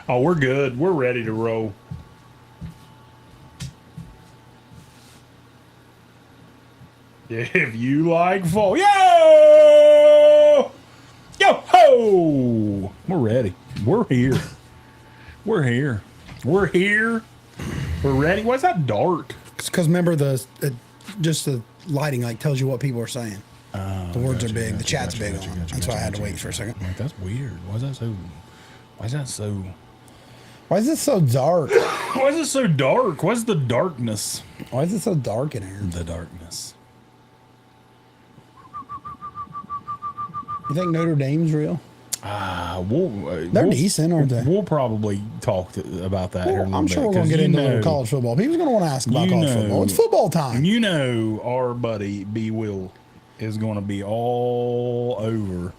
Oh, we're good. We're ready to roll. If you like fall, yo, yo ho, we're ready. We're here. We're here. We're here. We're ready. Why's that dark? It's because remember just the lighting like tells you what people are saying. The words are big. The chat's big on it. That's why I had to wait for a second. Like, that's weird. Why is that so? Why is that so? Why is it so dark? Why is it so dark? What's the darkness? Why is it so dark in here? The darkness. You think Notre Dame's real? They're decent, aren't they? We'll probably talk about that here a little I'm sure bit, we're going to get into know, college football. People's going to want to ask about college football. It's football time. You know our buddy B. Will is going to be all over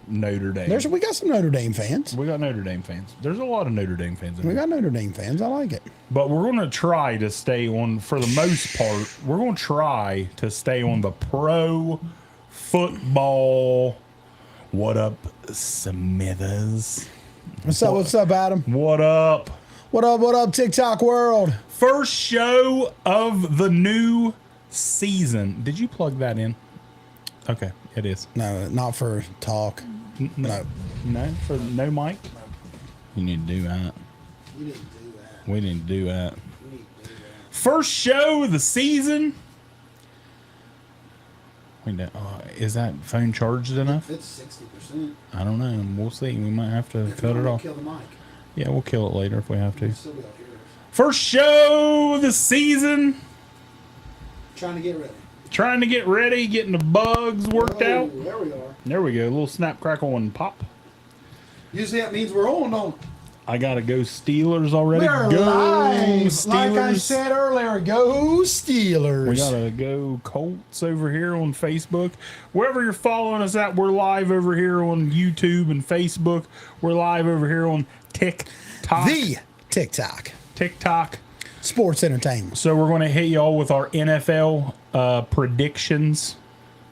Notre Dame. We got some Notre Dame fans. We got Notre Dame fans. There's a lot of Notre Dame fans. We got Notre Dame fans. I like it. But we're going to try to stay on, for the most part, we're going to try to stay on the pro football. What up, Smithers? What's up, Adam? What up? What up, TikTok world? First show of the new season. Did you plug that in? Okay, it is. No, not for talk. No. No, for no mic? You need to do that. We didn't do that. We didn't do that. First show of the season. Is that phone charged enough? It's 60%. I don't know. We'll see. We might have to cut it off. Kill the mic. Yeah, we'll kill it later if we have to. Still be able to hear us. First show of the season. Trying to get ready. Trying to get ready, getting the bugs worked out. There we are. There we go. A little snap, crackle, and pop. Usually that means we're on, don't it? I gotta go Steelers already. We're Go live. Steelers. Like I said earlier, go Steelers. We gotta go Colts over here on Facebook. Wherever you're following us at, we're live over here on YouTube and Facebook. We're live over here on TikTok. The TikTok. Sports entertainment. So we're gonna hit y'all with our NFL predictions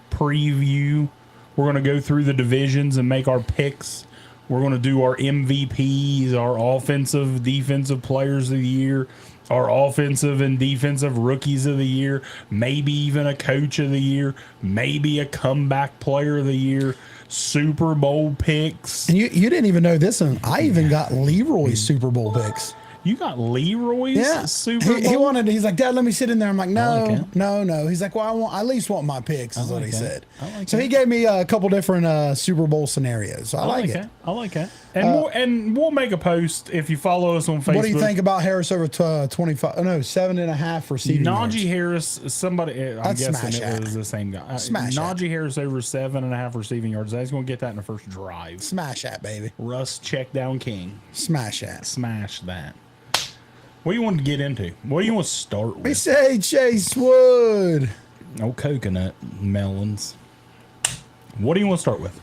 preview. We're gonna go through the divisions and make our picks. We're going to do our MVPs, our offensive, defensive players of the year, our offensive and defensive rookies of the year, maybe even a coach of the year, maybe a comeback player of the year, Super Bowl picks. And you didn't even know this one. I even got Leroy's Super Bowl picks. You got Leroy's Super Bowl? He's like, Dad, let me sit in there. I'm like, no. He's like, well, I at least want my picks, is what he said. So he gave me a couple different Super Bowl scenarios. So I like it. I like it. And we'll make a post if you follow us on Facebook. What do you think about Harris over 7.5 receiving yards? Najee Harris, somebody, I'm guessing it was the same guy. Najee Harris over 7.5 receiving yards. He's going to get that in the first drive. Smash that, baby. Russ check down king. Smash that. Smash that. What do you want to get into? What do you want to start with? We say Chase Wood. No coconut melons. What do you want to start with?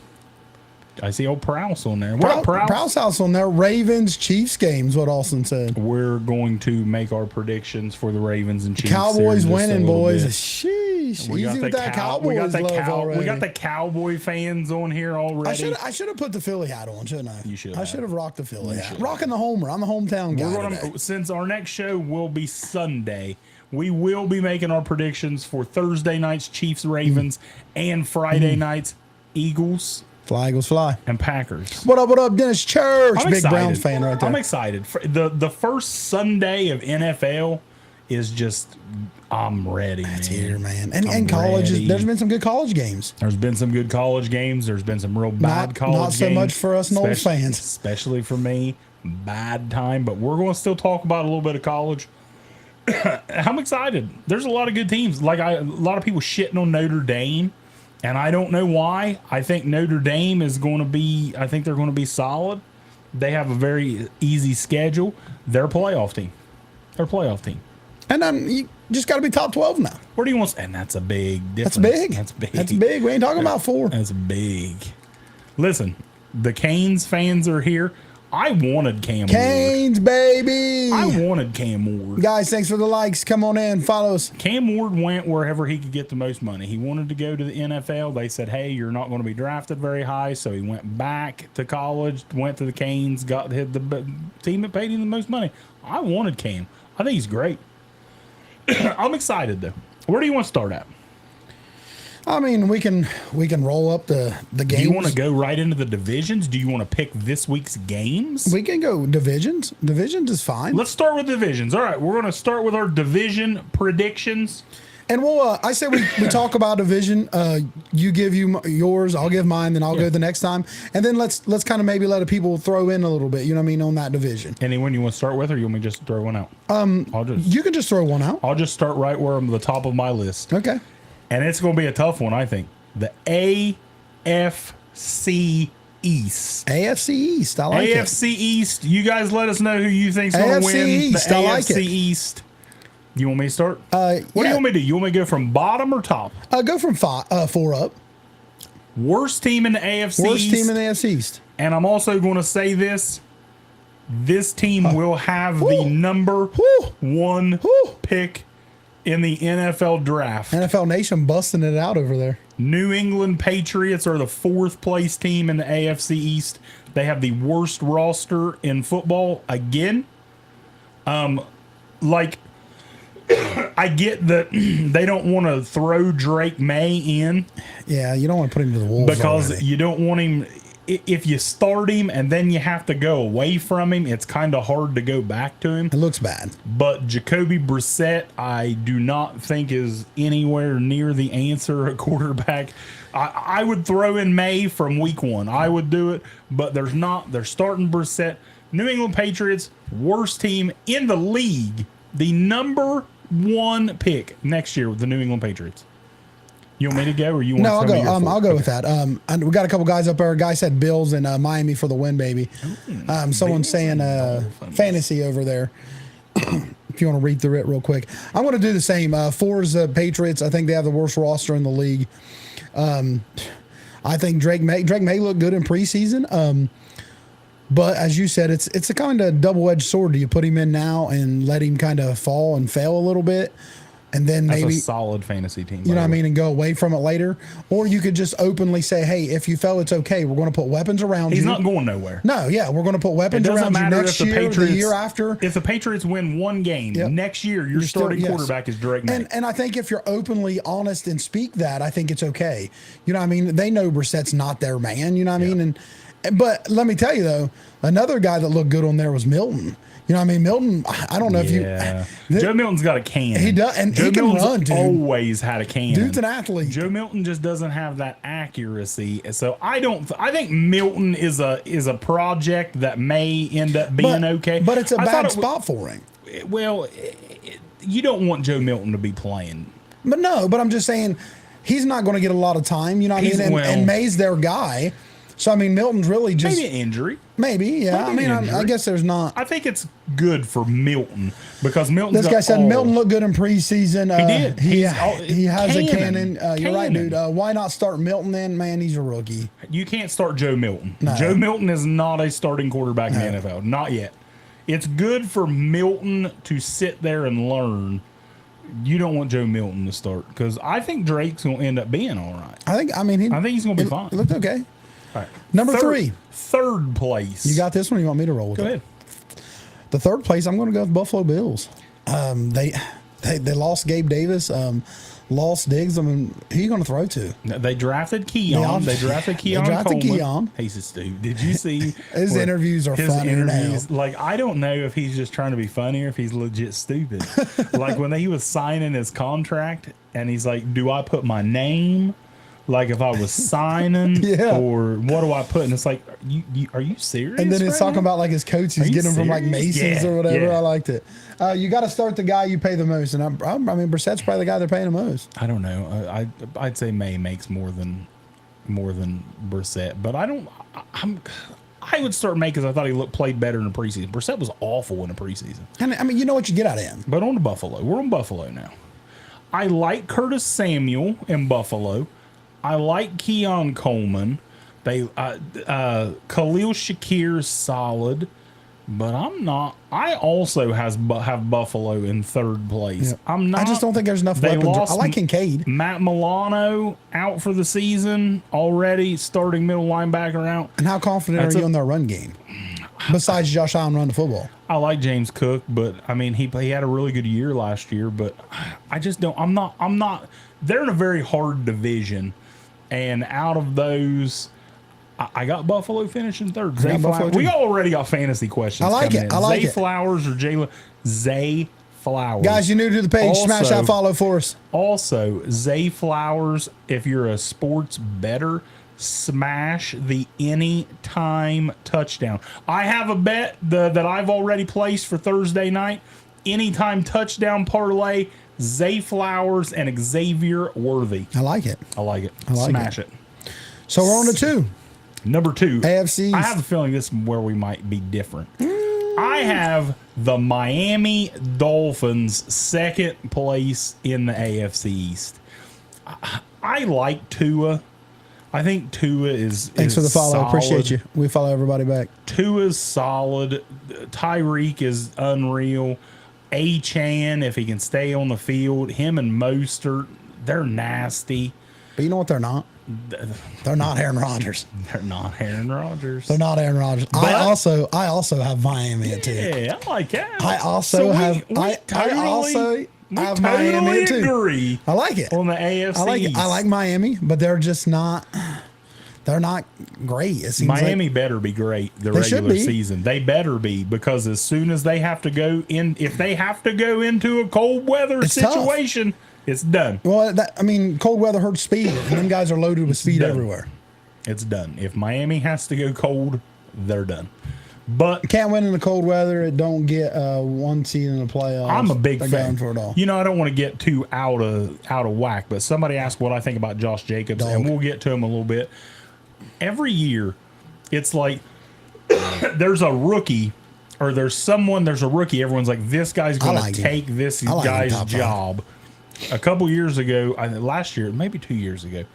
I see old Prowse on there. What up, Prowse? Prowse house on there. Ravens Chiefs games. What Austin said. We're going to make our predictions for the Ravens and Chiefs. Cowboys winning, boys. Sheesh. We got the Cowboys love we got the Cowboy fans on here already. I should have put the Philly hat on, shouldn't I? You should. I should have rocked the Philly hat. Rocking the homer. I'm the hometown guy. Since our next show will be Sunday, we will be making our predictions for Thursday night's Chiefs Ravens and Friday night's Eagles. Fly, Eagles, fly. And Packers. What up, Dennis Church? Big Browns fan right there. I'm excited. The first Sunday of NFL is just, I'm ready. That's here, man. And college, there's been some good college games. There's been some good college games. There's been some real bad college games. Not so much for us Noles fans. Especially for me. Bad time. But we're going to still talk about a little bit of college. I'm excited. There's a lot of good teams. A lot of people shitting on Notre Dame. And I don't know why. I think Notre Dame is going to be, I think they're going to be solid. They have a very easy schedule. They're a playoff team. And you just got to be top 12 now. Where do you want? And that's a big difference. That's big. We ain't talking about 4. That's big. Listen, the Canes fans are here. I wanted Cam Ward. Canes, baby. I wanted Cam Ward. Guys, thanks for the likes. Come on in, follow us. Cam Ward went wherever he could get the most money. He wanted to go to the NFL. They said, hey, you're not going to be drafted very high. So he went back to college, went to the Canes, got the team that paid him the most money. I wanted Cam. I think he's great. I'm excited, though. Where do you want to start at? I mean, we can roll up the games. Do you want to go right into the divisions? Do you want to pick this week's games? We can go divisions. Divisions is fine. Let's start with divisions. All right, we're going to start with our division predictions. And we'll, I say we talk about division. You give yours, I'll give mine, then I'll go the next time. And then let's kind of maybe let people throw in a little bit, you know what I mean, on that division. Anyone you want to start with, or you want me to just throw one out? You can just throw one out. I'll just start right where I'm the top of my list. Okay. And it's going to be a tough one, I think. The AFC East. AFC East. I like it. AFC East. You guys let us know who you think's going to win East, the I AFC like it. East. You want me to start? What do you want me to do? You want me to go from bottom or top? Go from 4 up. Worst team in the AFC Worst East. team in the AFC East. And I'm also going to say this. This team will have the number one pick in the NFL draft. NFL Nation busting it out over there. New England Patriots are the 4th place team in the AFC East. They have the worst roster in football again. I get that they don't want to throw Drake May in. Yeah, you don't want to put him to the wolves because already. you don't want him. If you start him and then you have to go away from him, it's kind of hard to go back to him. It looks bad. But Jacoby Brissett, I do not think is anywhere near the answer at quarterback. I would throw in May from week 1. I would do it, but there's not. They're starting Brissett. New England Patriots, worst team in the league. The number 1 pick next year with the New England Patriots. You want me to go, or you want? No, I'll go. I'll go okay. with that. And we got a couple guys up there. A guy said Bills and Miami for the win, baby. Someone's saying fantasy over there. If you want to read through it real quick, I'm going to do the same. 4 is Patriots. I think they have the worst roster in the league. I think Drake May looked good in preseason. But as you said, it's a kind of double-edged sword. Do you put him in now and let him kind of fall and fail a little bit? And then That's maybe a solid fantasy team. You know what I mean, and go away from it later. Or you could just openly say, "Hey, if you fell, it's okay. We're going to put weapons around you." He's not going nowhere. No, yeah, we're going to put weapons around you next year, the year after. If the Patriots win 1 game next year, your starting quarterback is Drake May. And I think if you're openly honest and speak that, I think it's okay. You know what I mean? They know Brissett's not their man. You know what I mean? But let me tell you though, another guy that looked good on there was Milton. You know what I mean? Milton, I don't know if you... Joe Milton's got a can. He does, and he can run, dude. Always had a can. Dude's an athlete. Joe Milton just doesn't have that accuracy. So I think Milton is a project that may end up being okay. But it's a bad spot for him. Well, you don't want Joe Milton to be playing. But I'm just saying, he's not going to get a lot of time. You know what I mean? And May's their guy. So, I mean, Milton's really just... Maybe an injury. Maybe, yeah. Maybe I guess there's not... I think it's good for Milton because Milton's This guy said Milton looked good in preseason. He did. He has a cannon. You're right, dude. Why not start Milton then? Man, he's a rookie. You can't start Joe Milton. No. Joe Milton is not a starting quarterback in the NFL. Not yet. It's good for Milton to sit there and learn. You don't want Joe Milton to start because I think Drake's going to end up being all right. I think he's going to be fine. Looked okay. All right. Number 3. Third place. You got this one? Or you want me to roll with it? Go ahead. The third place, I'm going to go with Buffalo Bills. They lost Gabe Davis. Lost Diggs. I mean, who are you going to throw to? They drafted Keon. They drafted Coleman. Keon. He's a stupid. Did you see his interviews are funny? Like, I don't know if he's just trying to be funny or if he's legit stupid. Like when he was signing his contract and he's like, "Do I put my name?" Like if I was signing, or what do I put? And it's like, are you serious? And then he's talking about like his coach. He's getting them from like Macy's or whatever. Yeah. I liked it. You got to start the guy you pay the most, and I mean Brissett's probably the guy they're paying the most. I don't know. I'd say May makes more than Brissett, but I would start May because I thought he played better in the preseason. Brissett was awful in the preseason. And I mean, you know what you get out of him. But on to Buffalo. We're on Buffalo now. I like Curtis Samuel in Buffalo. I like Keon Coleman, They Khalil Shakir's solid, but I'm not. I also have Buffalo in third place. Yeah. I'm not. I just don't think there's enough They weapons. I lost like Kincaid. Matt Milano out for the season already, starting middle linebacker out. And how confident That's are you in their run game? Besides Josh Allen run the football. I like James Cook, but I mean he had a really good year last year, but I just don't. I'm not. They're in a very hard division, and out of those, I got Buffalo finishing third. Zay Buffalo Flowers. We too. already got fantasy questions. I like coming it. in. I like Zay it. Flowers or Jalen Zay Flowers. Guys, you new to the page, smash Also- that follow for us. Also, Zay Flowers, if you're a sports bettor, smash the anytime touchdown. I have a bet that I've already placed for Thursday night. Anytime touchdown parlay, Zay Flowers and Xavier Worthy. I like it. I like it. like Smash it. So we're on to 2. Number 2. AFC. I have a feeling this is where we might be different. I have the Miami Dolphins second place in the AFC East. I like Tua. I think Tua is. Thanks for the follow. Solid. Appreciate you. We follow everybody back. Tua's solid. Tyreek is unreal. Chan, if he can stay on the field, him and Mostert, they're nasty. But you know what they're not? They're not Aaron Rodgers. They're not Aaron Rodgers. They're not Aaron Rodgers. I also have Miami at 2. Yeah, I like that. I also So have we I also we have Miami totally at 2. agree I like it. on the AFC. I like it. I like Miami, but they're just not. They're not great. It seems Miami like better be great the They should regular be. season. They better be, because as soon as they have to go in, if they have to go into a cold weather It's tough. situation, it's done. well, cold weather hurts speed, and them guys are loaded with speed done. everywhere. It's done. If Miami has to go cold, they're done. But Can't win in the cold weather. It don't get 1 seed in the playoffs. I'm a big They're fan. going for it all. You know, I don't want to get too out of whack, but somebody asked what I think about Josh Jacobs, and we'll get to him a little bit. Every year, it's like there's a rookie, or there's a rookie. Everyone's like, this guy's going like to him. take this I like him guy's top five. job. A couple years ago, last year, maybe 2 years ago,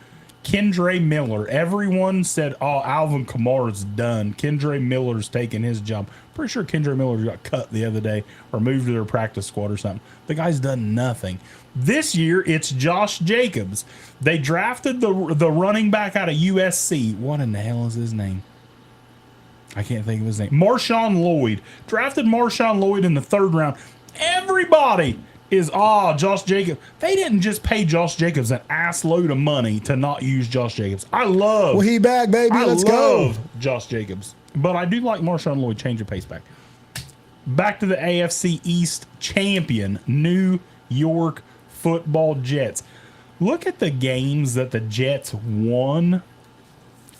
Kendre Miller. Everyone said, "Oh, Alvin Kamara's done. Kendre Miller's taking his job." Pretty sure Kendre Miller got cut the other day or moved to their practice squad or something. The guy's done nothing. This year, it's Josh Jacobs. They drafted the running back out of USC. What in the hell is his name? I can't think of his name. Marshawn Lloyd. Drafted Marshawn Lloyd in the 3rd round. Everybody is, Josh Jacobs. They didn't just pay Josh Jacobs an ass load of money to not use Josh Jacobs. I love. Well, he back, baby. I Let's go. love Josh Jacobs. But I do like Marshawn Lloyd. Change your pace back. Back to the AFC East champion, New York Football Jets. Look at the games that the Jets won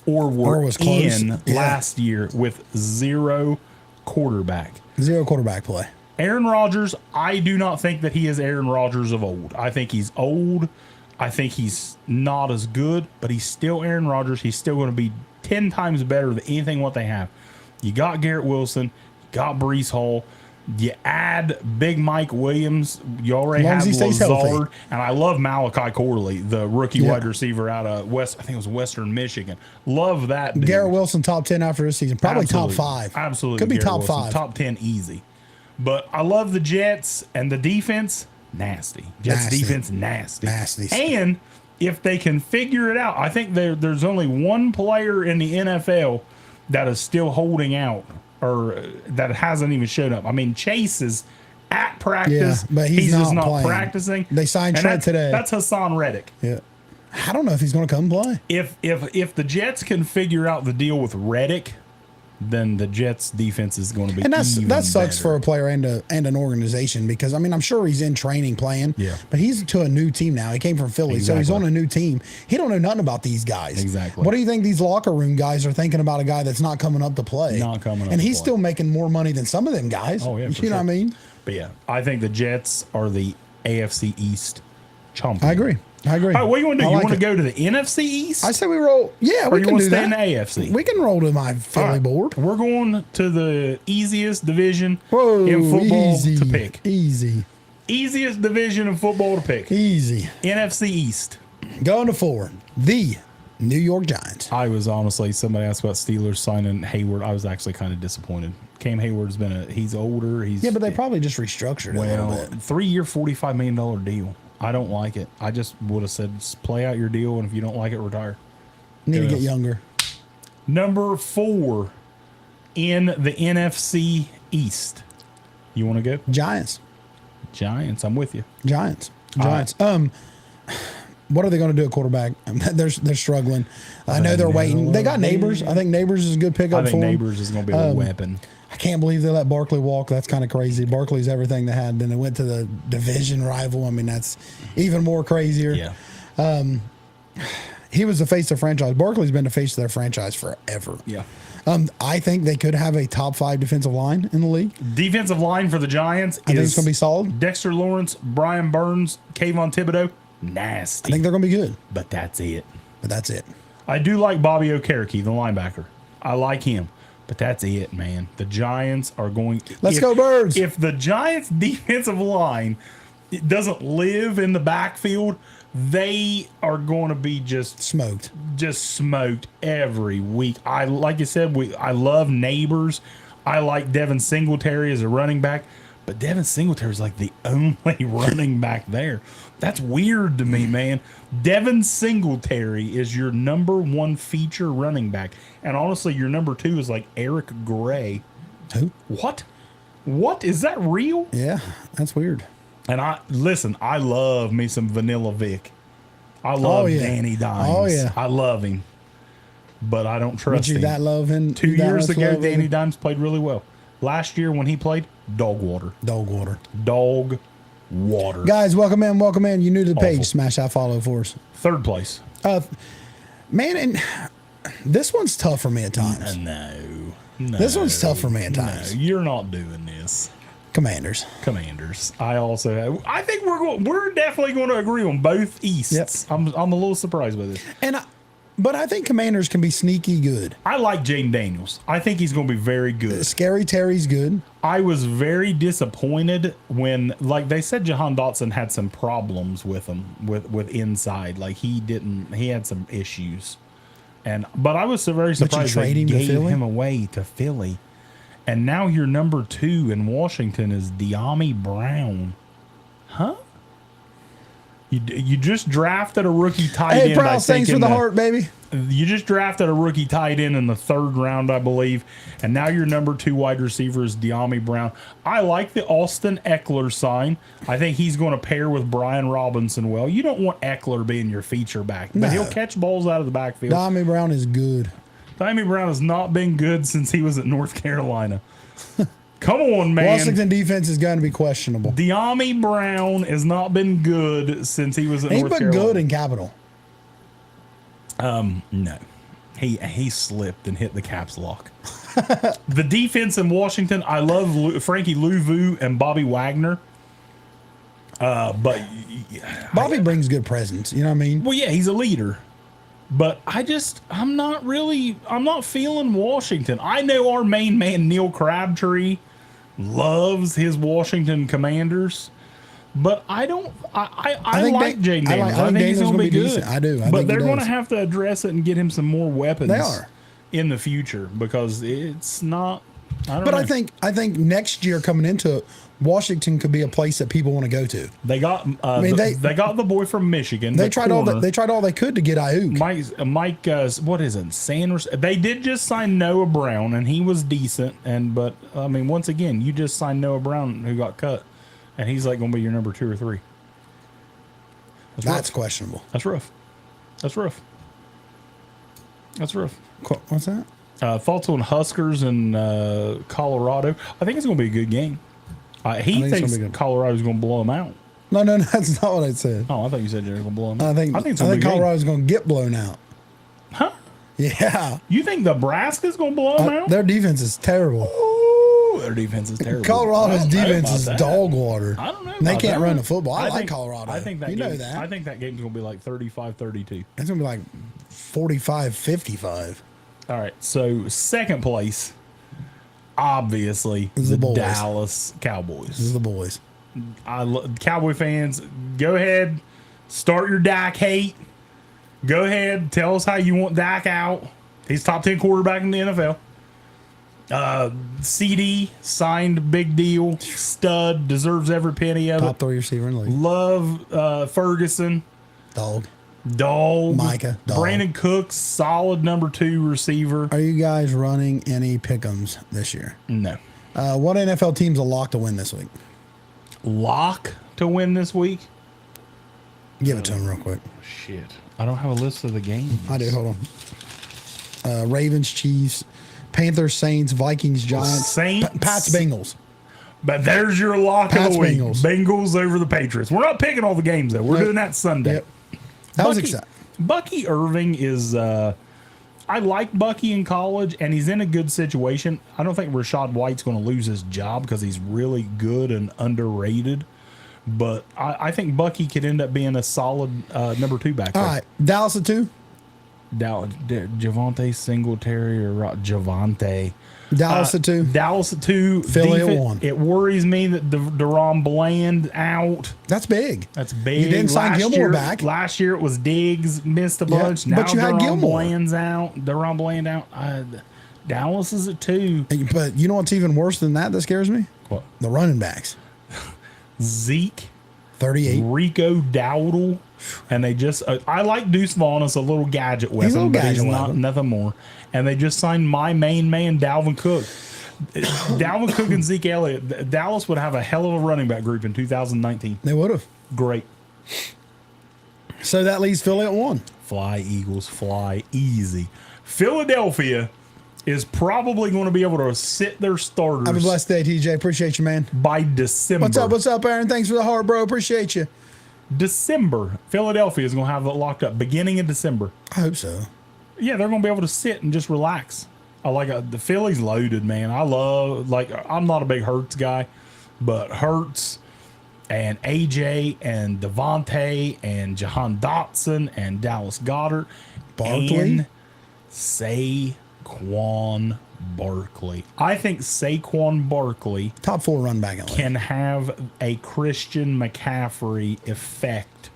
or were was close. in Yeah. last year with 0 quarterback. 0 quarterback play. Aaron Rodgers, I do not think that he is Aaron Rodgers of old. I think he's old. I think he's not as good, but he's still Aaron Rodgers. He's still going to be 10 times better than anything what they have. You got Garrett Wilson, you got Breece Hall, you add Big Mike Williams, you already As long have as he stays Lazard, healthy. and I love Malachi Corley, the rookie Yeah. wide receiver out of I think it was Western Michigan. Love that dude. Garrett Wilson top 10 after this season. Probably Absolutely. top 5. Absolutely. Could be Garrett top Wilson. 5. Top 10 easy. But I love the Jets, and the defense, nasty. Jets Nasty. defense, nasty. Nasty. And if they can figure it out, I think there's only one player in the NFL that is still holding out, or that hasn't even showed up. I mean, Chase is at practice, Yeah, but he's just not not playing. practicing. They signed And Trent today. That's Hassan Reddick. Yeah. I don't know if he's going to come play. If the Jets can figure out the deal with Reddick, then the Jets defense is going to be And that even sucks better. for a player and an organization, because I mean, I'm sure he's in training playing, Yeah. but he's to a new team now. He came from Philly, so he's Exactly. on a new team. He don't know nothing about these guys. Exactly. What do you think these locker room guys are thinking about a guy that's not coming up to play? Not coming up and to he's play. still making more money than some of them guys. Oh, yeah, you for know sure. what I mean? But yeah, I think the Jets are the AFC East champion. I agree. All right, what do you want to do? You want to go to the NFC East? I say we roll. Yeah, or we you can want do to stay that. in the AFC? We can roll to my Philly All right, board. We're going to the easiest division Whoa, in football easy, to pick. Easy, Easiest division in football to pick. easy. NFC East. Going to 4. The New York Giants. I was honestly, somebody asked about Steelers signing Hayward. I was actually kind of disappointed. Cam Hayward's he's older. Yeah, but they probably just restructured it a little bit. 3-year, $45 million deal. I don't like it. I just would have said, play out your deal, and if you don't like it, retire. Need to get younger. Number 4 in the NFC East. You want to go? Giants. I'm with you. Giants. What are they going to do at quarterback? They're struggling. I know they're waiting. They got Neighbors. I think Neighbors is a good pickup I think for Neighbors is going to be a weapon. I can't believe they let Barkley walk. That's kind of crazy. Barkley's everything they had. Then they went to the division rival. I mean, that's even more crazier. Yeah. He was the face of the franchise. Barkley's been the face of their franchise forever. Yeah. I think they could have a top 5 defensive line in the league. Defensive line for the Giants I think it's going to be solid. Dexter Lawrence, Brian Burns, Kayvon Thibodeau. Nasty. I think they're going to be good. But that's it. I I do like Bobby Okereke, the linebacker. I like him. But that's it, man. The Giants are going. Let's go, Birds. If the Giants' defensive line doesn't live in the backfield, they are going to be just smoked every week. Like you said, I love Neighbors. I like Devin Singletary as a running back, but Devin Singletary is like the only running back there. That's weird to me, man. Devin Singletary is your number 1 feature running back. And honestly, your number 2 is like Eric Gray. Who? What? Is that real? Yeah, that's weird. And I love me some Vanilla Vic. I love Danny Dimes. Oh, yeah. I love him. But I don't trust him. That love him? 2 years ago, Danny Dimes played really well. Last year when he played, dog water. Guys, welcome in. You new to the page. Awful. Smash that follow for us. 3rd place. Man, and this one's tough for me at times. No. This one's tough for me at times. No, you're not doing this. Commanders. I think we're definitely going to agree on both Easts. Yep. I'm a little surprised by this. But I think Commanders can be sneaky good. I like Jaden Daniels. I think he's going to be very good. Scary Terry's good. I was very disappointed when, like they said, Jahan Dotson had some problems with him with inside. Like he had some issues. But I was very surprised they gave him away to Philly. And now your number 2 in Washington is De'Ami Brown. Huh? You just drafted a rookie tight end. Hey, Prowse, thanks for the heart, baby. You just drafted a rookie tight end in the 3rd round, I believe. And now your number 2 wide receiver is De'Ami Brown. I like the Austin Eckler sign. I think he's going to pair with Brian Robinson well. You don't want Eckler being your feature back, but he'll catch balls out of the backfield. De'Ami Brown is good. De'Ami Brown has not been good since he was at North Carolina. Come on, man. Washington defense is going to be questionable. De'Ami Brown has not been good since he was at North Carolina. He been good in Capital. No. He slipped and hit the caps lock. The defense in Washington, I love Frankie Louvu and Bobby Wagner. But Bobby brings good presence. You know what I mean? Well, yeah, he's a leader. But I'm not feeling Washington. I know our main man, Neil Crabtree, loves his Washington Commanders. But I like Jaden Daniels. I think he's going to be good. Decent. I do. But they're going to have to address it and get him some more weapons. They are. In the future, because it's not. I don't know. I think next year coming into it, Washington could be a place that people want to go to. They got. They got the boy from Michigan. They tried all they could to get Ayuk. Mike. What is it? Sanders. They did just sign Noah Brown, and he was decent. But I mean, once again, you just signed Noah Brown, who got cut, and he's like going to be your number 2 or 3. That's questionable. That's rough. What's that? Thoughts on Huskers and Colorado? I think it's going to be a good game. He thinks Colorado's going to blow them out. No, that's not what I said. Oh, I thought you said you're going to blow them out. I think Colorado's going to get blown out. Huh? Yeah. You think Nebraska's going to blow them out? Their defense is terrible. Ooh, their defense is terrible. Colorado's defense is dog water. I don't know. They can't run the football. I like Colorado. I think that know that. I think that game's going to be like 35-32. It's going to be like 45-55. All right. So, second place, obviously, the Dallas Cowboys. This is the boys. Cowboy fans, go ahead, start your Dak hate. Go ahead, tell us how you want Dak out. He's top 10 quarterback in the NFL. CD signed, big deal, stud, deserves every penny of Top it. 3 receiver in the league. Love Ferguson, Dog. Micah, dog. Brandon Cooks, solid number 2 receiver. Are you guys running any pick'ems this year? No. What NFL team's a lock to win this week? Lock to win this week? Give it to him real quick. Shit. I don't have a list of the games. I do. Hold on. Ravens, Chiefs, Panthers, Saints, Vikings, Giants, Saints. Pats, Bengals. But there's your lock of Pats, the week. Bengals. Bengals over the Patriots. We're not picking all the games, though. We're Nope. doing that Sunday. Yep. That was Bucky- exciting. Bucky Irving is I like Bucky in college, and he's in a good situation. I don't think Rashad White's going to lose his job because he's really good and underrated. But I think Bucky could end up being a solid number 2 back there. All right. Dallas at 2. Javante Singletary or Javante. Dallas at 2. Dallas at 2. Philly at 1. It worries me that Deron Bland out. That's big. That's big. You didn't sign Last Gilmore year- back. Last year it was Diggs, missed a Yeah, bunch. but you had Deron Gilmore. Bland's out. Deron Bland out. Dallas is at 2. But you know what's even worse than that scares me? What? The running backs. Zeke, 38. Rico Dowdle, and they just I like Deuce Vaughn as a little gadget weapon, a little but he's gadget not weapon. nothing more. And they just signed my main man, Dalvin Cook. Dalvin Cook and Zeke Elliott. Dallas would have a hell of a running back group in 2019. They would have. Great. So that leaves Philly at 1. Fly, Eagles, fly easy. Philadelphia is probably going to be able to sit their starters Have a blessed day, TJ. Appreciate you, man. by December. What's up, Aaron? Thanks for the heart, bro. Appreciate you. December. Philadelphia is going to have it locked up beginning of December. I hope so. Yeah, they're going to be able to sit and just relax. I like the Philly's loaded, man. I love, I'm not a big Hurts guy, but Hurts and AJ and Devontae and Jahan Dotson and Dallas Goddard Barkley? and Saquon Barkley. I think Saquon Barkley Top 4 run back in the league. can have a Christian McCaffrey effect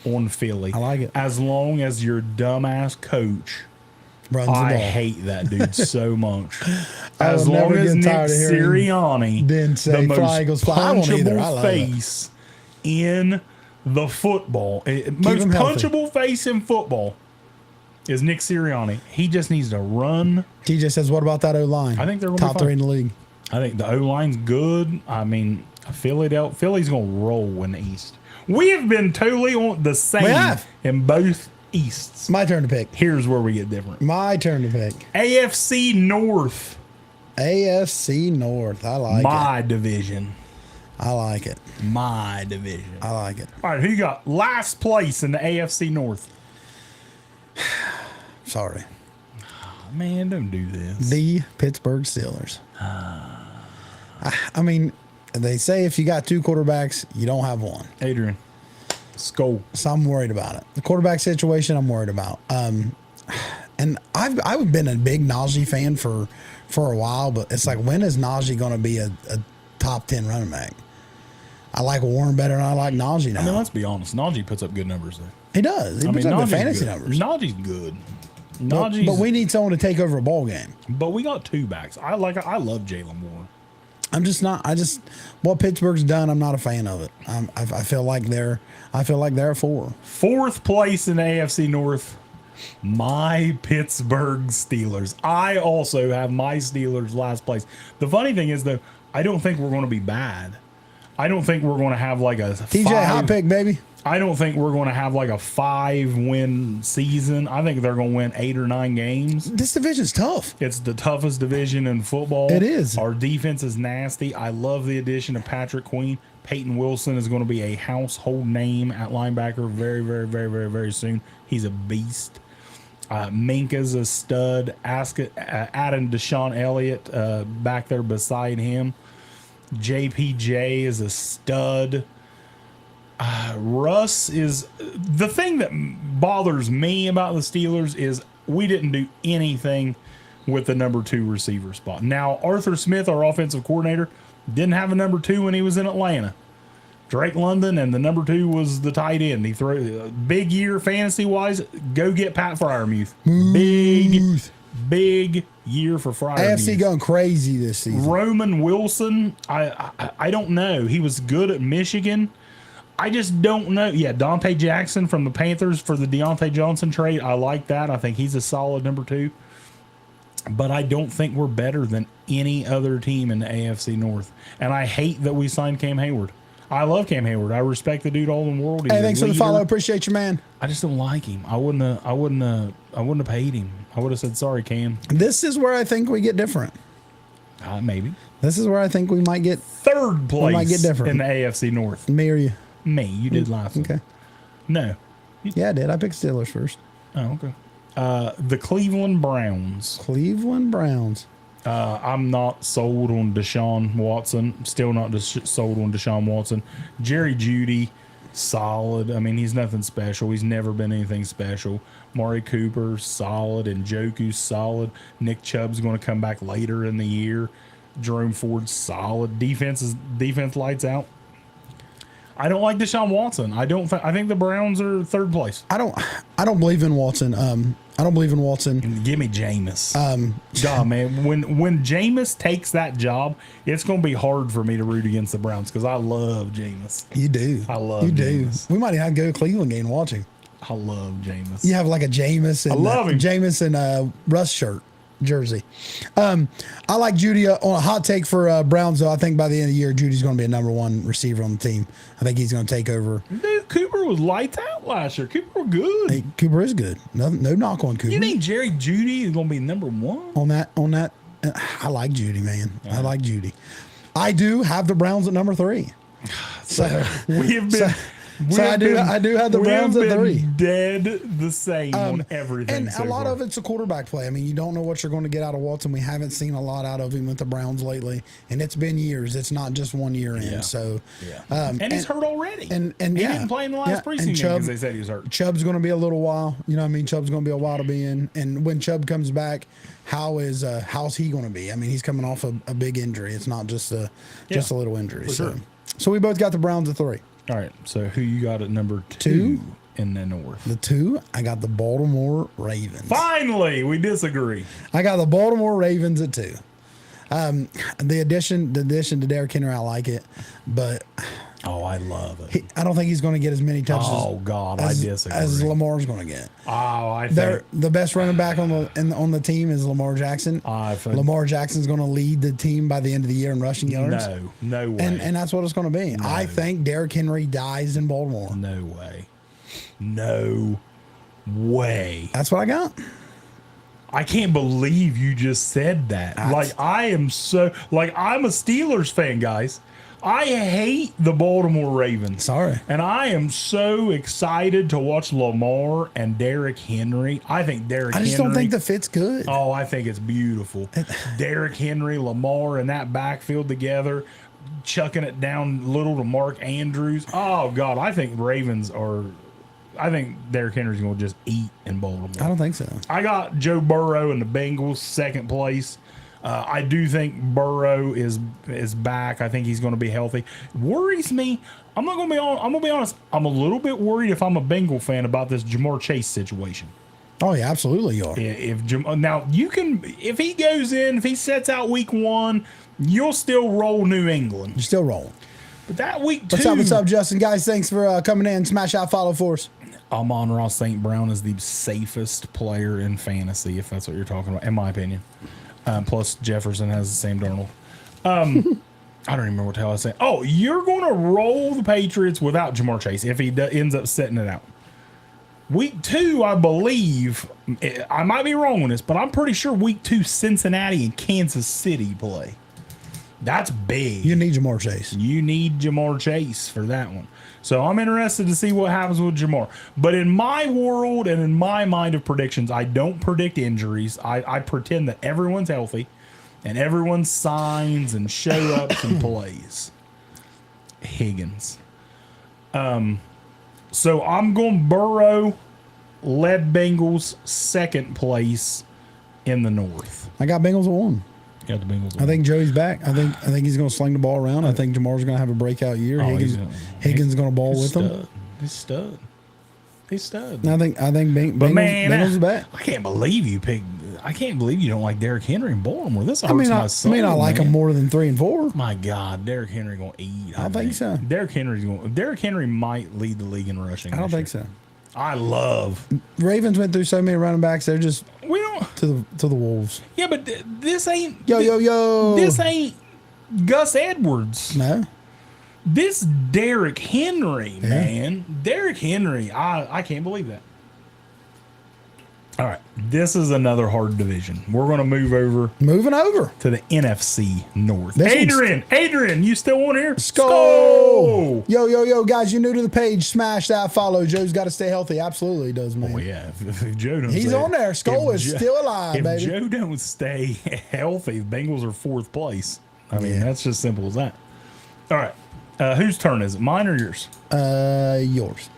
on Philly. I like it. As long as your dumbass coach, Runs the ball. I hate that dude so much. I As will long never as get Nick tired of hearing Sirianni, Ben say, the "Fly, most Eagles, fly." I won't either. I punchable love it. face in the football, most him healthy. punchable face in football is Nick Sirianni. He just needs to run. TJ says, what about that O-line? I think they're gonna be top fine. 3 in the league. I think the O-line's good. I mean, Philly's going to roll in the East. We have been totally on the same We have. in both Easts. My turn to pick. Here's where we get different. My turn to pick. AFC North, AFC North. I like it. my division. I like it. My division. I like it. All right, who you got? Last place in the AFC North. Sorry. Oh, man, don't do this. The Pittsburgh Steelers. I mean, they say if you got 2 quarterbacks, you don't have one. Adrian, Skull. So I'm worried about it. The quarterback situation, I'm worried about. And I've been a big Najee fan for a while, but it's like, when is Najee going to be a top 10 running back? I like Warren better than I like Najee now. I mean, let's be honest. Najee puts up good numbers, though. He does. He puts up good fantasy numbers. Najee's good. But, Najee's, but we need someone to take over a ball game. but we got 2 backs. I love Jalen Warren. I'm just not. What Pittsburgh's done, I'm not a fan of it. I feel like they're a 4. 4th place in the AFC North, my Pittsburgh Steelers. I also have my Steelers last place. The funny thing is, though, I don't think we're going to be bad. I don't think we're going to have like a TJ, hot pick, baby. I don't think we're going to have like a 5-win season. I think they're going to win 8 or 9 games. This division's tough. It's the toughest division in football. It is. Our defense is nasty. I love the addition of Patrick Queen. Peyton Wilson is going to be a household name at linebacker very, very, very, very, very soon. He's a beast. Minka's a stud. Adding Deshaun Elliott back there beside him. JPJ is a stud. Russ is the thing that bothers me about the Steelers is we didn't do anything with the number 2 receiver spot. Now, Arthur Smith, our offensive coordinator, didn't have a number 2 when he was in Atlanta. Drake London, and the number 2 was the tight end. He threw big year fantasy wise. Go get Pat Fryermuth. Big year for Fryermuth. AFC going crazy this season. Roman Wilson, I don't know. He was good at Michigan. I just don't know. Yeah, Dante Jackson from the Panthers for the Deontay Johnson trade. I like that. I think he's a solid number 2. But I don't think we're better than any other team in the AFC North. And I hate that we signed Cam Hayward. I love Cam Hayward. I respect the dude all in the world. He's Hey, thanks for the follow. Appreciate you, man. I just don't like him. I wouldn't have paid him. I would have said sorry, Cam. This is where I think we get different. Maybe. This is where I think we might get 3rd place might get different. in the AFC North. me or you. Me, you did last one. Okay. No. Yeah, I did. I picked Steelers first. Oh, okay. The Cleveland Browns. Cleveland Browns. I'm not sold on Deshaun Watson. Still not sold on Deshaun Watson. Jerry Jeudy, solid. I mean, he's nothing special. He's never been anything special. Mari Cooper, solid. And Njoku's solid. Nick Chubb's going to come back later in the year. Jerome Ford's solid. Defense lights out. I don't like Deshaun Watson. I think the Browns are 3rd place. I don't believe in Watson. I don't believe in Watson. Give me Jameis. God, man, when Jameis takes that job, it's going to be hard for me to root against the Browns because I love Jameis. You do. I love you Jameis. do. We might have to go to Cleveland game and watch him. I love Jameis. You have like a Jameis and I love him. Jameis and Russ shirt jersey. I like Judy on a hot take for Browns though. I think by the end of the year, Judy's going to be a number 1 receiver on the team. I think he's going to take over. Dude, Cooper was lights out last year. Cooper was good. Hey, Cooper is good. No knock on Cooper. You think Jerry Jeudy is going to be number 1? On that, I like Judy, man. Yeah. I like Judy. I do have the Browns at number 3. So we have been. I do have the Browns at 3. Dead the same on everything. And so a lot of it's a quarterback play. I mean, you don't know what you're going to get out of Watson. We haven't seen a lot out of him with the Browns lately, and it's been years. It's not just 1 year in. Yeah. So, and he's hurt already. And he didn't play in the last preseason game because they said he was hurt. Chubb's going to be a little while. You know what I mean? Chubb's going to be a while to be in. And when Chubb comes back, how's he going to be? I mean, he's coming off a big injury. It's not just a little injury. Sure. So we both got the Browns at 3. All right. So who you got at number 2 in the North? The 2, I got the Baltimore Ravens. Finally, we disagree. I got the Baltimore Ravens at 2. The addition to Derrick Henry, I like it, but I love it. I don't think he's going to get as many touches. Oh God, I disagree. As Lamar's going to get. I think the best running back on the team is Lamar Jackson. Lamar Jackson's going to lead the team by the end of the year in rushing yards. No way. And that's what it's going to be. No. I think Derrick Henry dies in Baltimore. No way. No way. That's what I got. I can't believe you just said that. I'm a Steelers fan, guys. I hate the Baltimore Ravens. Sorry. And I am so excited to watch Lamar and Derrick Henry. I think Derrick Henry. I just don't think the fit's good. Oh, I think it's beautiful. Derrick Henry, Lamar, and that backfield together, chucking it down little to Mark Andrews. Oh, God. I think Derrick Henry's going to just eat in Baltimore. I don't think so. I got Joe Burrow and the Bengals 2nd place. I do think Burrow is back. I think he's going to be healthy. Worries me. I'm going to be honest. I'm a little bit worried if I'm a Bengal fan about this Jamar Chase situation. Oh yeah, absolutely you are. If he goes in, if he sets out week 1, you'll still roll New England. You're still rolling. But that week 2. What's up, Justin? Guys, thanks for coming in. Smash out, follow for us. Amon-Ra St. Brown is the safest player in fantasy, if that's what you're talking about, in my opinion. Plus, Jefferson has the same Darnold. I don't even remember what the hell I was saying. Oh, you're going to roll the Patriots without Jamar Chase if he ends up setting it out. Week 2, I believe, I might be wrong on this, but I'm pretty sure week 2, Cincinnati and Kansas City play. That's big. You need Jamar Chase. You need Jamar Chase for that one. So I'm interested to see what happens with Jamar. But in my world and in my mind of predictions, I don't predict injuries. I pretend that everyone's healthy and everyone signs and show ups and plays. Higgins. So I'm going Burrow, led Bengals, 2nd place in the North. I got Bengals at 1. Yeah, the Bengals. I think Joey's back. I think he's going to sling the ball around. I think Jamar's going to have a breakout year. Oh, Higgins going to ball with him. He's stud. He's stud. I think Bengals is back. I can't believe you picked. I can't believe you don't like Derrick Henry in Baltimore. This hurts my soul. I like him more than 3 and 4. My God, Derrick Henry gonna eat. I think so. Derrick Henry might lead the league in rushing. I don't think so. I love. Ravens went through so many running backs. They're just We don't. to the Wolves. Yeah, but this ain't. Yo. This ain't Gus Edwards. No. This Derrick Henry, man. Derrick Henry. I can't believe that. All right. This is another hard division. We're going to Moving over to the NFC North. This Adrian, you still on here? Skull. Yo, guys, you're new to the page. Smash that follow. Joe's got to stay healthy. Absolutely, he does, man. Oh, yeah. If Joe don't He's on there. Skull is still alive, baby. If Joe don't stay healthy, the Bengals are 4th place. I mean, that's just simple as that. All right. Whose turn is it? Mine or yours? Yours.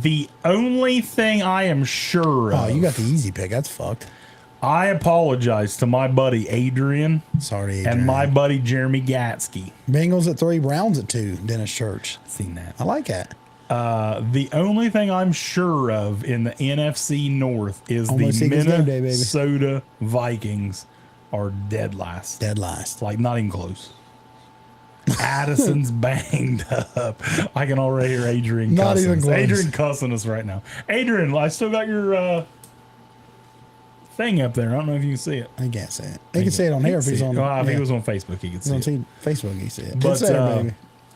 The only thing I am sure of. Oh, you got the easy pick. That's fucked. I apologize to my buddy Adrian. Sorry, Adrian. And my buddy Jeremy Gatsky. Bengals at 3, Browns at 2. Dennis Church. Seen that. I like that. The only thing I'm sure of in the NFC North is Almost the Eagles game day, baby. Minnesota Vikings are dead last. Dead last. Like, not even close. Addison's banged up. I can already hear Adrian Not cussing even us. close. Adrian cussing us right now. Adrian, I still got your thing up there. I don't know if you can see it. I can't say it. He can say it on here if he's on. If he was on Facebook, he could see it. On Facebook, he can see it. But Say it, baby.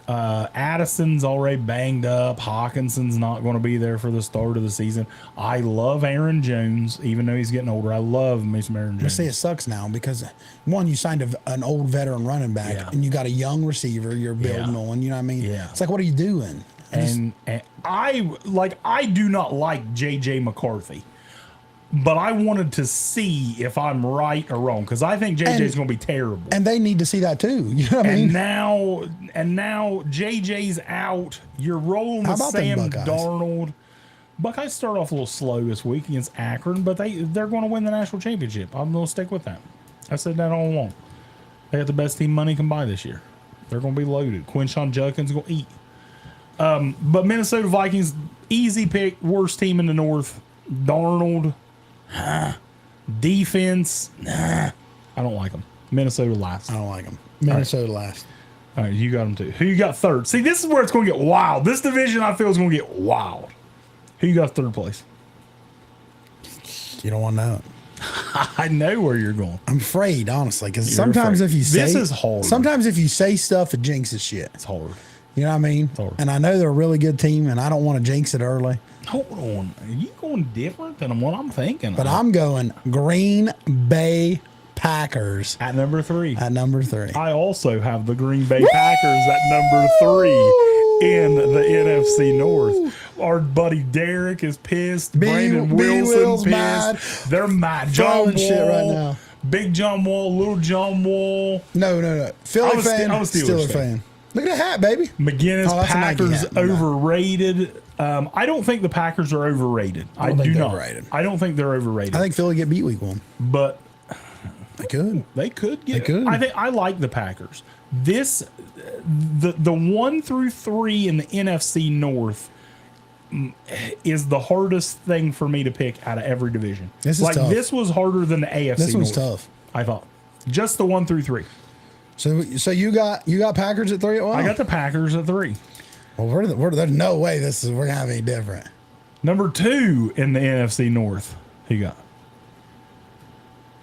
Addison's already banged up. Hawkinson's not going to be there for the start of the season. I love Aaron Jones, even though he's getting older. I love me some Aaron I Jones. say it sucks now because one, you signed an old veteran running back, and you got a young receiver you're building on. You know what I mean? Yeah. It's like, what are you doing? And I do not like JJ McCarthy, but I wanted to see if I'm right or wrong because I think JJ's going to be terrible. And they need to see that too. You know what I mean? And now JJ's out. You're rolling How with about Sam them Buckeyes? Darnold. Buckeyes start off a little slow this week against Akron, but they're going to win the national championship. I'm going to stick with that. I said that all along. They got the best team money can buy this year. They're going to be loaded. Quinshon Judkins going to eat. But Minnesota Vikings, easy pick, worst team in the North. Darnold, defense, I don't like them. Minnesota last. I don't like them. Minnesota last. All right, you got them too. Who you got third? See, this is where it's going to get wild. This division, I feel, is going to get wild. Who you got third place? You don't want to know it. I know where you're going. I'm afraid, honestly, because sometimes afraid. if you say This is hard. Sometimes if you say stuff, it jinxes shit. It's hard. You know what I mean? hard. And I know they're a really good team, and I don't want to jinx it early. Hold on. Are you going different than what I'm thinking? But I'm going Green Bay Packers at number 3. at number 3. I also have the Green Bay Packers at number 3 in the NFC North. Our buddy Derek is pissed. Brandon Will's Wilson mad. pissed. They're mad. John Wall, shit right now. Big John Wall, Little John Wall. No. Philly I'm a fan. Steelers fan. Look at that hat, baby. McGinnis, Oh, that's a Nike Packers hat. No. overrated. I don't think the Packers are overrated. I don't do think they're not. overrated. I don't think they're overrated. I think Philly get beat week 1. but They could. they could get. They could. I think I like the Packers. The 1 through 3 in the NFC North is the hardest thing for me to pick out of every division. This is tough. This was harder than the AFC. This one's North, tough. I thought. Just the 1 through 3. So you got Packers at 3? Well, I got the Packers at 3. Well, there's no way we're gonna have any different. Number 2 in the NFC North. Who you got?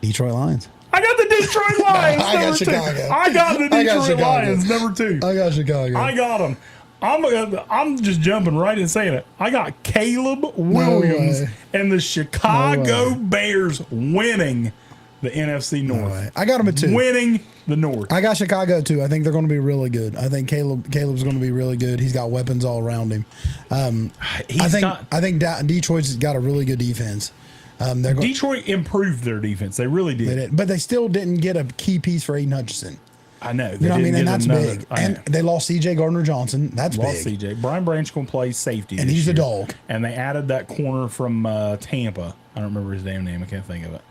Detroit Lions. I got the Detroit Lions. I got number 2. Chicago. I got the I got Detroit Chicago. Lions. Number 2. I got Chicago. I got them. I'm just jumping right in saying it. I got Caleb Williams way. and the Chicago way. Bears winning the NFC North. All right. I got them at 2. Winning the North. I got Chicago too. I think they're going to be really good. I think Caleb's going to be really good. He's got weapons all around him. I think Detroit's got a really good defense. Detroit improved their defense. They really did. But they still didn't get a key piece for Aiden Hutchinson. I know. You know what I mean? And that's big. And they lost C.J. Gardner-Johnson. That's lost big. CJ. Brian Branch going to play safety. And this he's a year. dog. And they added that corner from Tampa. I don't remember his damn name. I can't think of it.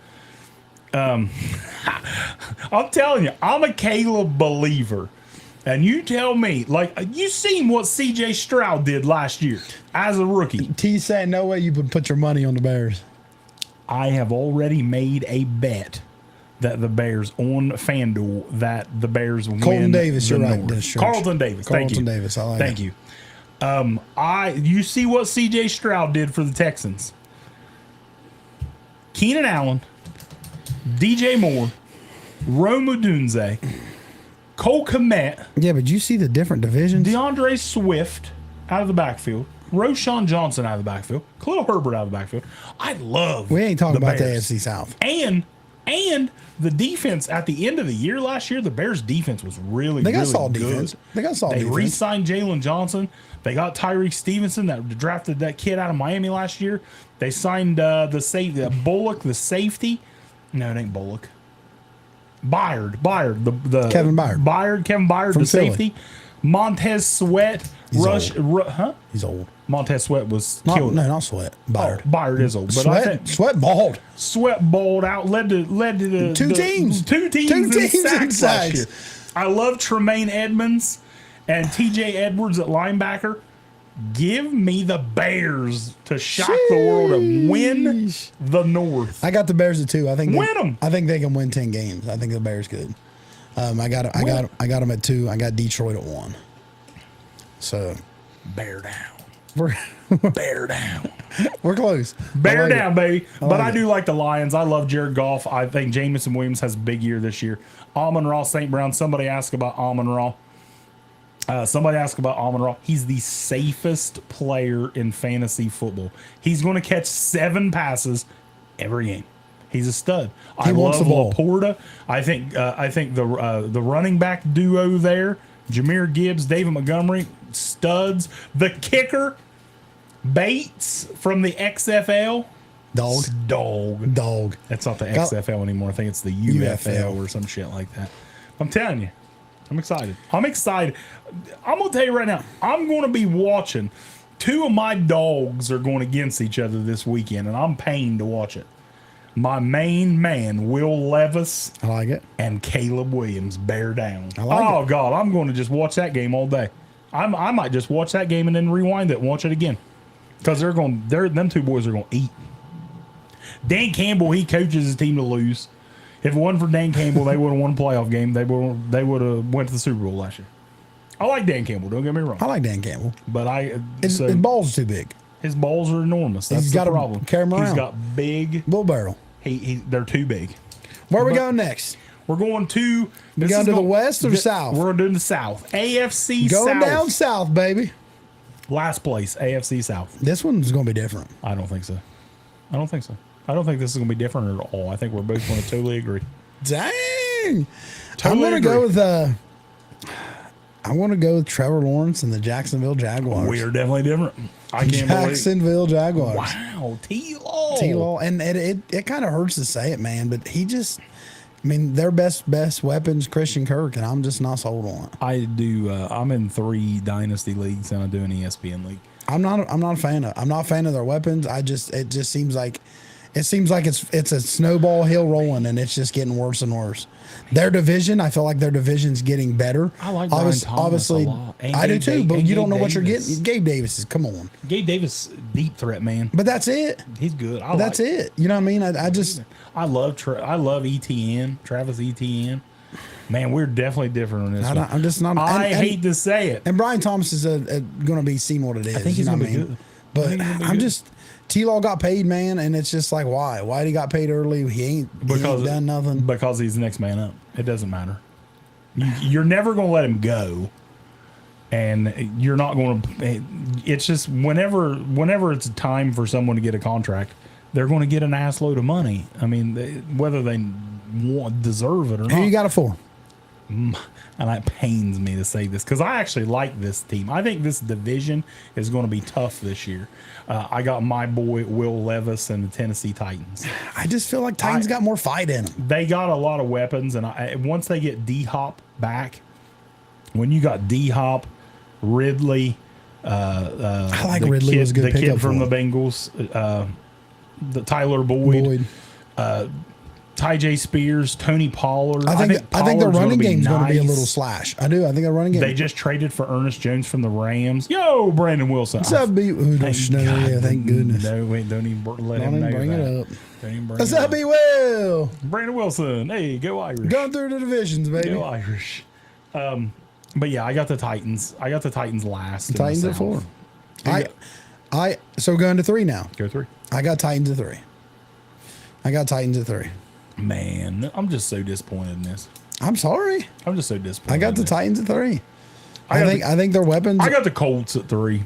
I'm telling you, I'm a Caleb believer. And you tell me, like, you seen what C.J. Stroud did last year as a rookie. T saying no way you would put your money on the Bears. I have already made a bet that the Bears on FanDuel that the Bears win. Colton Davis, the you're right. North. Carlton Davis. Thank you. Carlton Davis, I like Thank it. you. You see what C.J. Stroud did for the Texans. Keenan Allen, DJ Moore, Rome Odunze, Cole Kmet, Yeah, but you see the different divisions? DeAndre Swift out of the backfield, Roshan Johnson out of the backfield, Khalil Herbert out of the backfield. I love We ain't talking the about Bears. the AFC South. And the defense at the end of the year last year, the Bears defense was really, They got really solid good. defense. They got solid They defense. re-signed Jalen Johnson. They got Tyreek Stevenson that drafted that kid out of Miami last year. They signed the safety, Bullock, the safety. No, it ain't Bullock. Byard, the Kevin Byard. Kevin Byard, From the Philly. safety. Montez Sweat, He's old. Montez Sweat was Not, killed. no, not Sweat. Byard. Oh, Byard is old, but I think Sweat balled. Sweat bowled out, led to the Two teams. two teams Two in teams in sacks last sacks. year. I love Tremaine Edmonds and T.J. Edwards at linebacker. Give me the Bears to shock the world and win Sheesh. the North. I got the Bears at 2. I think Win 'em. I think they can win 10 games. I think the Bears could. I got them at 2. I got Detroit at 1. So Bear down. we're Bear down. we're close. Bear I like down, it. baby. But I like do like the Lions. I love Jared Goff. I think Jamison Williams has a big year this year. Amon-Ra St. Brown. Somebody asked about Amon-Ra. He's the safest player in fantasy football. He's going to catch 7 passes every game. He's a stud. I wants love the ball. Laporta. I think the running back duo there, Jahmyr Gibbs, David Montgomery, studs. The kicker, Bates from the XFL. Dog. That's not the XFL anymore. I think it's the UFL or some shit like that. I'm telling you, I'm excited. I'm going to tell you right now, I'm going to be watching. 2 of my dogs are going against each other this weekend, and I'm paying to watch it. My main man, Will Levis, I like it. and Caleb Williams, bear down. I like oh, God, I'm going to just watch that game all day. I might just watch that game and then rewind it and watch it again. Because them 2 boys are going to eat. Dan Campbell, he coaches his team to lose. If it wasn't for Dan Campbell, they would have won a playoff game. They would have went to the Super Bowl last year. I like Dan Campbell. Don't get me wrong. I like Dan Campbell. But His balls are too big. his balls are enormous. That's He's the gotta problem. carry 'em He's around. got big. Bull barrel. They're too big. Where are we But- going next? We're going to. We going to the west or south? We're doing the south. AFC Going South. down south, baby. Last place, AFC South. This one's going to be different. I don't think so. I don't think this is going to be different at all. I think we're both going to totally agree. Dang. Totally I'm going agree. to go with Trevor Lawrence and the Jacksonville Jaguars. We are definitely different. I can't believe. Jacksonville Jaguars. Wow, T-Law. T-Law, and it kind of hurts to say it, man, but he just, I mean, their best weapons, Christian Kirk, and I'm just not sold on it. I do. I'm in 3 dynasty leagues and I do an ESPN league. I'm not a fan of their weapons. It just seems like it's a snowball hill rolling, and it's just getting worse and worse. Their division, I feel like their division's getting better. I like Brian Thomas obviously, a lot. And I do Gabe too, Da- but and you don't Gabe know what you're Davis. getting. Gabe Davis is, come on, Gabe Davis, deep threat man. but that's it. He's good. That's it. You know what I mean? I just. I love ETN, Travis ETN. Man, we're definitely different on this one. I'm just not. I and- hate to say it. And Brian Thomas is going to be seeing what it is. I think he's you know going to what be good. But think he's gonna be I'm good. just T-Law got paid, man, and it's just like why? Why did he got paid early? He ain't done nothing. Because he's the next man up. It doesn't matter. You're never going to let him go. And you're not going to. It's just whenever it's time for someone to get a contract, they're going to get an ass load of money. I mean, whether they deserve it or Who not. you got it for? And it pains me to say this because I actually like this team. I think this division is going to be tough this year. I got my boy Will Levis and the Tennessee Titans. I just feel like Titans got more fight in them. They got a lot of weapons, and once they get D-Hop back, when you got D-Hop, Ridley, I like the Ridley kid, was a good the pickup kid from for the him. Bengals, the Tyler Boyd. Ty J. Spears, Tony Pollard. I think the Pollard's running gonna be game's going to be a nice. little slash. I do. I think the running game. They just traded for Ernest Jones from the Rams. Yo, Brandon Wilson. What's up, B? Ooh, Thank no, God. yeah, thank goodness. No, wait, don't even let Don't him know even bring that. it up. Don't even bring What's it up, B? Will? Brandon Wilson. Hey, go Irish. Going through the divisions, baby. Go Irish. But yeah, I got the Titans. I got the Titans last. in the Titans at South. 4. So we're going to 3 now. Go 3. I got Titans at 3. I got Titans at 3. Man, I'm just so disappointed in this. I'm sorry. I'm just so disappointed. I got in the this. Titans at 3. I got I think their weapons. I got the Colts at 3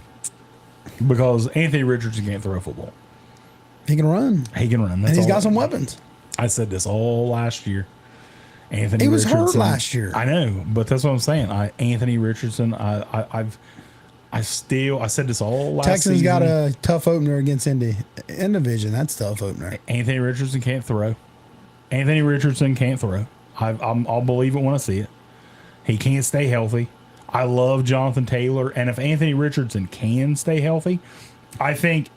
because Anthony Richardson can't throw a football. He can run, He can run. That's and he's all. got some weapons. I said this all last year. Anthony He was hurt Richardson, last year. I know, but that's what I'm saying. Anthony Richardson. I said this all last Texans season. got a tough opener against Indy in division. That's a tough opener. Anthony Richardson can't throw. Anthony Richardson can't throw. I'll believe it when I see it. He can't stay healthy. I love Jonathan Taylor, and if Anthony Richardson can stay healthy, I think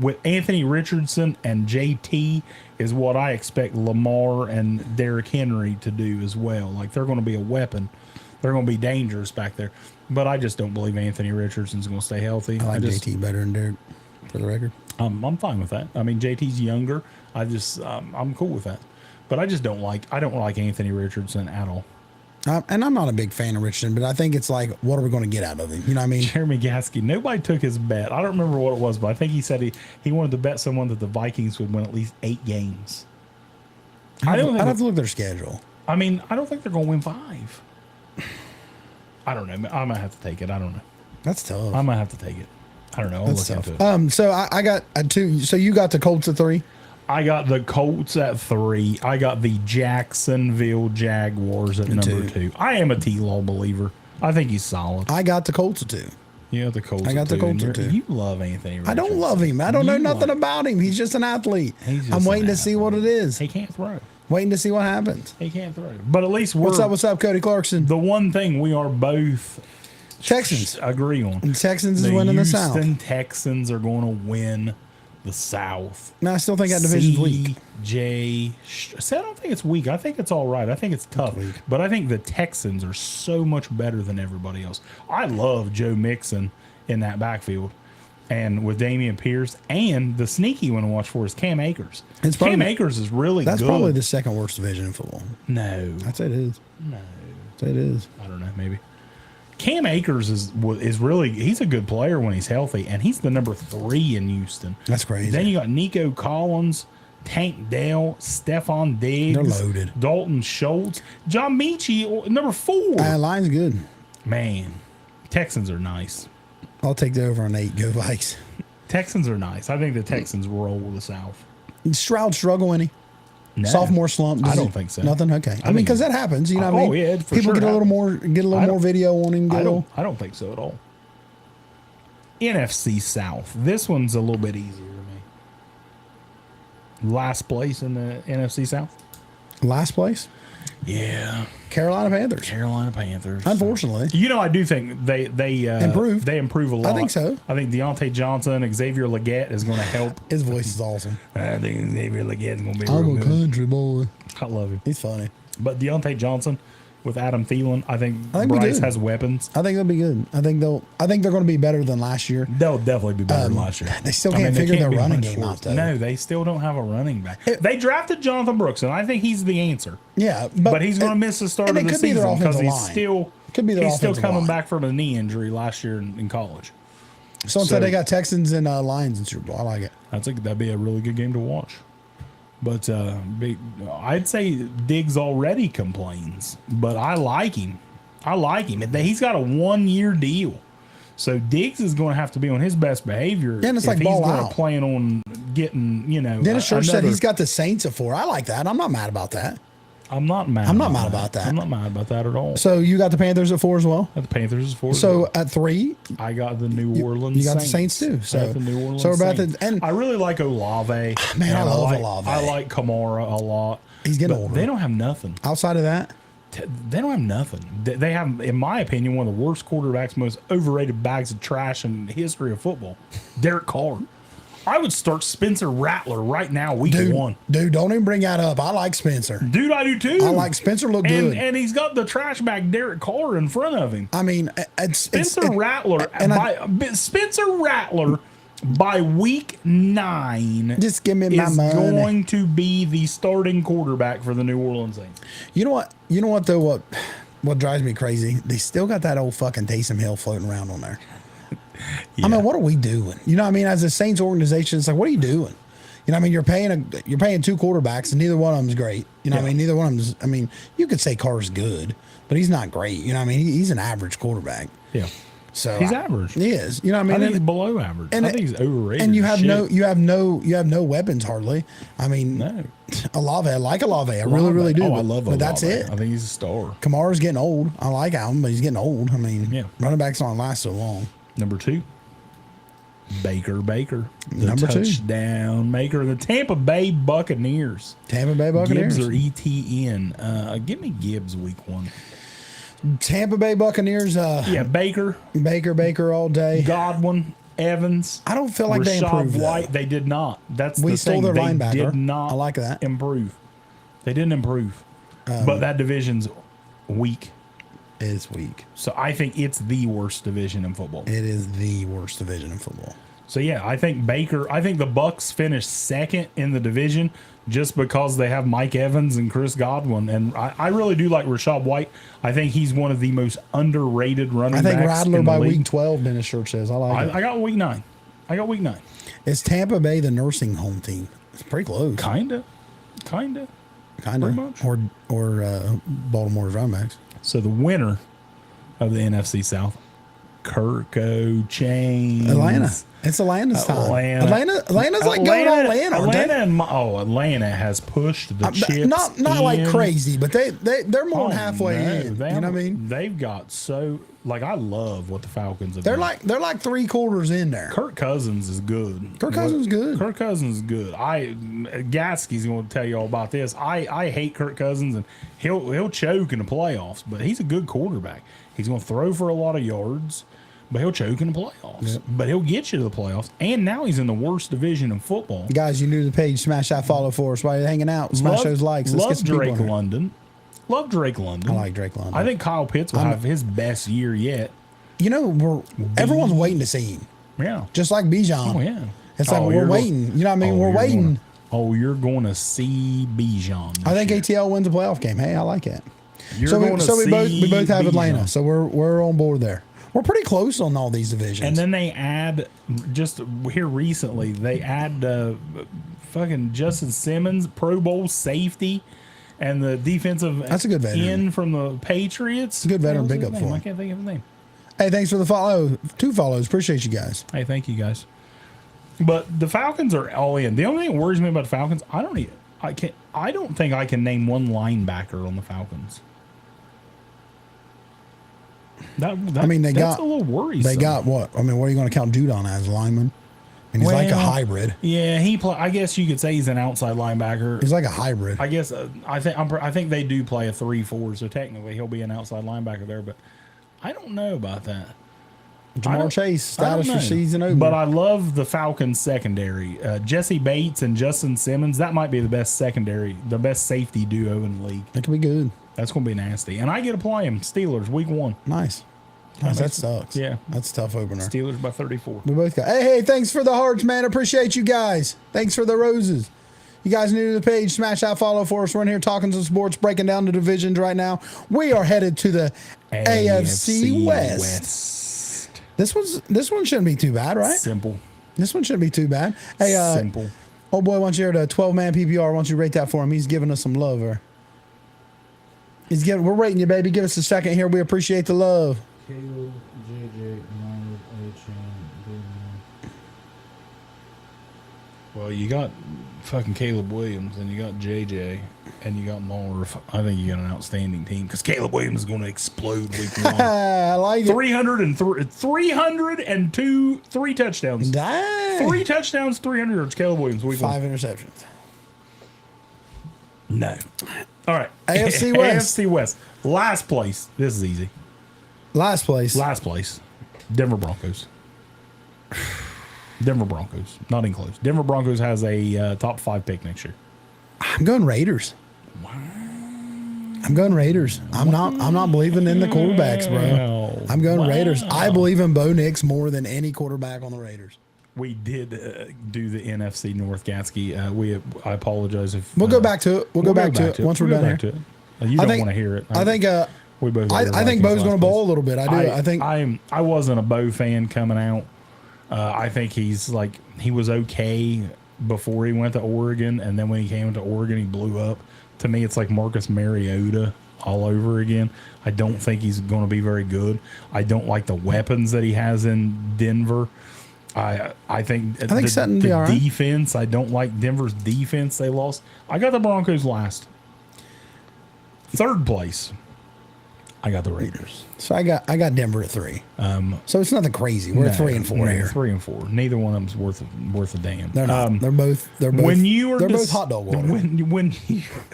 with Anthony Richardson and JT is what I expect Lamar and Derrick Henry to do as well. Like they're going to be a weapon. They're going to be dangerous back there. But I just don't believe Anthony Richardson's going to stay healthy. I like JT better than Derek, for the record. I'm fine with that. I mean, JT's younger. I'm cool with that. But I don't like Anthony Richardson at all. And I'm not a big fan of Richardson, but I think it's like, what are we going to get out of him? You know what I mean? Jeremy Gaske, nobody took his bet. I don't remember what it was, but I think he said he wanted to bet someone that the Vikings would win at least 8 games. I'd have to look at their schedule. I mean, I don't think they're going to win 5. I don't know. I might have to take it. I don't know. That's tough. I might have to take it. I don't know. I'll That's look tough. into it. So I got a 2. So you got the Colts at 3. I got the Colts at 3. I got the Jacksonville Jaguars at number 2. I am a T-Law believer. I think he's solid. I got the Colts at 2. You got the Colts. I got the Colts at 2. You love Anthony Richardson. I don't love him. I don't know nothing about him. He's just an athlete. I'm waiting to see what it is. He can't throw. Waiting to see what happens. He can't throw. But at least What's up, Cody Clarkson? The one thing we are both Texans agree on. And Texans is winning the South. Houston Texans are going to win the South. No, I still think that division's weak. I don't think it's weak. I think it's all right. I think it's tough. But I think the Texans are so much better than everybody else. I love Joe Mixon in that backfield. And with Damian Pierce, and the sneaky one to watch for is Cam Akers. Cam Akers is really That's good. probably the second worst division in football. No. I'd say it is. No. I'd say it is. I don't know, maybe. Cam Akers is really, he's a good player when he's healthy, and he's the number 3 in Houston. That's crazy. Then you got Nico Collins, Tank Dell, Stephon Diggs. They're loaded. Dalton Schultz, John Mechie, number 4. Line's good. Man, Texans are nice. I'll take the over on 8. Go Vikes. Texans are nice. I think the Texans roll the South. Stroud struggle any? No. Sophomore slump? I don't think so. Nothing. Okay. I mean, because that happens. You know what I mean? Yeah, for people sure get a little more video on him. I don't think so at all. NFC South. This one's a little bit easier to me. Last place in the NFC South. Last place. Yeah, Carolina Panthers. Unfortunately, I do think they improve. They improve a lot. I think so. I think Deontay Johnson, Xavier Legette is going to help. His voice is awesome. I think Xavier Legette is going to be I'm real a good. country boy. I love him. He's funny. But Deontay Johnson with Adam Thielen, I think we Bryce do. has weapons. I think they'll be good. I think they're going to be better than last year. They'll definitely be better than last year. They still can't figure their running game out, though. No, they still don't have a running back. They drafted Jonathan Brooks, and I think he's the answer. Yeah, But he's going to miss the start of the season because he's still coming back from a knee injury last year in college. Someone said they got Texans and Lions in Super Bowl. I like it. That'd be a really good game to watch. But I'd say Diggs already complains, but I like him. He's got a 1-year deal. So Diggs is going to have to be on his best behavior. And it's if like he's ball going out. to plan on getting, Dennis Church said he's got the Saints at 4. I like that. I'm not mad about that. I'm not mad about that. I'm not mad about that at all. So you got the Panthers at 4 as well? The Panthers is 4. So at 3, I got the New Orleans. You got the Saints too. So I got the New Orleans. So we're about Saints. and I really like Olave. Man, I love Olave. I like Kamara a lot. He's getting older. They don't have nothing. Outside of that, they don't have nothing. They have, in my opinion, one of the worst quarterbacks, most overrated bags of trash in the history of football. Derek Carr. I would start Spencer Rattler right now, week Dude, 1. dude, don't even bring that up. I like Spencer. Dude, I do too. I like Spencer. Look good. And he's got the trash bag Derek Carr in front of him. I mean, Spencer Rattler. and Spencer Rattler by week 9 just give me my is money. going to be the starting quarterback for the New Orleans Saints. You know what? You know what though? What drives me crazy? They still got that old fucking Taysom Hill floating around on there. Yeah. I mean, what are we doing? You know what I mean? As a Saints organization, it's like, what are you doing? You know what I mean? You're paying 2 quarterbacks, and neither one of them's great. You know what I mean? Neither one of them's. I mean, you could say Carr's good, but he's not great. You know what I mean? He's an average quarterback. Yeah. So He's average. He is. You know what I I mean? think he's below average. and I think he's overrated. And you as have shit. you have no weapons hardly. I mean, No. Olave, I like Olave. I really do. Oh, I love But that's Olave. it. I think he's a star. Kamara's getting old. I like him, but he's getting old. I mean, Yeah. running backs don't last so long. Number 2, Baker. The Number 2. touchdown maker. The Tampa Bay Buccaneers. Tampa Bay Buccaneers. Gibbs or ETN. Give me Gibbs week 1. Tampa Bay Buccaneers. Yeah, Baker, Baker all day. Godwin, Evans. I don't feel like they Rashad improved. White. They did not. That's We the stole thing. their They linebacker. did not. I like that. Improve. They didn't improve. But that division's weak. Is weak. So I think it's the worst division in football. It is the worst division in football. So yeah, I think the Bucks finished second in the division just because they have Mike Evans and Chris Godwin. And I really do like Rashad White. I think he's one of the most underrated running I backs. think Rattler in the by league. week 12, Dennis Church says. I like it. I got week 9. Is Tampa Bay the nursing home team? It's pretty close. Kinda. Kind of. pretty much. Or Baltimore's running backs. So the winner of the NFC South, Kirko Chains. Atlanta. It's Atlanta's time. Atlanta's like going all in, aren't they? Atlanta has pushed the chips. Not like in. crazy, but they're more than halfway no, in. You know what I mean? They've got so I love what the Falcons have They're done. like 3/4 in there. Kirk Cousins is good. Kirk Cousins is good. Kirk Cousins is good. Gasky's going to tell you all about this. I hate Kirk Cousins, and he'll choke in the playoffs, but he's a good quarterback. He's going to throw for a lot of yards, but he'll choke in the playoffs. Yep. But he'll get you to the playoffs. And now he's in the worst division in football. Guys, you new to the page, smash that follow for us while you're hanging out. Smash those likes. Let's Love get some people Drake in here. London. Love Drake London. I like Drake London. I think Kyle Pitts will have his best year yet. You know, everyone's waiting to see him. Yeah. Just like Bijan. Oh, yeah. It's like we're you're waiting. You know what I mean? We're you're waiting. You're going to see Bijan. I think ATL wins a playoff game. Hey, I like it. You're So going to we both have Bijan. Atlanta. So we're on board there. We're pretty close on all these divisions. And then they add, just here recently, they add fucking Justin Simmons, Pro Bowl safety, and the defensive That's a good veteran. end from the Patriots. a good veteran What was his pickup name? for him. I can't think of his name. Hey, thanks for the follow. 2 follows. Appreciate you guys. Hey, thank you guys. But the Falcons are all in. The only thing that worries me about the Falcons, I don't think I can name one linebacker on the Falcons. That's a little worrisome. They got what? I mean, what are you going to count Judon as, a lineman? And he's like a Well, hybrid. Yeah, I guess you could say he's an outside linebacker. He's like a hybrid. I guess I think they do play a 3-4, so technically he'll be an outside linebacker there. But I don't know about that. Jamar Chase, status for season over. But I love the Falcons secondary. Jesse Bates and Justin Simmons. That might be the best secondary, the best safety duo in the league. It could be good. That's going to be nasty. And I get to play him. Steelers week 1. Nice. That sucks. Yeah. That's a tough opener. Steelers by 34. We both got. Hey, thanks for the hearts, man. Appreciate you guys. Thanks for the roses. You guys new to the page, smash that follow for us. We're in here talking some sports, breaking down the divisions right now. We are headed to the AFC West. This one shouldn't be too bad, right? Simple. This one shouldn't be too bad. Hey, Simple. Oh boy, once you're at a 12-man PPR, why don't you rate that for him? He's giving us some love. We're rating you, baby. Give us a second here. We appreciate the love. Caleb, JJ, Leonard, A-Chain, Well, you got fucking Caleb Williams, and you got JJ, and you got Marv. I think you got an outstanding team because Caleb Williams is going to explode week 1. I like it. 302, 3 touchdowns. Dang. 3 touchdowns, 300 yards. Caleb Williams week 5 1. interceptions. No. All right. AFC West. AFC West. Last place. This is easy. Last place. Last place. Denver Broncos. Denver Broncos, not even close. Denver Broncos has a top 5 pick next year. I'm going Raiders. I'm going Raiders. I'm not believing in the quarterbacks, bro. I'm going Raiders. I believe in Bo Nix more than any quarterback on the Raiders. We did do the NFC North, Gatsky. I apologize if We'll go back to it. We'll go back to it once we're done here. You don't want to hear it. I think. We both. I think Bo's going to bowl a little bit. I do. I think. I wasn't a Bo fan coming out. I think he was okay before he went to Oregon, and then when he came to Oregon, he blew up. To me, it's like Marcus Mariota all over again. I don't think he's going to be very good. I don't like the weapons that he has in Denver. I think Sutton be all right. Defense. I don't like Denver's defense. They lost. I got the Broncos last. Third place. I got the Raiders. So I got Denver at 3. So it's nothing crazy. We're 3 and 4 here. 3 and 4. Neither one of them's worth a damn. They're not. They're both. When you are they're both hot dog water.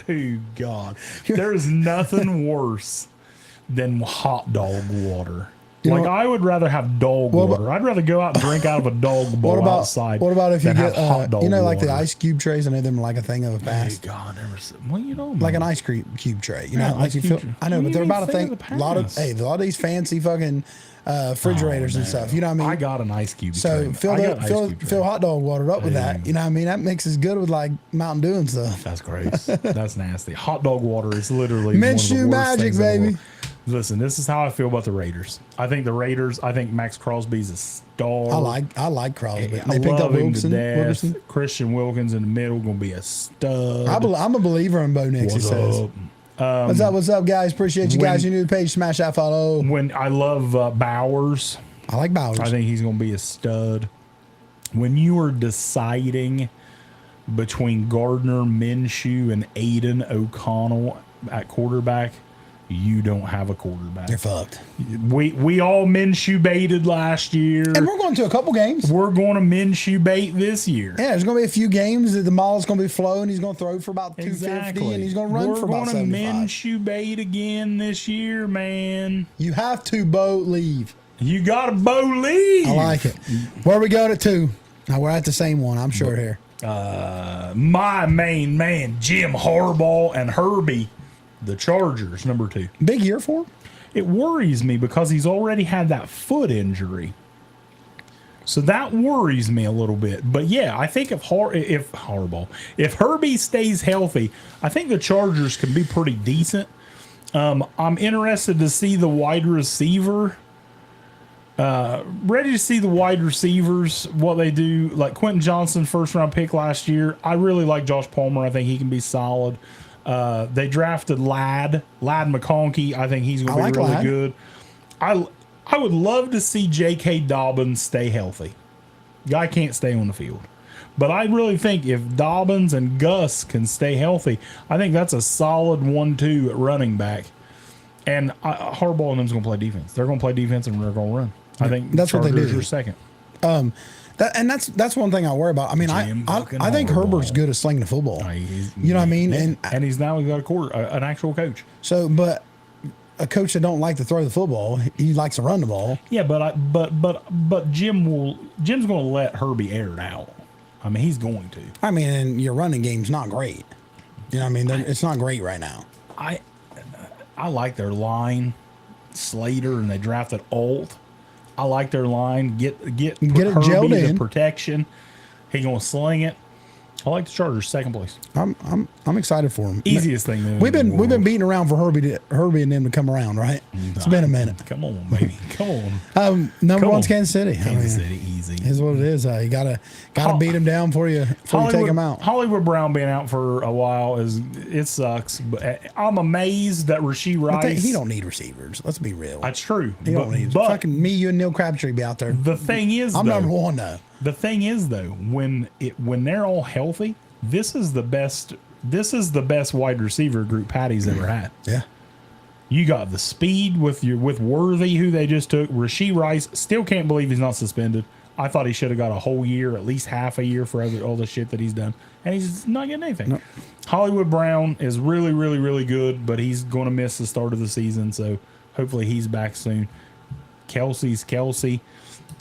Oh God, there's nothing worse than hot dog water. I would rather have dog water. I'd rather go out and drink out of a dog bowl outside. What about if you get hot dog like water. the ice cube trays? I know them like a thing of the past. Oh God, never. Like an ice cream cube tray. ice cube tray. I know, but they're about a thing. A lot of these fancy fucking refrigerators and stuff. You know what I mean? I got an ice cube. So fill hot dog water up with that. You know what I mean? That mixes good with like Mountain Dew and stuff. That's gross. That's nasty. Hot dog water is literally Minshew magic, baby. Listen, this is how I feel about the Raiders. I think Max Crosby's a star. I like Crosby. They picked up Wilkerson. Christian Wilkins in the middle, going to be a stud. I'm a believer in Bo Nix. What's up, guys? Appreciate you guys. You new to the page, smash that follow. When I love Bowers. I like Bowers. I think he's going to be a stud. When you are deciding between Gardner Minshew and Aiden O'Connell at quarterback, you don't have a quarterback. You're fucked. We all Minshew baited last year. And we're going to a couple games. We're going to Minshew bait this year. Yeah, there's going to be a few games that the mall's going to be flowing. He's going to throw for about 250 and he's going to run for about 75. We're going to Minshew bait again this year, man. You have to, Bo, leave. You got to Bo leave. I like it. Where are we going at 2? Now, we're at the same one, I'm sure here. My main man, Jim Harbaugh and Herbie. The Chargers, number 2. Big year for him? It worries me because he's already had that foot injury. So that worries me a little bit. But yeah, I think if Herbie stays healthy, I think the Chargers can be pretty decent. I'm interested to see the wide receiver. Ready to see the wide receivers, what they do. Like Quentin Johnson, first round pick last year. I really like Josh Palmer. I think he can be solid. They drafted Ladd McConkey. I think he's going to be really good. I would love to see J.K. Dobbins stay healthy. Guy can't stay on the field. But I really think if Dobbins and Gus can stay healthy, I think that's a solid 1-2 at running back. And Harbaugh and them's going to play defense. They're going to play defense and they're going to run. I think that's what they do. Are second. That's one thing I worry about. I mean, I think Herbert's good at slinging the football. You know what I mean? And he's now got an actual coach. So, but a coach that don't like to throw the football, he likes to run the ball. Yeah, but Jim's going to let Herbie air it out. I mean, he's going to. I mean, and your running game's not great. You know what I mean? It's not great right now. I like their line, Slater, and they drafted Alt. I like their line. Get it gelled in. The protection. He gonna sling it. I like the Chargers, second place. I'm excited for him. Easiest thing. We've been beating around for Herbie and them to come around, right? It's been a minute. Come on, baby. Come on. Number one's Kansas City. Kansas City, easy. Is what it is. You gotta beat him down before you take him out. Hollywood Brown being out for a while it sucks. But I'm amazed that Rasheed Rice. He don't need receivers. Let's be real. That's true. He don't need. Fucking me, you, and Neil Crabtree be out there. The thing is, I'm number one though. The thing is, though, when they're all healthy, this is the best wide receiver group Patty's ever had. Yeah. You got the speed with Worthy, who they just took. Rasheed Rice, still can't believe he's not suspended. I thought he should have got a whole year, at least half a year for all the shit that he's done. And he's not getting anything. Nope. Hollywood Brown is really, really, really good, but he's going to miss the start of the season, so hopefully he's back soon. Kelsey's Kelsey,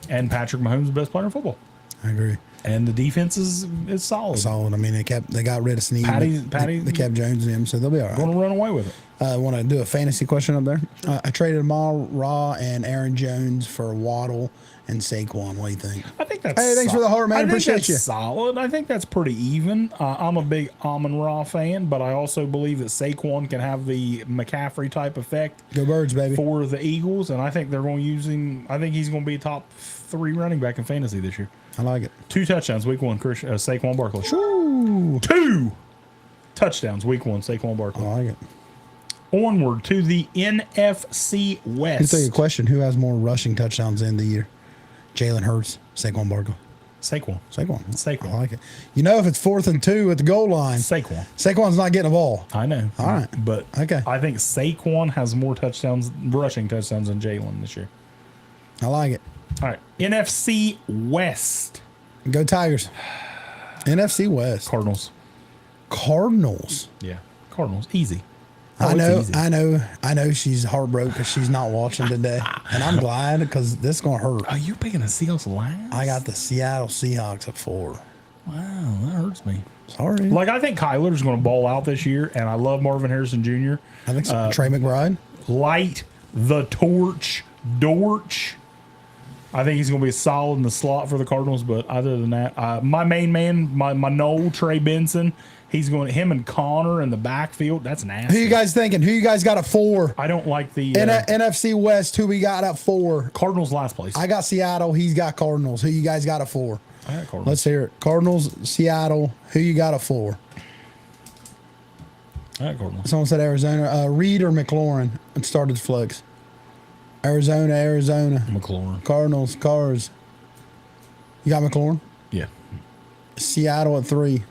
and Patrick Mahomes, the best player in football. I agree. And the defense is solid. Solid. I mean, they got rid of Snead. Patty- They kept Jones in him, so they'll be all right. Going to run away with it. Want to do a fantasy question up there? I traded Amon Ra and Aaron Jones for Waddle and Saquon. What do you think? I think that's. Hey, thanks for the heart, man. I think Appreciate that's you. solid. I think that's pretty even. I'm a big Amon Ra fan, but I also believe that Saquon can have the McCaffrey type effect Go Birds, baby. for the Eagles, and I think they're going to use him. I think he's going to be top 3 running back in fantasy this year. I like it. 2 touchdowns week 1, Saquon Barkley. Ooh, 2 touchdowns week 1, Saquon Barkley. I like it. Onward to the NFC Let me West. tell you a question: who has more rushing touchdowns in the year? Jalen Hurts, Saquon Barkley. Saquon. Saquon. I like it. You know, if it's 4th and 2 at the goal line, Saquon. Saquon's not getting a ball. I know. All right. But Okay. I think Saquon has more touchdowns, rushing touchdowns than Jalen this year. I like it. All right. NFC West. Go Tigers. NFC West. Cardinals. Cardinals. Yeah. Cardinals. Easy. I it's know, easy. I know she's heartbroken because she's not watching today. And I'm glad because this is going to hurt. Are you picking the Seahawks last? I got the Seattle Seahawks at 4. Wow, that hurts me. Sorry. Like, I think Kyler's going to ball out this year, and I love Marvin Harrison Jr. I think so. Trey McBride. Light the torch, Dortch. I think he's going to be solid in the slot for the Cardinals, but other than that, my main man, my Noel, Trey Benson, him and Connor in the backfield. That's nasty. Who you guys thinking? Who you guys got at 4? I don't like the NFC West, who we got at 4? Cardinals last place. I got Seattle. He's got Cardinals. Who you guys got at 4? I got Cardinals. Let's hear it. Cardinals, Seattle. Who you got at 4? I got Cardinals. Someone said Arizona. Reed or McLaurin? It started flex. Arizona. McLaurin. Cardinals, Cars. You got McLaurin? Yeah. Seattle at 3.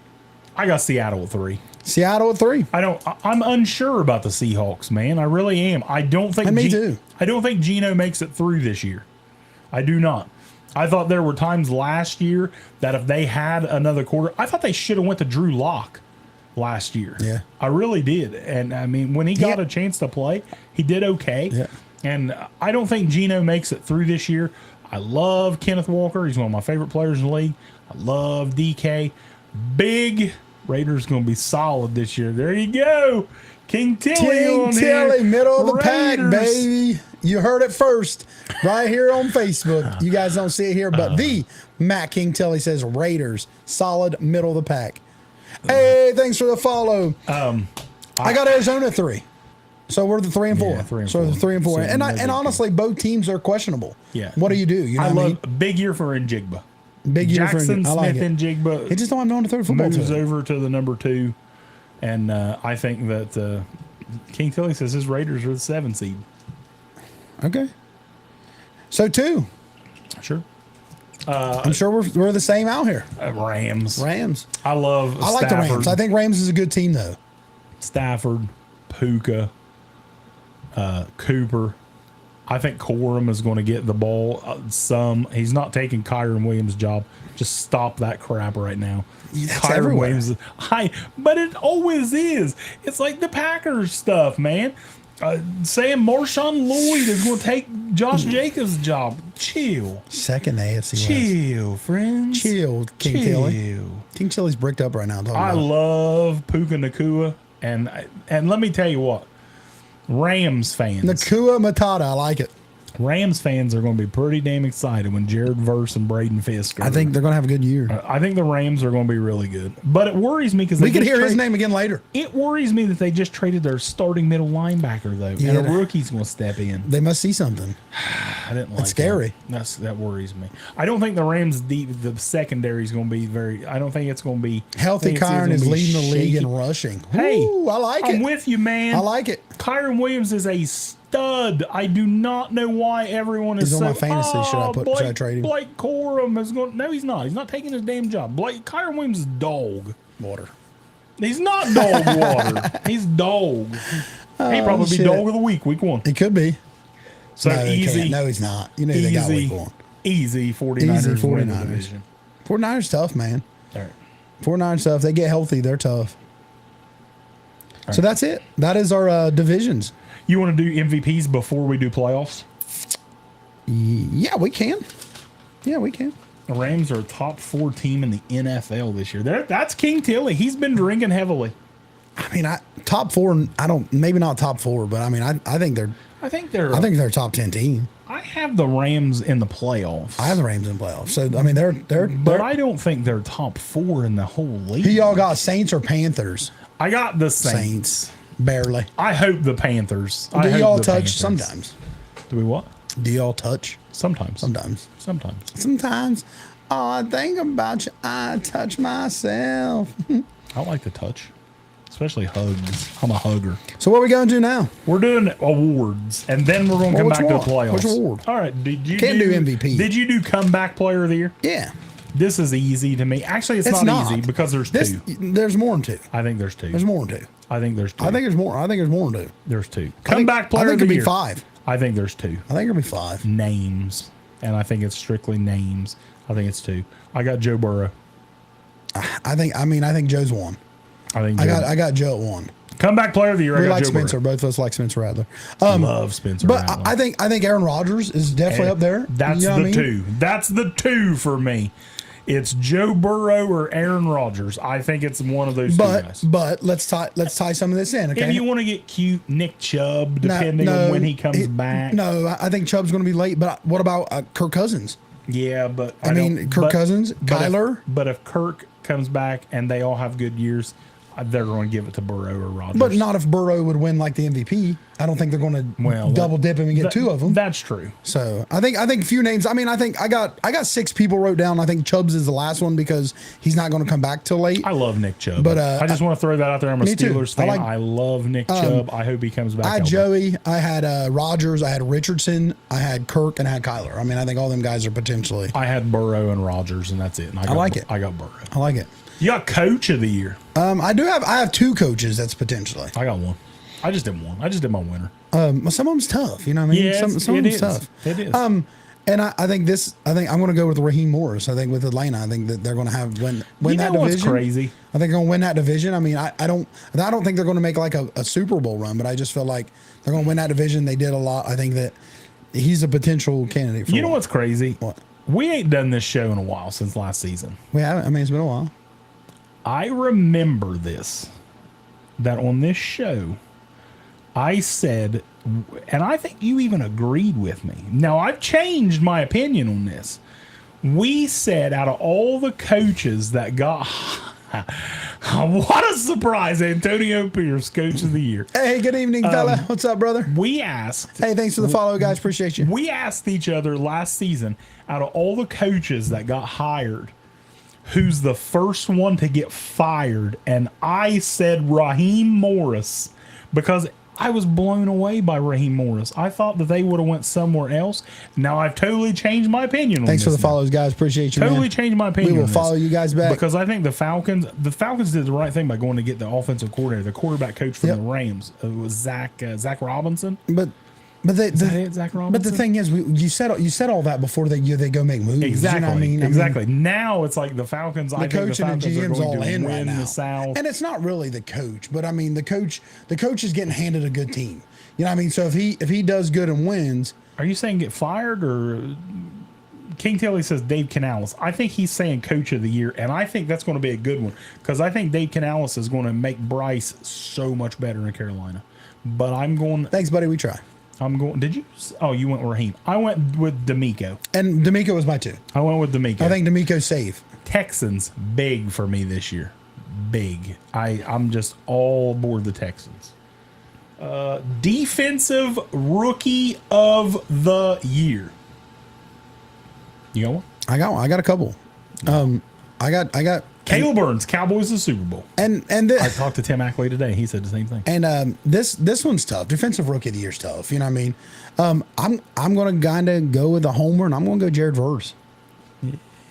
I got Seattle at 3. Seattle at 3. I'm unsure about the Seahawks, man. I really am. I don't think And me too. I don't think Geno makes it through this year. I do not. I thought there were times last year that if they had another quarter, I thought they should have went to Drew Lock last year. Yeah. I really did. And I mean, when he got Yeah. a chance to play, he did okay. Yeah. And I don't think Geno makes it through this year. I love Kenneth Walker. He's one of my favorite players in the league. I love DK. Big Raiders going to be solid this year. There you go. King Tilly on here. Middle of the pack, Raiders. baby. You heard it first right here on Facebook. You guys don't see it here, but the Matt King Tilly says Raiders, solid middle of the pack. Hey, thanks for the follow. I got Arizona 3. So we're the 3 and 4. Yeah, 3 and so 4. the 3 and 4. So and no big honestly, both teams are questionable. Yeah. What do? You know I what I mean? love a big year for Njigba. Big year Jackson for I like Smith it. and Jigba He just don't have no one to throw the football moves to. over to the number 2. And I think that King Tilly says his Raiders are the 7 seed. Okay. So 2. Sure. I'm sure we're the same out here. Rams. Rams. I love I like the Stafford. Rams. I think Rams is a good team though. Stafford, Puka, Cooper. I think Corum is going to get the ball some. He's not taking Kyron Williams' job. Just stop that crap right now. That's Kyron everywhere. Williams. But it always is. It's like the Packers stuff, man. Saying Marshawn Lloyd is going to take Josh Jacobs' job. Chill. Second AFC West. Chill, friends. Chill, King Tilly. King Tilly's bricked up right now. I love Puka Nakua, and let me tell you what, Rams fans, Nakua Matata. I like it. Rams fans are going to be pretty damn excited when Jared Verse and Braden Fisk. I think they're going to have a good year. I think the Rams are going to be really good, but it worries me because We could hear his name again later. It worries me that they just traded their starting middle linebacker though, and Yeah. a rookie's going to step in. They must see something. I didn't like scary. That worries me. I don't think the Rams the secondary is going to be very. I don't think it's going to be Healthy. I think it's Kyron gonna is be leading the league shaky. in rushing. Hey, Ooh, I like it. I'm with you, man. I like it. Kyron Williams is a stud. I do not know why everyone is He's so. on my fantasy. Should I trade him? Blake Corum is going. No, he's not. He's not taking his damn job. Kyron Williams is dog. Water. He's not dog water. He's dog. He'd probably be shit. dog of the week 1. He could be. So No, he easy. can't. No, he's not. You know they got week 1. Easy 49ers. Easy win the 49ers. division. 49ers tough, man. All right. 49ers tough. They get healthy. They're tough. So that's it. That is our divisions. You want to do MVPs before we do playoffs? Yeah, we can. Yeah, we can. The Rams are a top 4 team in the NFL this year. That's King Tilly. He's been drinking heavily. I mean, top 4. I don't. Maybe not top 4, but I mean, I think they're. I think they're a top 10 team. I have the Rams in the playoffs. I have the Rams in the playoffs. So I mean, they're. But I don't think they're top 4 in the whole league. Who y'all got? Saints or Panthers? I got the Saints. Saints. Barely. I hope the Panthers. Do y'all touch sometimes? Do we what? Do y'all touch? Sometimes. Sometimes. Sometimes. Sometimes. Oh, I think about you. I touch myself. I like to touch, especially hugs. I'm a hugger. So what are we going to do now? We're doing awards, and then we're going to come Which back to the one? playoffs. Which award? All right. Did you Can't do MVP. Did you do comeback player of the year? Yeah. This is easy to me. Actually, it's not easy because there's two. There's more than 2. I think there's 2. There's more than 2. I think there's 2. I think there's more. I think there's more than 2. There's 2. I think- Comeback player I think of the it'd be year. 5. I think there's 2. I think it'll be 5. Names, and I think it's strictly names. I think it's 2. I got Joe Burrow. I think Joe's 1. I think I got Joe at 1. comeback player of the year. I We got like Joe Spencer. Burrow. Both of us like Spencer Rattler. Love Spencer. But Rattler. I think Aaron Rodgers is definitely up there. That's You know the what I mean? 2. That's the 2 for me. It's Joe Burrow or Aaron Rodgers. I think it's one of those two guys. But let's tie some of this in. Okay. If you want to get cute, Nick Chubb, depending on when he comes back. No, I think Chubb's going to be late. But what about Kirk Cousins? Yeah, but I mean, Kirk Cousins, Kyler. But if Kirk comes back and they all have good years, they're going to give it to Burrow or Rodgers. But not if Burrow would win like the MVP. I don't think they're going to double dip him and get 2 of them. That's true. So I think a few names. I mean, I think I got 6 people wrote down. I think Chubbs is the last one because he's not going to come back till late. I love Nick Chubb. But, I just want to throw that out there. I'm a me too. Steelers fan. I I love Nick Chubb. I hope he comes back. I had healthy. Joey, I had Rodgers, I had Richardson, I had Kirk, and I had Kyler. I mean, I think all them guys are potentially. I had Burrow and Rodgers, and that's it. And I like it. I got Burrow. I like it. You got coach of the year. I have 2 coaches that's potentially. I got one. I just did one. I just did my winner. Some of them's tough. You know what I mean? Yeah, some of them's tough. It is. And I think I'm going to go with Raheem Morris. I think with Atlanta, I think that they're going to have win that division. What's crazy? I think they're going to win that division. I mean, I don't think they're going to make like a Super Bowl run, but I just feel like they're going to win that division. They did a lot. I think that he's a potential candidate for You know what's crazy? What? We ain't done this show in a while since last season. We haven't. I mean, it's been a while. I remember this, that on this show, I said, and I think you even agreed with me. Now, I've changed my opinion on this. We said out of all the coaches that got, what a surprise, Antonio Pierce, coach of the year. Hey, good evening, fella. What's up, brother? We asked. Hey, thanks for the follow, guys. Appreciate you. We asked each other last season, out of all the coaches that got hired, who's the first one to get fired? And I said Raheem Morris because I was blown away by Raheem Morris. I thought that they would have went somewhere else. Now I've totally changed my opinion on Thanks for this the now. follows, guys. Appreciate you, Totally man. changed my opinion. We will on this. follow you guys back. Because I think the Falcons did the right thing by going to get the offensive coordinator, the quarterback coach from Yep. the Rams. It was Zach Robinson. But Is that it, Zach Robinson? But the thing is, you said all that before they go make moves. Exactly. You know what I mean? Exactly. Now it's like the Falcons. I The think the coach and the Falcons are GM's going all to in win right now. the South. And it's not really the coach, but I mean the coach is getting handed a good team. You know what I mean? So if he does good and wins, Are you saying get fired or King Tilly says Dave Canales? I think he's saying coach of the year, and I think that's going to be a good one because I think Dave Canales is going to make Bryce so much better in Carolina. But I'm going. thanks, buddy. We try. Did you? Oh, you went Raheem. I went with D'Amico. And D'Amico was my 2. I went with D'Amico. I think D'Amico's safe. Texans big for me this year. Big. I'm just all aboard the Texans. Defensive rookie of the year. You got one? I got one. I got a couple. I got Caleb Burns, Cowboys the Super Bowl. and I talked to Tim Ackley today. He said the same thing. And this one's tough. Defensive rookie of the year's tough. You know what I mean? I'm gonna kind of go with the homer, and I'm gonna go Jared Verse.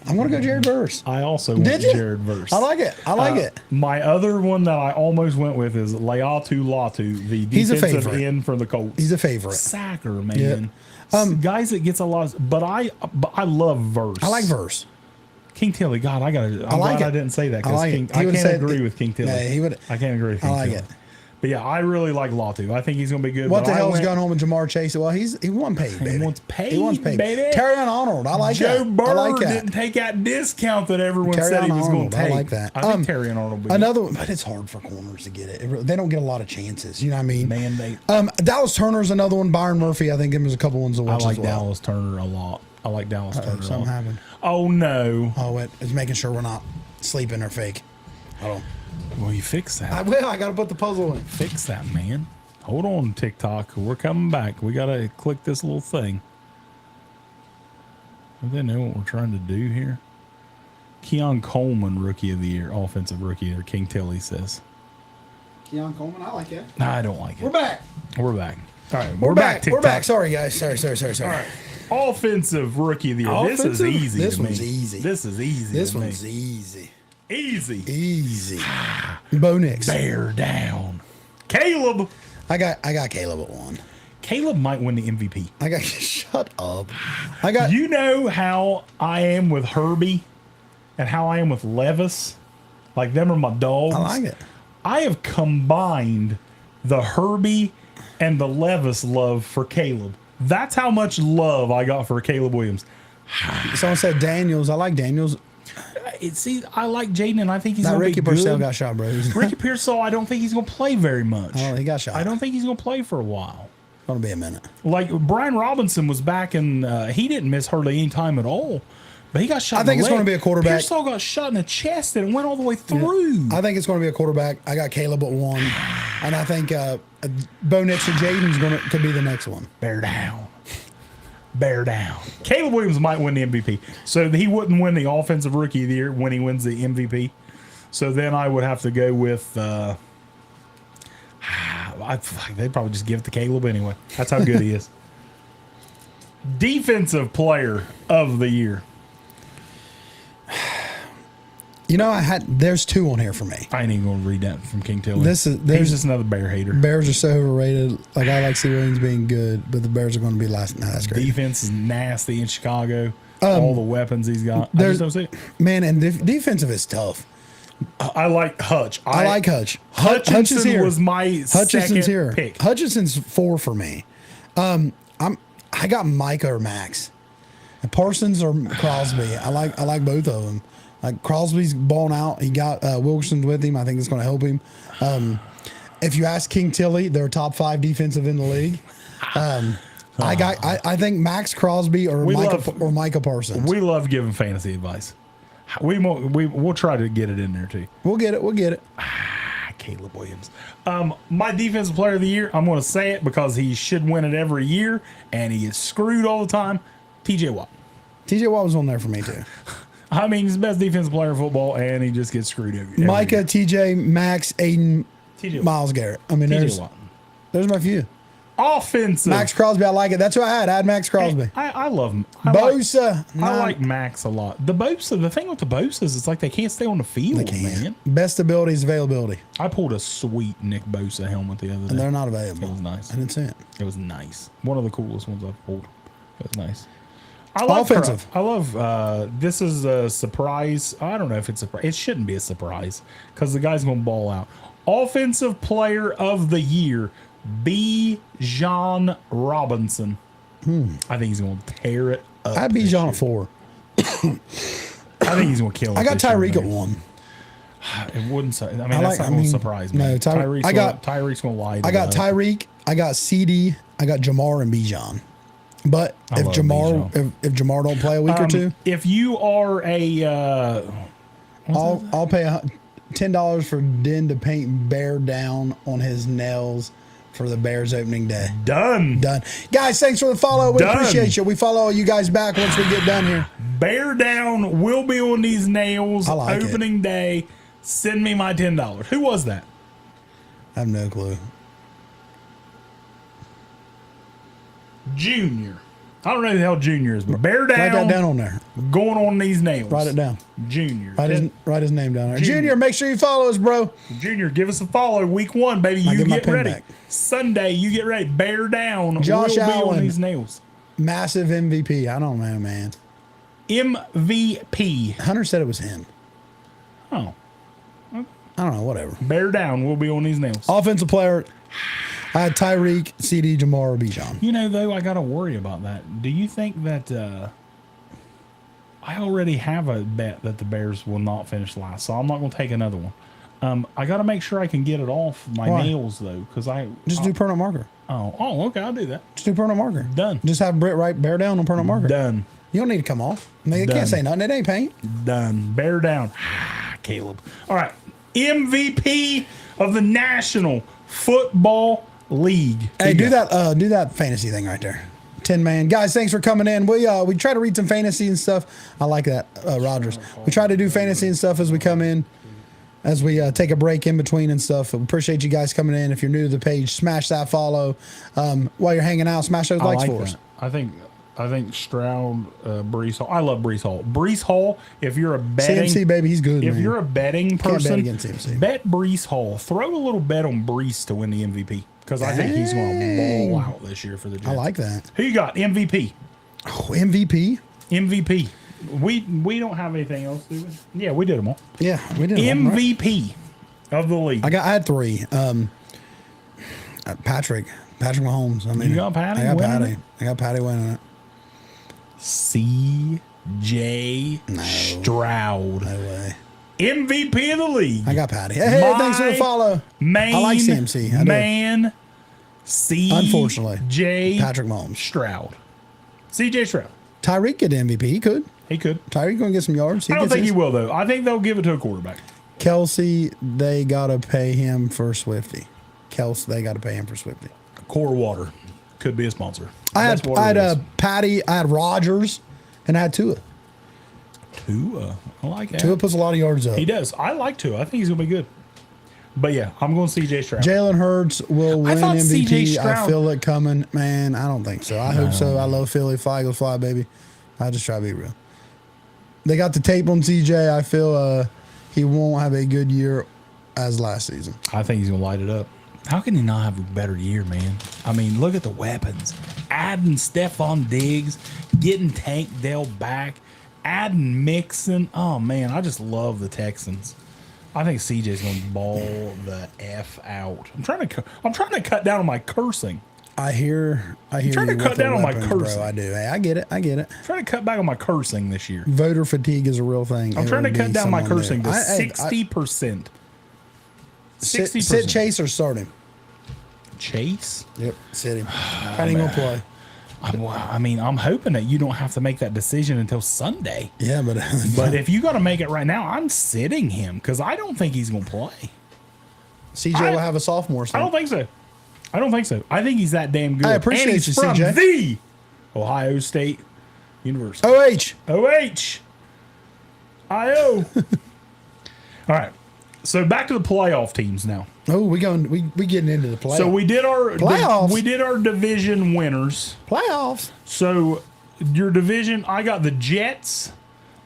I'm gonna go Jared Verse. I also went Did you? Jared Verse. I like it. I like it. My other one that I almost went with is Laiatu Latu, the He's a defensive favorite. end for the Colts. He's a favorite. Sacker, man. Guys that gets a lot, but I love Verse. I like Verse. King Tilly. God, I'm like glad it. I didn't say that I like because it. I He would've can't said agree it- with King Tilly. Yeah, he would. I can't agree with I King like Tilly. it. But yeah, I really like Latu. I think he's going to be good. What but the I hell's went- going on with Jamar Chase? Well, he wants paid, baby. wants paid, He wants paid, baby. Terrion Arnold, I like Joe that. Burrow I like that. didn't take that discount that everyone Terrion said he was going Arnold, to I take. like that. I think Terrion Arnold will be Another one, but it's hard for corners to get it. They don't get a lot of chances. You know what I mean? Man, they. Dallas Turner's another one. Byron Murphy, I think him as a couple ones to I watch like as well. Dallas Turner a lot. I like Dallas Turner a lot. Something happened. Oh no! Oh, it's making sure we're not sleeping or fake. Hold on. Well, you fix that. I will. I got to put the puzzle in. Fix that, man. Hold on, TikTok. We're coming back. We got to click this little thing. Do they know what we're trying to do here? Keon Coleman, Rookie of the Year, Offensive Rookie of the Year, King Tilly says. Keon Coleman, I like it. Nah, I don't like it. We're back. We're back. All right, We're back. TikTok. We're back. Sorry, guys. Sorry. All right. Offensive Rookie of the Year. This is Offensive? easy. This to one's me. easy. This is easy. This to me. one's easy. Easy. Easy. Bo Nix. Bear down. Caleb. I got Caleb at 1. Caleb might win the MVP. I got shut up. I got You know how I am with Herbie and how I am with Levis? Like, them are my dogs. I like it. I have combined the Herbie and the Levis love for Caleb. That's how much love I got for Caleb Williams. Someone said Daniels. I like Daniels. See, I like Jaden, and I think he's That going to be Ricky good. Purcell got shot, bro. He's Ricky Pearsall, I don't think he's going to play very much. Oh, he got shot. I don't think he's going to play for a while. Gonna be a minute. Like, Brian Robinson was back in, he didn't miss hardly any time at all, but he got shot I think it's going gonna be a quarterback. Pearsall got shot in the chest and it went all the way through. I think it's going to be a quarterback. I got Caleb at 1, and I think Bo Nix or Jaden's could be the next one. Bear down. Bear down. Caleb Williams might win the MVP. So he wouldn't win the Offensive Rookie of the Year when he wins the MVP. So then I would have to go with, they'd probably just give it to Caleb anyway. That's how good he is. Defensive Player of the Year. You know, there's 2 on here for me. I ain't even going to read that from King Tilly. He's He's just another Bear hater. Bears are so overrated. Like, I like C. Williams being good, but the Bears are going to be last. Nah, that's great. Defense is nasty in Chicago. All the weapons he's got. I just don't see it. Man, and defensive is tough. I like Hutch. I like Hutch. Hutch is Hutchinson here. was my Hutchinson's second here. pick. Hutchinson's 4 for me. I got Micah or Max. And Parsons or Crosby. I like both of them. Like, Crosby's balling out. He got Wilkerson's with him. I think it's going to help him. If you ask King Tilly, they're top 5 defensive in the league. I think Max Crosby or Micah Parsons. We love giving fantasy advice. We'll try to get it in there too. We'll get it. Caleb Williams. My defensive player of the year, I'm going to say it because he should win it every year and he gets screwed all the time. TJ Watt. TJ Watt was on there for me too. I mean, he's the best defensive player in football and he just gets screwed every Micah, year. TJ, Max, Aiden, TJ Miles Garrett. I mean, TJ Watt. there's my few. Offensive. Max Crosby, I like it. That's who I had. I had Max Crosby. I love him. Bosa. I like Max a lot. The thing with the Bosas, it's like they can't stay on the field, man. Best ability is availability. I pulled a sweet Nick Bosa helmet the other day. And they're not available. It was nice. I didn't see it. It was nice. One of the coolest ones I've pulled. It was nice. I love Offensive. I love this is a surprise. I don't know if it's a surprise. It shouldn't be a surprise because the guy's going to ball out. Offensive Player of the Year, B. John Robinson. I think he's going to tear it up. I beat John at 4. I think he's going to kill it. I got this year, Tyreek at man. 1. It wouldn't. I mean, that's not going to surprise me. no, Tyreek's going to lie. I got Tyreek. I got CD. I got Jamar and Bijan. But I if love Jamar if Jamar don't play a week or two, if you are a, I'll pay $10 for Den to paint Bear down on his nails for the Bears opening day. done. Guys, thanks for the follow. We Done. appreciate you. We follow you guys back once we get done here. Bear down will be on these nails I like it. opening day. Send me my $10. Who was that? I have no clue. Junior. I don't know who the hell Junior is, but Bear down. Write that down on there. Going on these nails. Write it down. Junior. Write his name down there. Junior. Junior, make sure you follow us, bro. Junior, give us a follow. Week 1, baby. I'll You get my get pen ready. back. Sunday, you get ready. Bear down. Josh will be Allen. on these nails. Massive MVP. I don't know, man. MVP. Hunter said it was him. Oh. I don't know, whatever. Bear down. We'll be on these nails. Offensive player, I had Tyreek, CD, Jamar, or Bijan. You know, though, I got to worry about that. Do you think that I already have a bet that the Bears will not finish last, so I'm not going to take another one. I got to make sure I can get it off my Why? nails, though, because Just do permanent marker. okay, I'll do that. Just do permanent marker. Done. Just have Britt Wright bear down on permanent marker. Done. You don't need to come off. They Done. can't say nothing. It ain't paint. Done. Bear down. Caleb. All right. MVP of the National Football League. Hey, do that fantasy thing right there. 10-man. Guys, thanks for coming in. We try to read some fantasy and stuff. I like that, Rogers. We try to do fantasy and stuff as we come in, as we take a break in between and stuff. We appreciate you guys coming in. If you're new to the page, smash that follow. While you're hanging out, smash those likes for us. I think Stroud, Brees Hall. I love Brees Hall. Brees Hall, if you're a betting CMC, baby, he's good, If man. you're a betting bet person, against CMC. bet Brees Hall. Throw a little bet on Brees to win the MVP because I think he's going to ball out this year for the Jets. I like that. Who you got? MVP. Oh, MVP? MVP. We don't have anything else, do we? Yeah, we did them all. Yeah, we did. MVP of the league. I had 3. Patrick Mahomes. I mean, You got Patty I got winning Patty. it? I got Patty winning it. C.J. Stroud. No way. MVP of the league. I got Patty. Hey, thanks for the follow. Main I like CMC. I do. man. C. Unfortunately, J. Patrick Mahomes. Stroud. C.J. Stroud. Tyreek get MVP. He could. He could. Tyreek gonna get some yards. I don't gets think he his. will, though. I think they'll give it to a quarterback. Kelsey, they gotta pay him for Swifty. They gotta pay him for Swifty. Core Water could be a sponsor. I That's had what it is. Patty. I had Rogers, and I had Tua. Tua. I like that. Tua puts a lot of yards up. He does. I like Tua. I think he's going to be good. But yeah, I'm going C.J. Stroud. Jalen Hurts will win thought C.J. MVP. I Stroud- feel it coming. Man, I don't think so. I hope so. I love Philly. Fly, Eagles, fly, baby. I just try to be real. They got the tape on CJ. I feel he won't have a good year as last season. I think he's going to light it up. How can he not have a better year, man? I mean, look at the weapons. Adding Stephon Diggs, getting Tank Dell back, adding Mixon. Oh, man, I just love the Texans. I think CJ's going to ball the F out. I'm trying to cut down on my cursing. I hear trying you to with cut the down on my weapons, cursing. bro. I do. Hey, I get it. I'm trying to cut back on my cursing this year. Voter fatigue is a real thing. I'm trying to cut down my cursing to Hey, 60%. Sit Chase or start him. Chase? Yep, sit him. How ain't gonna play? I mean, I'm hoping that you don't have to make that decision until Sunday. Yeah, but But if you got to make it right now, I'm sitting him because I don't think he's going to play. CJ will have a sophomore. I don't think so. I think he's that damn good. I appreciate and he's you, from CJ. the Ohio State University. OH. OH. IO. All right. So back to the playoff teams now. Oh, we getting into the playoffs. So we did our Playoffs? we did our division winners. Playoffs. So your division, I got the Jets,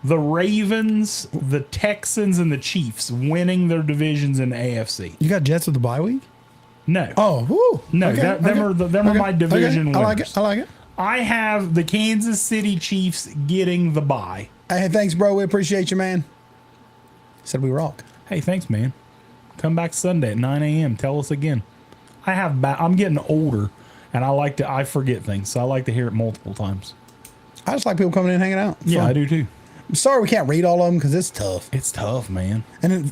the Ravens, the Texans, and the Chiefs winning their divisions in the AFC. You got Jets with the bye week? No. Oh, woo. No, Okay, them are my division okay. winners. I like it. I have the Kansas City Chiefs getting the bye. Hey, thanks, bro. We appreciate you, man. Said we rock. Hey, thanks, man. Come back Sunday at 9 a.m. Tell us again. I'm getting older, and I forget things, so I like to hear it multiple times. I just like people coming in and hanging out. It's Yeah, fun. I do too. I'm sorry we can't read all of them because it's tough. It's tough, man. And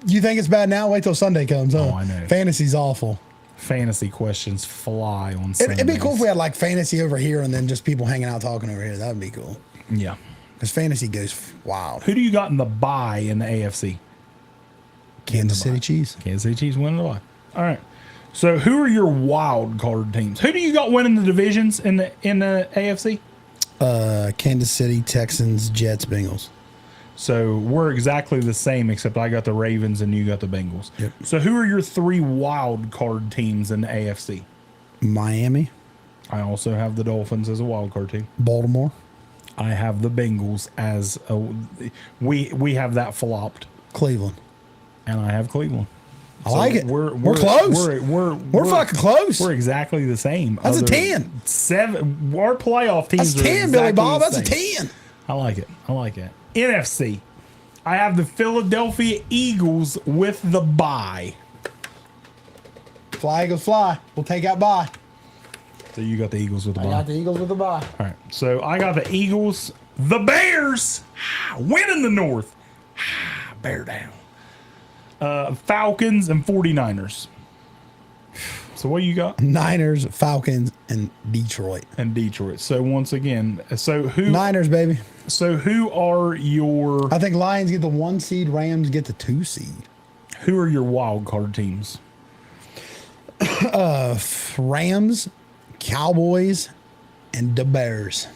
you think it's bad now? Wait till Sunday comes. Huh? Oh, I know. Fantasy's awful. Fantasy questions fly on Sundays. It'd be cool if we had like fantasy over here and then just people hanging out talking over here. That would be cool. Yeah. Because fantasy goes wild. Who do you got in the bye in the AFC? Kansas City Chiefs. Kansas City Chiefs winning the bye. All right. So who are your wild card teams? Who do you got winning the divisions in the AFC? Kansas City, Texans, Jets, Bengals. So we're exactly the same, except I got the Ravens and you got the Bengals. Yep. So who are your 3 wild card teams in the AFC? Miami, I also have the Dolphins as a wild card team. Baltimore, I have the Bengals as a, we have that flopped, Cleveland. and I have Cleveland. I like it. We're close. We're fucking close. We're exactly the same. That's a other 10. 7. Our playoff teams. That's are 10, exactly Billy Bob. the That's a same. 10. I like it. I like it. NFC. I have the Philadelphia Eagles with the bye. Fly, Eagles, fly. We'll take out bye. So you got the Eagles with the I bye. got the Eagles with the bye. All right. So I got the Eagles. The Bears winning the North. Bear down. Falcons and 49ers. So what you got? Niners, Falcons, and Detroit. And Detroit. So once again, Niners, baby. So who are your I think Lions get the 1 seed, Rams get the 2 seed. who are your wild card teams? Rams, Cowboys, and the Bears.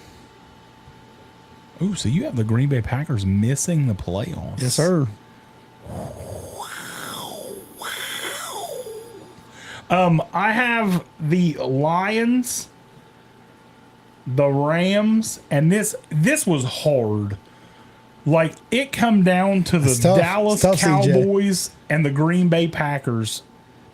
Ooh, so you have the Green Bay Packers missing the playoffs. Yes, sir. I have the Lions, the Rams, and this was hard. Like it come down to the It's tough. Dallas It's tough, CJ. Cowboys and the Green Bay Packers.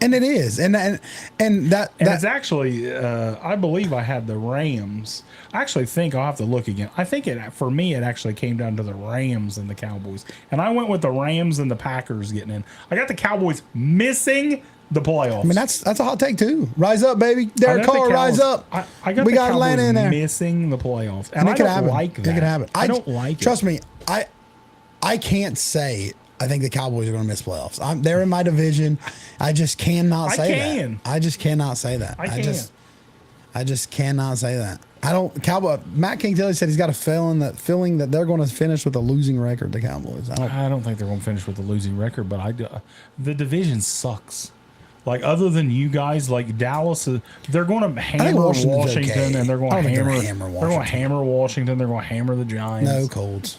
And it is. And that And it's that actually, I believe I had the Rams. I actually think I'll have to look again. I think for me, it actually came down to the Rams and the Cowboys. And I went with the Rams and the Packers getting in. I got the Cowboys missing the playoffs. I mean that's a hot take too. Rise up, baby. Derek Carr, rise up. I got we the got Cowboys Atlanta in there. missing the playoffs. And And I it could don't happen. like that. It could happen. I don't like Trust it. me, I can't say I think the Cowboys are going to miss playoffs. They're in my division. I just cannot say that. I just cannot say that. I just cannot say that. I don't. Matt King Tilly said he's got a feeling that they're going to finish with a losing record. The Cowboys. I don't think they're going to finish with a losing record, but the division sucks. Like other than you guys, like Dallas, they're going to hammer Washington's Washington, okay. and they're going I to don't think hammer. they're hammer They're going to hammer Washington. They're going to hammer the Giants. No Colts.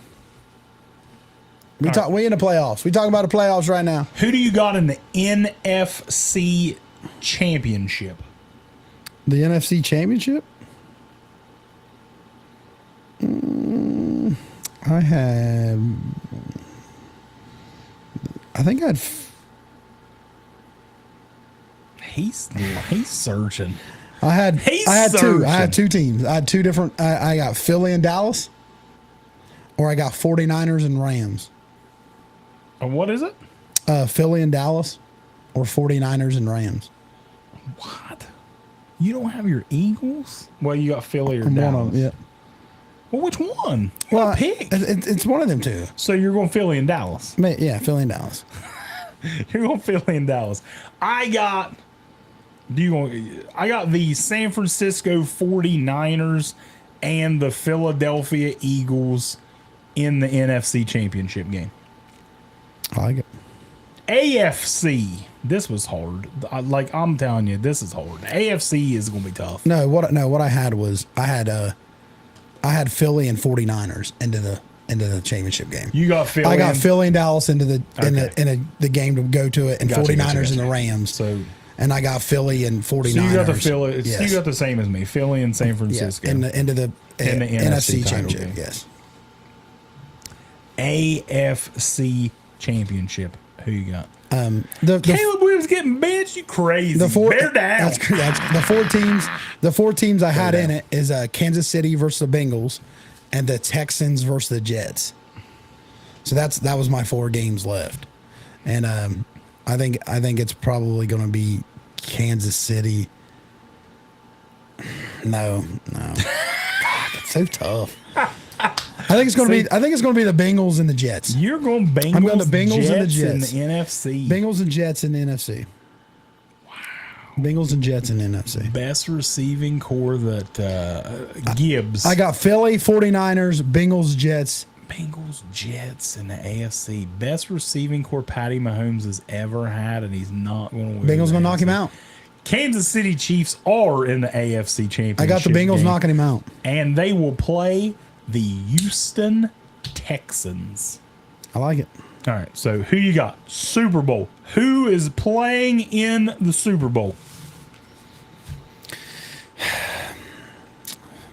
We in the playoffs. We talking about the playoffs right now. Who do you got in the NFC Championship? The NFC Championship. I think I'd. He's searching. I had searching. two. I had two teams. I had two different. I got Philly and Dallas, or I got 49ers and Rams. What is it? Philly and Dallas, or 49ers and Rams. What? You don't have your Eagles? Well, you got Philly or I'm Dallas. one of them. Yeah. Well, which one? You Well, gotta pick. it's one of them two. So you're going Philly and Dallas. Yeah, Philly and Dallas. You're going Philly and Dallas. I got the San Francisco 49ers and the Philadelphia Eagles in the NFC Championship game. I like it. AFC. This was hard. Like I'm telling you, this is hard. AFC is going to be tough. No, what I had was I had Philly and 49ers into the championship game. You got Philly. I got Philly and Dallas into the Okay. the game to go to it, and Gotcha, 49ers and gotcha. the Rams. So And I got Philly and 49ers. you got the Philly. Yes. You got the same as me. Philly and San Francisco. Into the In the NFC NFC title championship. game. Yes. AFC Championship. Who you got? The Caleb Williams getting benched. You crazy? Bear down. That's the four teams. The four teams I had in it is Kansas City versus the Bengals, and the Texans versus the Jets. So that was my 4 games left, and I think it's probably going to be Kansas City. No. God, it's so tough. I think it's going to be the Bengals and the Jets. You're going Bengals. I'm going the Bengals and the Jets Jets. in the NFC. Bengals and Jets in the NFC. Wow. Bengals and Jets in the NFC. Best receiving core that Gibbs. I got Philly, 49ers, Bengals, Jets. Bengals, Jets in the AFC. Best receiving core Patty Mahomes has ever had, and he's not going to win. Bengals going to knock him out. Kansas City Chiefs are in the AFC Championship. I got the Bengals game, knocking him out. and they will play the Houston Texans. I like it. All right, so who you got? Super Bowl. Who is playing in the Super Bowl?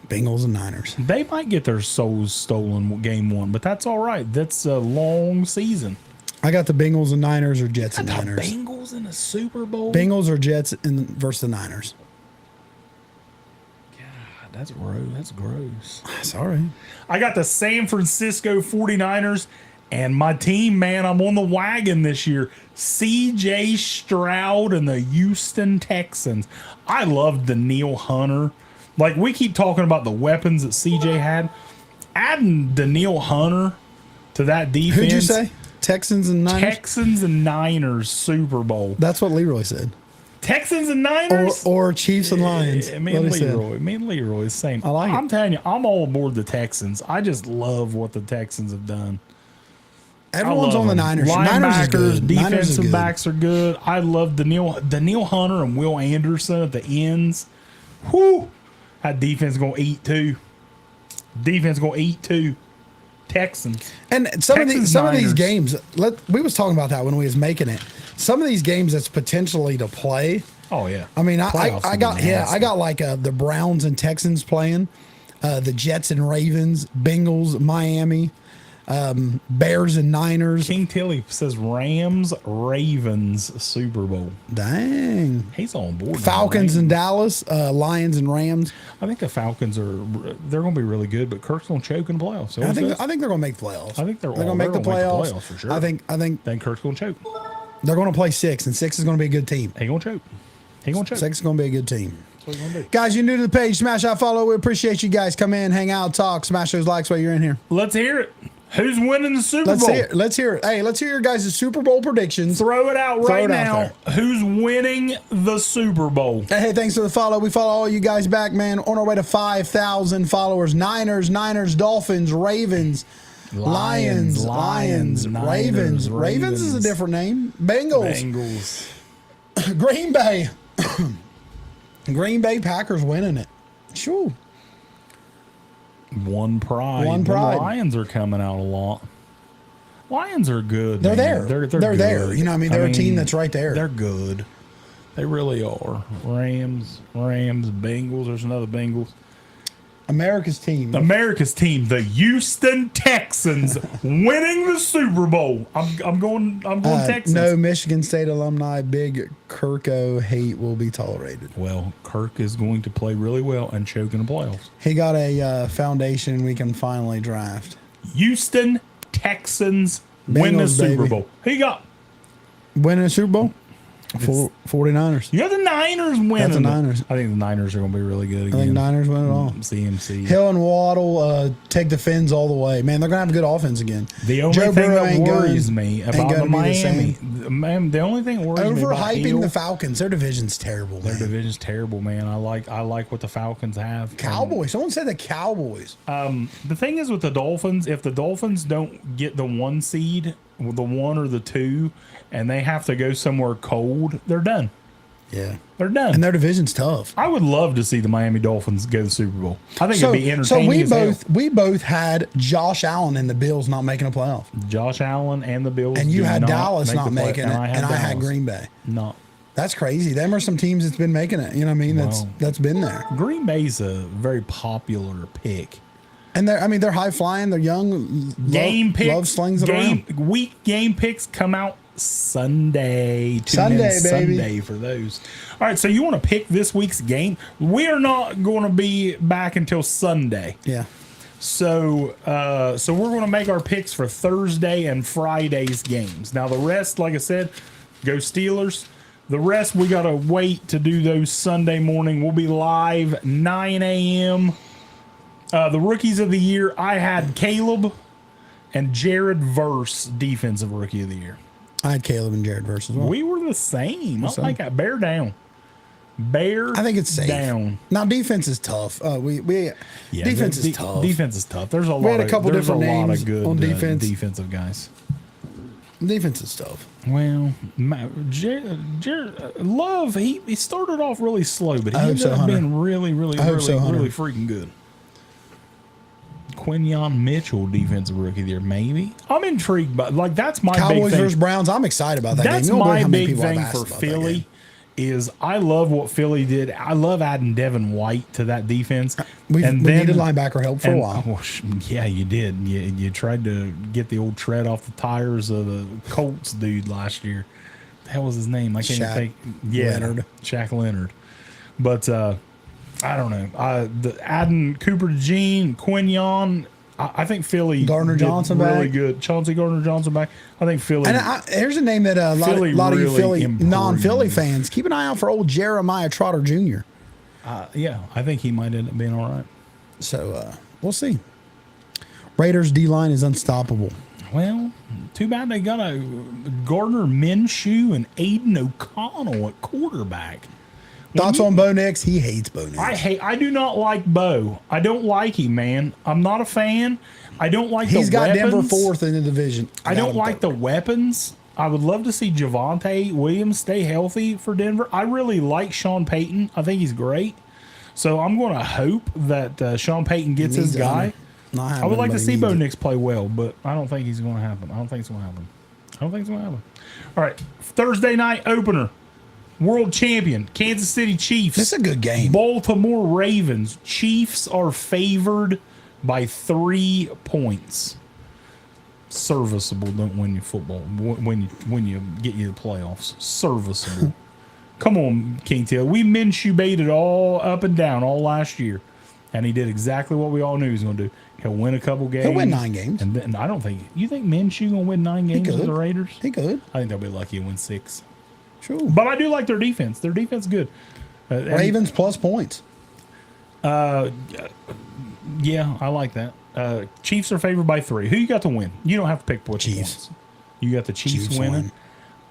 Bengals and Niners. They might get their souls stolen game 1, but that's all right. That's a long season. I got the Bengals and Niners or Jets and The Niners. Bengals in the Super Bowl? Bengals or Jets versus the Niners. God, that's gross. That's gross. Sorry. I got the San Francisco 49ers And my team, man, I'm on the wagon this year. CJ Stroud and the Houston Texans. I love Danielle Hunter. Like, we keep talking about the weapons that CJ had. Adding Danielle Hunter to that defense. Who'd you say? Texans and Niners? Texans and Niners Super Bowl. That's what Leroy said. Texans and Niners? Or Chiefs and Lions. Me and Leroy. Me and Leroy is the same. I like it. I'm telling you, I'm all aboard the Texans. I just love what the Texans have done. Everyone's I love on the them. Niners. Niners is Linebackers, good. Niners is defensive good. backs are good. I love Danielle Hunter and Will Anderson at the ends. Whoo! That defense going to eat too. Defense going to eat too. Texans. And some of these Niners. games, we was talking about that when we was making it. Some of these games that's potentially to play. Oh yeah. I mean, Playoffs I got would be nasty. I got like the Browns and Texans playing, the Jets and Ravens, Bengals, Miami, Bears and Niners. King Tilly says Rams Ravens Super Bowl. Dang. He's on board. now, Falcons right? and Dallas, Lions and Rams. I think the Falcons they're going to be really good, but Kirk's going to choke in the playoffs. So I think they're going to make the playoffs. I think they're going to make the playoffs. for sure. I think then Kirk's going to choke. they're going to play 6, and 6 is going to be a good team. He going to choke. He going to choke. 6 is going to be a good team. That's what he's going to do. Guys, you're new to the page. Smash that follow. We appreciate you guys. Come in, hang out, talk, smash those likes while you're in here. Let's hear it. Who's winning the Super Let's Bowl? hear it. Let's hear it. Hey, let's hear your guys' Super Bowl predictions. Throw it out Throw right it out now. Who's winning the Super Bowl? Hey, thanks for the follow. We follow all you guys back, man. On our way to 5,000 followers. Niners, Dolphins, Ravens, Lions, Niners, Ravens. Ravens is a different name. Bengals. Green Bay. Green Bay Packers winning it. Sure. One pride. One The pride. Lions are coming out a lot. Lions are good. They're man. there. They're They're there. good. You know what I mean? They're a team that's right there. They're good. They really are. Rams, Bengals. There's another Bengals. America's team. America's team, the Houston Texans, winning the Super Bowl. I'm going Texans. No Michigan State alumni, big Kirko hate will be tolerated. Well, Kirk is going to play really well and choke in the playoffs. He got a foundation we can finally draft. Houston Texans win the Bengals, Super baby. Bowl. Who you got? Winning a Super Bowl? 49ers. You got the Niners winning. Got the Niners. I think the Niners are going to be really good again. I think Niners win it all. CMC. Hill and Waddle take the Fins all the way. Man, they're going to have a good offense again. The only Joe thing Burrow that ain't worries good. me Ain't about gonna the be the Miami, same. man, the only thing that worries me about Overhyping Hill, the Falcons. Their division's terrible, their man. division's terrible, man. I like what the Falcons have. Cowboys. Someone said the Cowboys. The thing is with the Dolphins, if the Dolphins don't get the 1 seed, the 1 or the 2, and they have to go somewhere cold, they're done. Yeah. They're done. And their division's tough. I would love to see the Miami Dolphins go to the Super Bowl. I think it'd be entertaining. So we both had Josh Allen and the Bills not making a playoff. Josh Allen and the Bills. And you do had not Dallas make not the play- making it, and I had Dallas. Green Bay. No. That's crazy. Them are some teams that's been making it. You know what I mean? Wow. That's been there. Green Bay's a very popular pick. And they're high flying. They're young. Game picks. Love slings it around. Week game picks come out Sunday. Sunday, baby. Sunday for those. All right, so you want to pick this week's game? We are not going to be back until Sunday. Yeah. So we're going to make our picks for Thursday and Friday's games. Now the rest, like I said, go Steelers. The rest we got to wait to do those Sunday morning. We'll be live 9 a.m. The rookies of the year, I had Caleb and Jared Verse, defensive rookie of the year. I had Caleb and Jared versus well. We were the same. I like that. Bear down. Bear I think it's safe. down. Now defense is tough. Defense is tough. Defense is tough. There's a lot. We had a couple there's different a lot names of good on defense. defensive guys. Defense is tough. Well, Jared Love, he started off really slow, but he hope ended so, up Hunter. being really Hunter. freaking good. Quinyon Mitchell, defensive rookie of the year, maybe. I'm intrigued, but like that's my Cowboys big thing. versus Browns. I'm excited about that That's game. You don't believe my how many big people I've thing asked for about that Philly. game. Is I love what Philly did. I love adding Devin White to that defense. We needed linebacker help for a while. Well, yeah, you did. You tried to get the old tread off the tires of the Colts dude last year. The hell was his name? I can't even Shaq think. Yeah, Leonard. Shaq Leonard. But I don't know. Adding Cooper DeJean, Quinyon, I think Philly. Gardner did Johnson really back. good. Chauncey Gardner Johnson back. I think Philly. And here's a name that a Philly lot of you really Philly improved. non-Philly fans keep an eye out for old Jeremiah Trotter Jr. Yeah, I think he might end up being all right. So we'll see. Raiders D line is unstoppable. Well, too bad they got a Gardner Minshew and Aiden O'Connell at quarterback. Thoughts on Bo Nix? He hates Bo Nix. I do not like Bo. I don't like him, man. I'm not a fan. I don't like He's the got weapons. Denver fourth in the division. I don't like the weapons. I would love to see Javonte Williams stay healthy for Denver. I really like Sean Payton. I think he's great. So I'm going to hope that Sean Payton gets his guy. I would like to see Bo Nix play well, but I don't think he's going to happen. I don't think it's going to happen. All right, Thursday night opener. World champion, Kansas City Chiefs. This is a good game. Baltimore Ravens. Chiefs are favored by 3 points. Serviceable. Don't win your football when you get you the playoffs. Serviceable. Come on, King Taylor. We Minshew baited all up and down all last year, and he did exactly what we all knew he was going to do. He'll win a couple games. He'll win 9 games. And then, I don't think you think Minshew going to win 9 games with the Raiders. He could. I think they'll be lucky to win 6. Sure. But I do like their defense. Their defense is good. Ravens plus points. Yeah, I like that. Chiefs are favored by 3. Who you got to win? You don't have to pick which Chiefs. points. You got the Chiefs winning. win.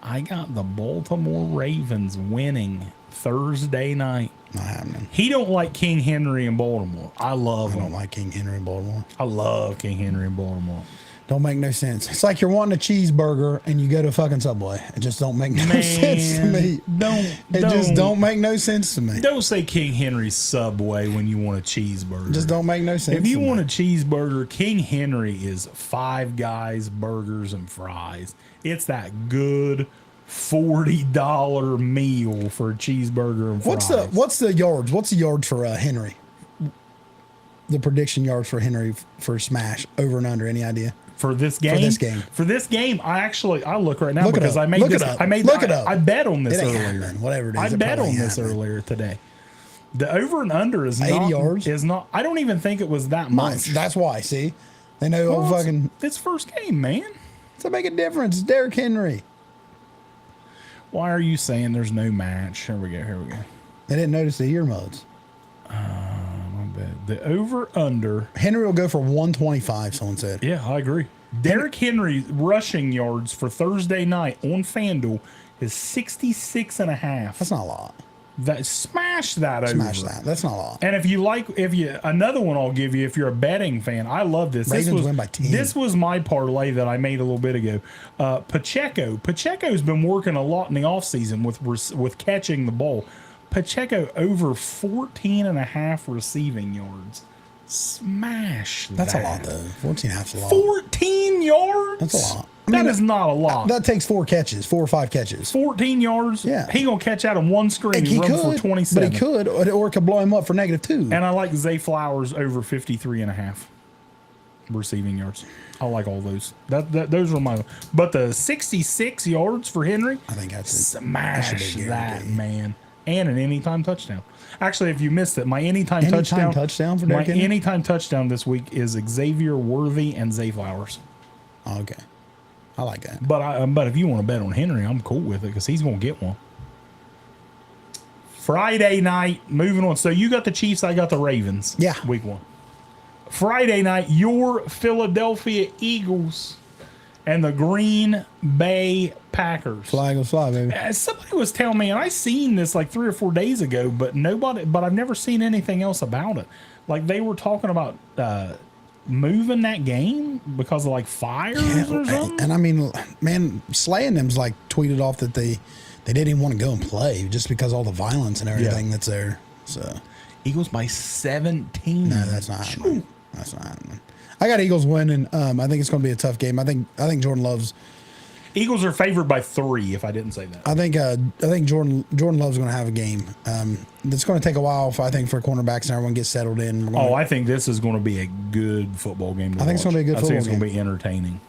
I got the Baltimore Ravens winning Thursday night. Not happening. He don't like King Henry in Baltimore. I love I him. don't like King Henry in Baltimore. I love King Henry in Baltimore. Don't make no sense. It's like you're wanting a cheeseburger and you go to fucking Subway. It just don't make no sense to me. It just don't make no sense to me. Don't say King Henry's Subway when you want a cheeseburger. Just don't make no sense. If you to want me. a cheeseburger, King Henry is Five Guys burgers and fries. It's that good $40 meal for a cheeseburger and fries. What's the yards? What's the yards for Henry? The prediction yards for Henry for smash over and under. Any idea? For this game? For this game, I look right now because I made this. Look it up. I bet on this It ain't earlier. happening. Whatever it is, I it bet probably on ain't this happening. earlier today. The over and under is 80 not yards? Is not. I don't even think it was that much. That's why. See, they know Well, fucking. It's first game, man. It's a make a difference. It's Derrick Henry. Why are you saying there's no match? Here we go. They didn't notice the ear modes. My bad. The over under. Henry will go for 125. Someone said. Yeah, I agree. Derrick Henry rushing yards for Thursday night on FanDuel is 66.5. That's not a lot. Smash that over. Smash that. That's not a lot. And another one I'll give you if you're a betting fan, I love this. Ravens win by 10. This was my parlay that I made a little bit ago. Pacheco's been working a lot in the offseason with catching the ball. Pacheco over 14.5 receiving yards. Smash that. That's a lot though. 14 half's a lot. 14 yards? That's a lot. That is not a lot. That takes 4 or 5 catches. 14 yards? Yeah. He going to catch out of one screen He and run could, for 27. but he could, or it could blow him up for -2. And I like Zay Flowers over 53.5 receiving yards. I like all those. Those are my. But the 66 yards for Henry, I think that's smash a that, man. And an anytime touchdown. Actually, if you missed it, my anytime Anytime touchdown touchdown for my Derrick Henry? anytime touchdown this week is Xavier Worthy and Zay Flowers. Okay, I like that. But if you want to bet on Henry, I'm cool with it because he's going to get one. Friday night, moving on. So you got the Chiefs, I got the Ravens. Yeah. Week 1. Friday night, your Philadelphia Eagles and the Green Bay Packers. Flag will fly, baby. Somebody was telling me, and I seen this like 3 or 4 days ago, but I've never seen anything else about it. Like they were talking about moving that game because of like fires or something. And I mean, man, Slay and them's like tweeted off that they didn't even want to go and play just because all the violence and everything that's there. So Eagles by 17. no, that's not happening. That's not happening. I got Eagles winning. I think it's going to be a tough game. I think Jordan Love's. Eagles are favored by 3. If I didn't say that, I think Jordan Love's going to have a game. It's going to take a while, for cornerbacks and everyone gets settled in. I think this is going to be a good football game. I think it's going to be a good football game. I think it's going to be entertaining.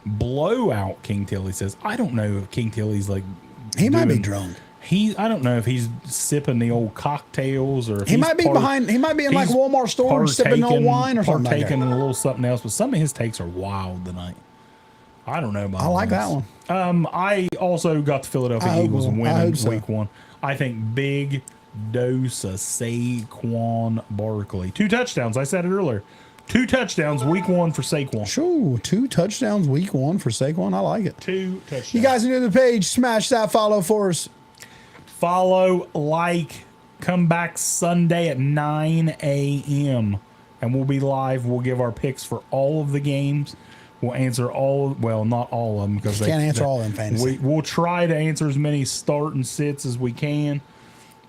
Blowout, King Tilly says. I don't know if King Tilly's like. He might be drunk. I don't know if he's sipping the old cocktails or if He he's might be behind. He might be in like he's Walmart store sipping old wine or something. Like partaking that. in a little something else, but some of his takes are wild tonight. I don't know about I like that one. I also got the Philadelphia I hope Eagles so. I winning hope so. week 1. I think big dose of Saquon Barkley. 2 touchdowns. I said it earlier. 2 touchdowns week 1 for Saquon. Sure, 2 touchdowns week 1 for Saquon. I like it. 2 touchdowns. You guys are new to the page. Smash that follow for us. Follow, like, come back Sunday at 9 a.m. and we'll be live. We'll give our picks for all of the games. We'll answer well, not all of them because Can't answer all of them fantasy. We'll try to answer as many start and sits as we can.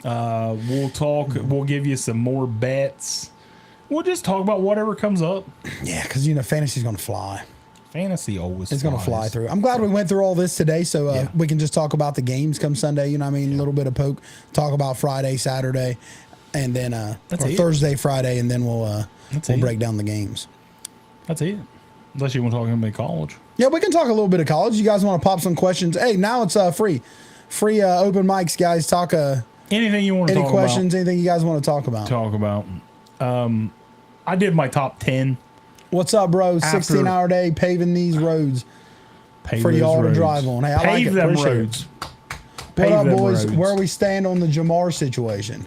We'll talk. We'll give you some more bets. We'll just talk about whatever comes up. Yeah, because fantasy's gonna fly. Fantasy always It's gonna fly flies. through. I'm glad we went through all this today, so Yeah. we can just talk about the games come Sunday. You know what I mean? A little bit of poke. Talk about Friday, Saturday, and then or it. Thursday, Friday, and then we'll it. break down the games. That's it. Unless you want to talk about college. Yeah, we can talk a little bit of college. You guys want to pop some questions? Hey, now it's free open mics, guys. Talk Anything you want to any talk questions, anything you guys want to talk about. I did my top 10. What's up, bro? After- 16-hour day paving these roads Pave for those y'all to roads. drive on. Hey, I like Pave it. them Appreciate it. roads. What Pave up, them boys? roads. Where we stand on the Jamar situation?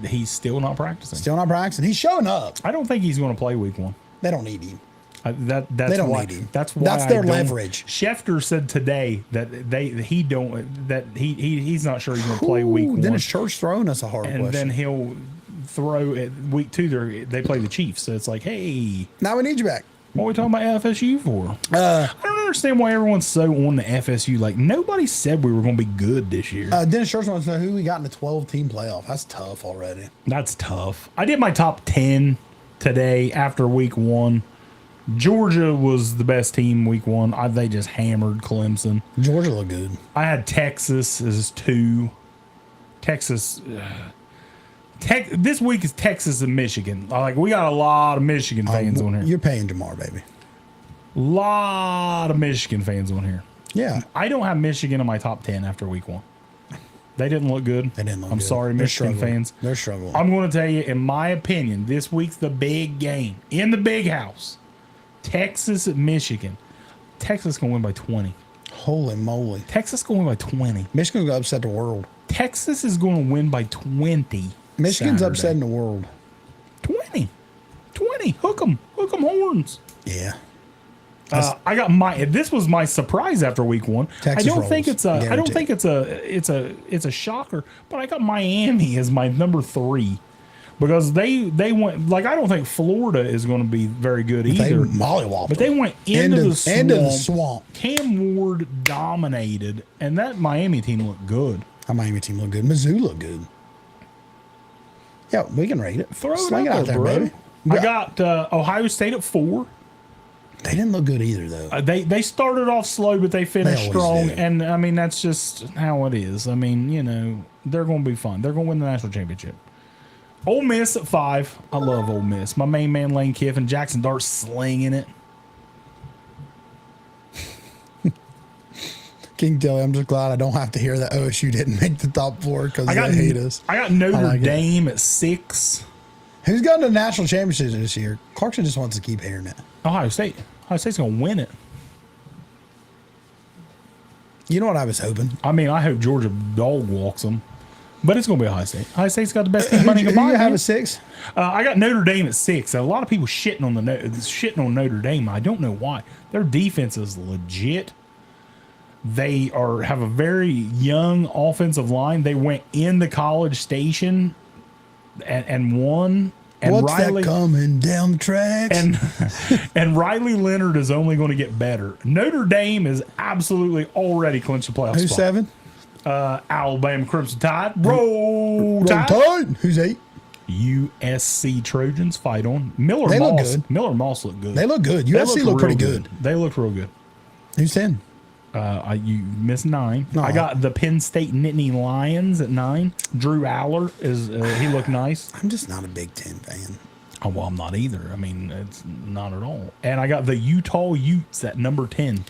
He's still not practicing. Still not practicing. He's showing up. I don't think he's going to play week 1. They don't need him. That's They don't why. need him. That's why. That's their I don't- leverage. Schefter said today that he's not sure he's going to play week Ooh, 1. then his church throwing us a hard and question. then he'll throw at week 2. They play the Chiefs, so it's like, hey, Now we need you back. what are we talking about FSU for? I don't understand why everyone's so on the FSU. Like nobody said we were going to be good this year. Dennis Church wants to know who we got in the 12-team playoff. That's tough already. That's tough. I did my top 10 today after week 1. Georgia was the best team week 1. They just hammered Clemson. Georgia look good. I had Texas as 2. Texas. This week is Texas and Michigan. Like we got a lot of Michigan fans on here. You're paying Jamar, baby. Lot of Michigan fans on here. Yeah. I don't have Michigan in my top 10 after week 1. They didn't look good. They didn't look I'm good. sorry, They're Michigan struggling. fans. They're struggling. I'm going to tell you, in my opinion, this week's the big game in the big house. Texas at Michigan. Texas going to win by 20. Holy moly. Texas going to win by 20. Michigan's going to upset the world. Texas is going to win by 20. Michigan's Saturday. upsetting the world. 20. Hook 'em horns. Yeah. I got this was my surprise after week 1. Texas I don't think rolls, it's I don't guaranteed. think it's a shocker, but I got Miami as my number 3 because they went, like, I don't think Florida is going to be very good They either. mollywhopped But they them. went into the swamp. Into the swamp. Cam Ward dominated, and that Miami team looked good. Our Miami team look good. Mizzou look good. Yeah, we can rate it. Throw Sling it out there, bro. baby. I got Ohio State at 4. They didn't look good either, though. They started off slow, but they finished always strong. do. And I mean, that's just how it is. I mean, they're going to be fun. They're going to win the national championship. Ole Miss at 5. I love Ole Miss. My main man Lane Kiffin, Jackson Dart slinging it. King Dilly, I'm just glad I don't have to hear that OSU didn't make the top 4 because I they got hate us. I got Notre like it. Dame at 6. Who's gotten the national championship this year? Clarkson just wants to keep hearing it. Ohio State. Ohio State's going to win it. You know what I was hoping? I mean, I hope Georgia dog walks them, but it's going to be Ohio State. Ohio State's got the best team money Who combined. you have man. a 6? I got Notre Dame at 6. A lot of people shitting on Notre Dame. I don't know why. Their defense is legit. They have a very young offensive line. They went into College Station and won. And What's that coming down the tracks? and Riley Leonard is only going to get better. Notre Dame is absolutely already clinched the playoff Who's spot. 7? Alabama Crimson Tide. Roll Tide. Tide. Who's 8? USC Trojans fight on. Miller They look Moss. good. Miller Moss look good. They look good. They USC look pretty real good. They look real good. Who's 10? You missed 9. No. I got the Penn State Nittany Lions at 9. Drew Aller is he looked nice. I'm just not a Big 10 fan. Oh, well, I'm not either. I mean, it's not at all. And I got the Utah Utes at number 10.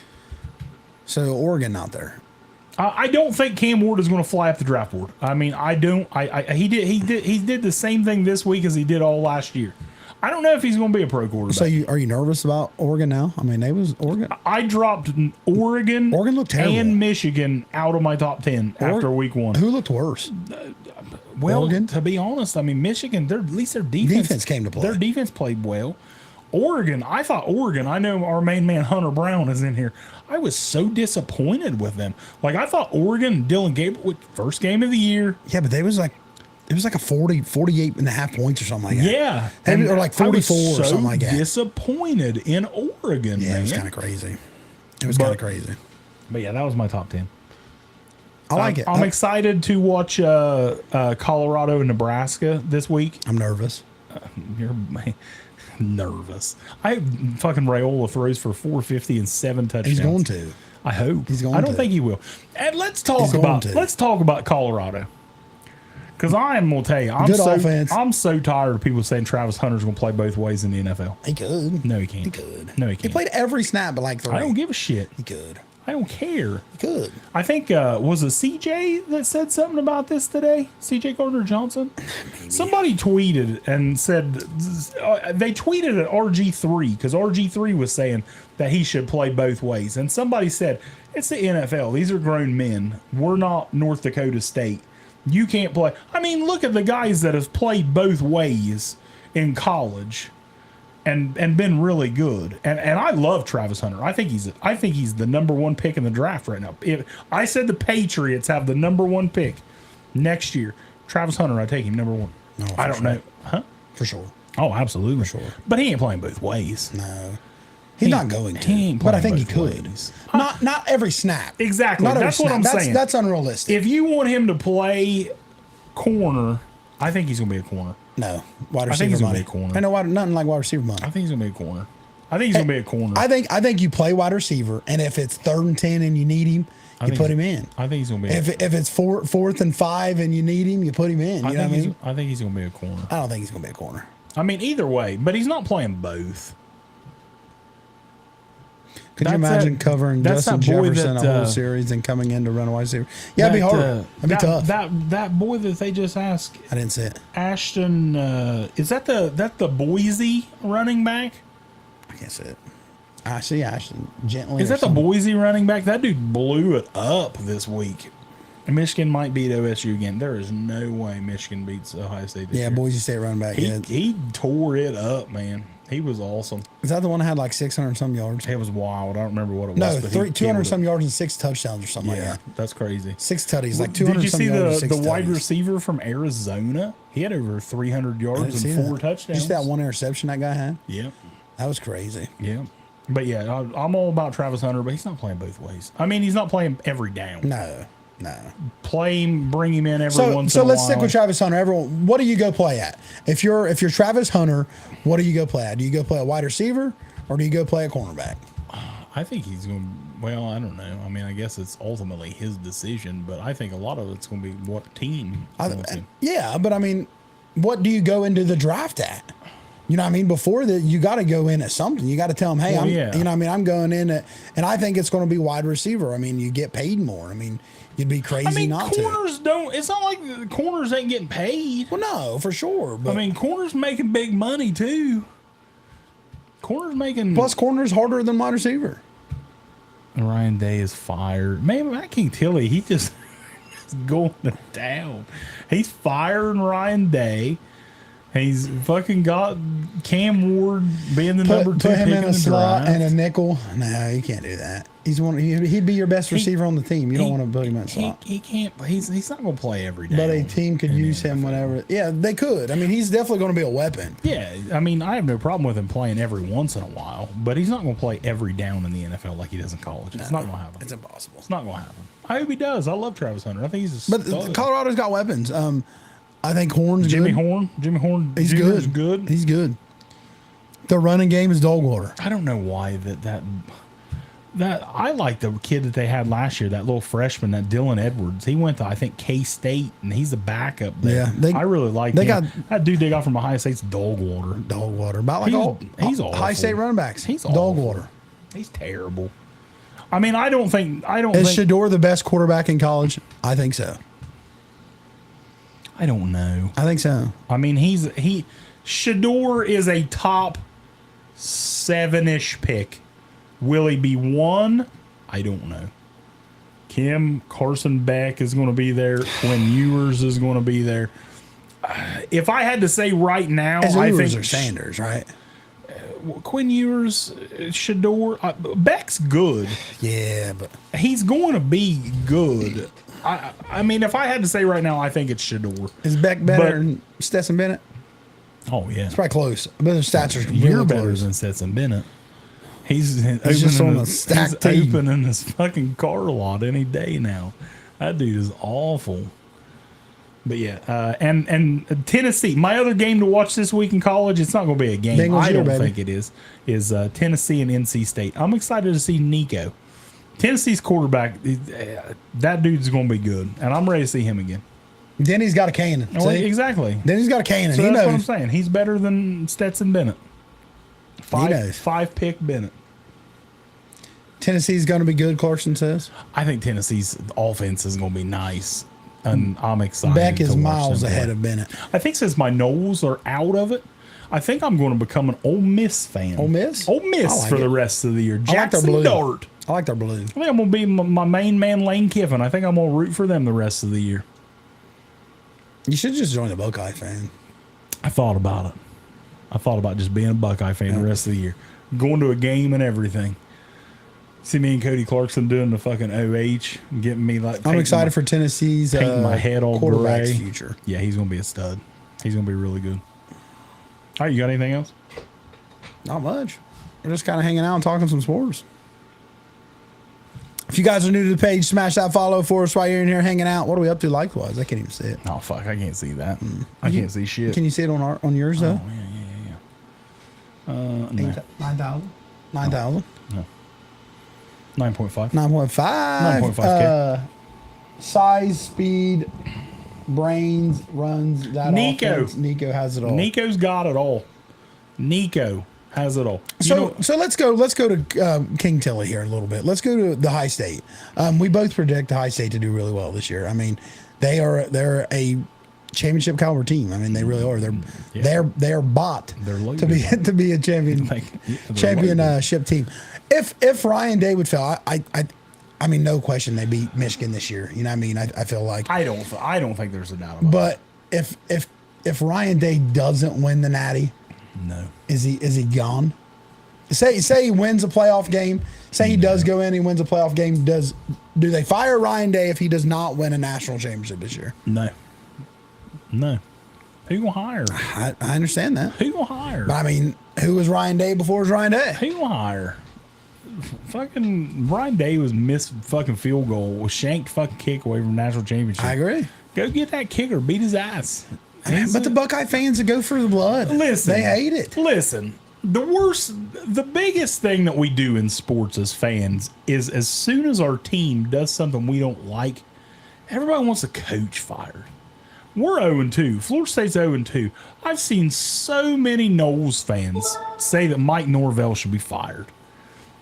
So Oregon not there. I don't think Cam Ward is going to fly up the draft board. I mean, I don't. He did the same thing this week as he did all last year. I don't know if he's going to be a pro quarterback. So are you nervous about Oregon now? I mean, they was Oregon. I dropped Oregon looked terrible. and Michigan out of my top 10 after week 1. Who looked worse? Well, Oregon? to be honest, I mean, Michigan, at least their defense came to play. Their defense played well. Oregon, I know our main man Hunter Brown is in here. I was so disappointed with them. Like, I thought Oregon, Dylan Gabriel, first game of the year. Yeah, but it was like a 48 and a half points or something like that. Yeah. Or like 44 or something like that. Disappointed in Oregon, Yeah, man. it was kind of crazy. It was kind of crazy. But yeah, that was my top 10. I like it. I'm excited to watch Colorado and Nebraska this week. I'm nervous. You're nervous. Fucking Raiola throws for 450 and 7 touchdowns. He's going to. I hope. He's going I don't to. think he will. And let's talk He's going about to. Colorado. Because I am going to tell you, Good offense. I'm so tired of people saying Travis Hunter's going to play both ways in the NFL. He could. No, he can't. He could. No, he He can't. played every snap but like 3. I don't give a shit. He could. I don't care. He could. I think, was it CJ that said something about this today? CJ Gardner Johnson? Somebody tweeted and said, they tweeted at RG3 because RG3 was saying that he should play both ways. And somebody said, it's the NFL. These are grown men. We're not North Dakota State. You can't play. I mean, look at the guys that have played both ways in college and been really good. And I love Travis Hunter. I think he's the number 1 pick in the draft right now. If I said the Patriots have the number 1 pick next year, Travis Hunter, I take him number 1. No, I don't know. Huh? For sure. Oh, absolutely. For sure. But he ain't playing both ways. No. He's not going to. He ain't but I playing think he both could. ways. Not every snap. Exactly. Not every That's what snap. I'm saying. That's unrealistic. If you want him to play corner, I think he's going to be a corner. No. Wide I think receiver he's gonna money. be a corner. I know nothing like wide receiver money. I think he's going to be a corner. I think he's going to be a corner. I think you play wide receiver, and if it's 3rd and 10 and you need him, you put him in. I think he's going to be. If it's 4th and 5 and you need him, you put him in. You know what I mean? I think he's going to be a corner. I don't think he's going to be a corner. I mean, either way, but he's not playing both. Could you imagine covering that's Justin that boy Jefferson that, a whole series and coming in to run a wide receiver? Yeah, it'd be hard. It'd be tough. That boy that they just asked, I didn't see it. Ashton, is that the Boise running back? I can't see it. I see Ashton gently. Is that the Boise running back? That dude blew it up this week. Michigan might beat OSU again. There is no way Michigan beats Ohio State this year. Boise State running back. He tore it up, man. He was awesome. Is that the one that had like 600 and some yards? It was wild. I don't remember what it was. No, but 200 and some yards and 6 touchdowns or something like that. That's crazy. 6 tutties, like 200 Did you some see yards. the wide receiver from Arizona? He had over 300 yards and 4 touchdowns. Did you see that one interception that guy had? Yeah. That was crazy. Yeah. But yeah, I'm all about Travis Hunter, but he's not playing both ways. I mean, he's not playing every down. No. Play him, bring him in every once in a while. So let's stick with Travis Hunter. Everyone, what do you go play at? If you're Travis Hunter, what do you go play at? Do you go play a wide receiver or do you go play a cornerback? I think he's going to, well, I don't know. I mean, I guess it's ultimately his decision, but I think a lot of it's going to be what team. Yeah, but I mean, what do you go into the draft at? You know what I mean? Before that, you got to go in at something. You got to tell them, hey, you know what I mean? I'm going in at, and I think it's going to be wide receiver. I mean, you get paid more. I mean, you'd be crazy not to. Corners don't, it's not like the corners ain't getting paid. Well, no, for sure. But I mean, corners making big money too. Corners making. Plus, corners harder than wide receiver. Ryan Day is fired. Man, Matt King Tilly, he just is going down. He's firing Ryan Day. He's fucking got Cam Ward being the number 2 put him pick in the a slot draft. and a nickel. No, you can't do that. He'd be your best receiver on the team. You don't want to put him in a slot. He can't. He's not going to play every day. But a team could use him whenever. Yeah, they could. I mean, he's definitely going to be a weapon. Yeah, I mean, I have no problem with him playing every once in a while, but he's not going to play every down in the NFL like he does in college. It's not going to happen. It's impossible. It's not going to happen. I hope he does. I love Travis Hunter. I think he's a But stud. Colorado's got weapons. I think Horn's Jimmy good. Horn. He's Jr.'s good. He's good. The running game is dog water. I don't know why that I like the kid that they had last year, that little freshman, that Dylan Edwards. He went to, I think, K-State, and he's a backup there. Yeah, I really like him. That dude they got from Ohio State's dog water. Dog water. About like He's awful. High State running backs. He's dog awful. water. He's terrible. I mean, I don't Is think Shador the best quarterback in college? I think so. I don't know. I think so. I mean, Shador is a top 7-ish pick. Will he be 1? I don't know. Carson Beck is going to be there. Quinn Ewers is going to be there. If I had to say right now, I think or Sanders, right? Quinn Ewers, Shador, Beck's good. Yeah, but He's going to be good. I mean, if I had to say right now, I think it's Shador. is Beck better than Stetson Bennett? Oh yeah, It's probably close. But their stats are you're really better close. than Stetson Bennett. He's just on a stacked team. opening his fucking car lot any day now. That dude is awful. But yeah, and Tennessee. My other game to watch this week in college. It's not going to be a game. Bengals I don't here, baby. think it is. Is Tennessee and NC State. I'm excited to see Nico. Tennessee's quarterback. That dude's going to be good, and I'm ready to see him again. Denny's got a cannon. Oh, See? exactly. Denny's got a cannon. So He that's what I'm knows. saying. He's better than Stetson Bennett. knows. Five pick Bennett. Tennessee's going to be good, Clarkson says. I think Tennessee's offense is going to be nice, and I'm excited. Beck to is watch miles them ahead play. of Bennett. I think since my Knowles are out of it, I think I'm going to become an Ole Miss fan. Ole Miss? Ole Miss I like for it. the rest of the year. I like their Jackson blue. Dart. I like their blue. I think I'm going to be my main man, Lane Kiffin. I think I'm going to root for them the rest of the year. You should just join the Buckeye fan. I thought about it. I thought about just being a Buckeye fan the rest of the year, going to a game and everything. See me and Cody Clarkson doing the fucking OH, and getting me like. I'm excited for Tennessee's painting my head all quarterback's gray. future. Yeah, he's gonna be a stud. He's gonna be really good. All right, you got anything else? Not much. We're just kind of hanging out and talking some sports. If you guys are new to the page, smash that follow for us while you're in here hanging out. What are we up to likewise? I can't even see it. Oh fuck, I can't see that. I can't see shit. Can you see it on yours though? Oh, yeah. No, 9,000? 9,000? 9.5. 9.5. 9.5K. Size, speed, brains, runs. That Nico. offense. Nico has it all. Nico's got it all. Nico has it all. So let's go to King Tilly here a little bit. Let's go to the High State. We both predict the High State to do really well this year. I mean, they're a championship caliber team. I mean, they really are. They're bought They're to be a champion championship team. If Ryan Day would fail, I mean, no question they beat Michigan this year. You know what I mean? I feel like I don't think there's a doubt about but if Ryan Day doesn't win the Natty, no. is he gone? Say he wins a playoff game. Say he does go in, he wins a playoff game. Do they fire Ryan Day if he does not win a national championship this year? No. Who you gonna hire? I understand that. Who you gonna hire? But I mean, who was Ryan Day before it was Ryan Day? Who you gonna hire? Fucking Ryan Day was missed fucking field goal, was shanked fucking kick away from national championship. I agree. Go get that kicker, beat his ass. But the Buckeye fans that go for the blood, Listen, they hate it. Listen, the biggest thing that we do in sports as fans is as soon as our team does something we don't like, everybody wants the coach fired. We're 0-2. Florida State's 0-2. I've seen so many Knowles fans say that Mike Norvell should be fired.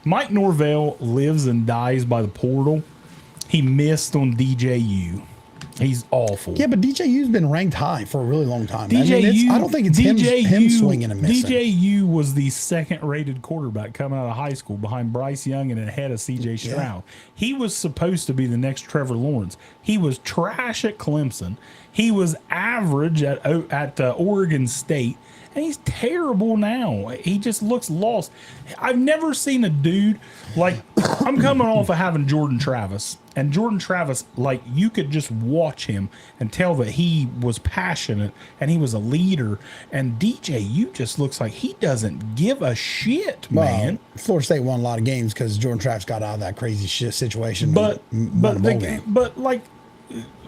Mike Norvell lives and dies by the portal. He missed on DJU. He's awful. Yeah, but DJU's been ranked high for a really long time. DJU, I don't think it's him swinging and missing. DJU was the second-rated quarterback coming out of high school behind Bryce Young and ahead of C.J. Stroud. He was supposed to be the next Trevor Lawrence. He was trash at Clemson. He was average at Oregon State. And he's terrible now. He just looks lost. I've never seen a dude like I'm coming off of having Jordan Travis. And Jordan Travis, like you could just watch him and tell that he was passionate and he was a leader. And DJU just looks like he doesn't give a shit, man. Florida State won a lot of games because Jordan Travis got out of that crazy shit situation. But like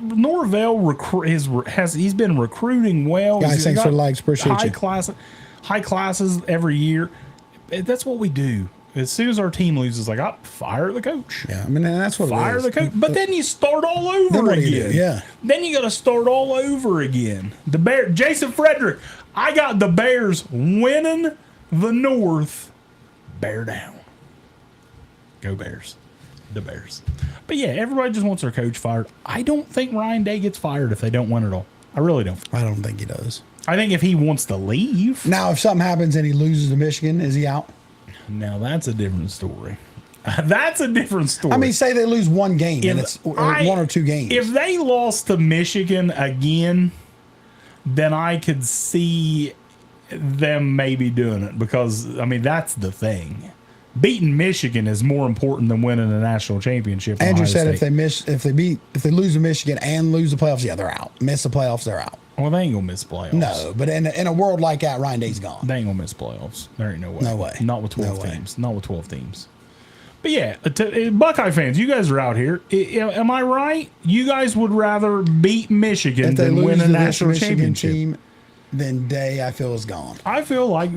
Norvell he's been recruiting well. Guys, thanks for the likes. Appreciate you. High classes every year. That's what we do. As soon as our team loses, like, fire the coach. Yeah, I mean, and that's what fire it is. the coach. But then you start all over again. Yeah. Then you got to start all over again. Jason Frederick. I got the Bears winning the North. Bear down. Go Bears. The Bears. But yeah, everybody just wants their coach fired. I don't think Ryan Day gets fired if they don't win at all. I really don't. I don't think he does. I think if he wants to leave, Now, if something happens and he loses to Michigan, is he out? now that's a different story. That's a different story. I mean, say they lose one game and If it's one or two games. If they lost to Michigan again, then I could see them maybe doing it because I mean that's the thing. Beating Michigan is more important than winning a national championship. in Andrew Ohio said State. if they lose to Michigan and lose the playoffs, yeah, they're out. Miss the playoffs, they're out. Well, they ain't gonna miss playoffs. No, but in a world like that, Ryan Day's gone. They ain't gonna miss playoffs. There ain't no way. No way. Not with 12 No way. teams. Not with 12 teams. But yeah, Buckeye fans, you guys are out here. Am I right? You guys would rather beat Michigan If they than lose win a to this national Michigan championship. team, then Day, I feel, is gone. I feel like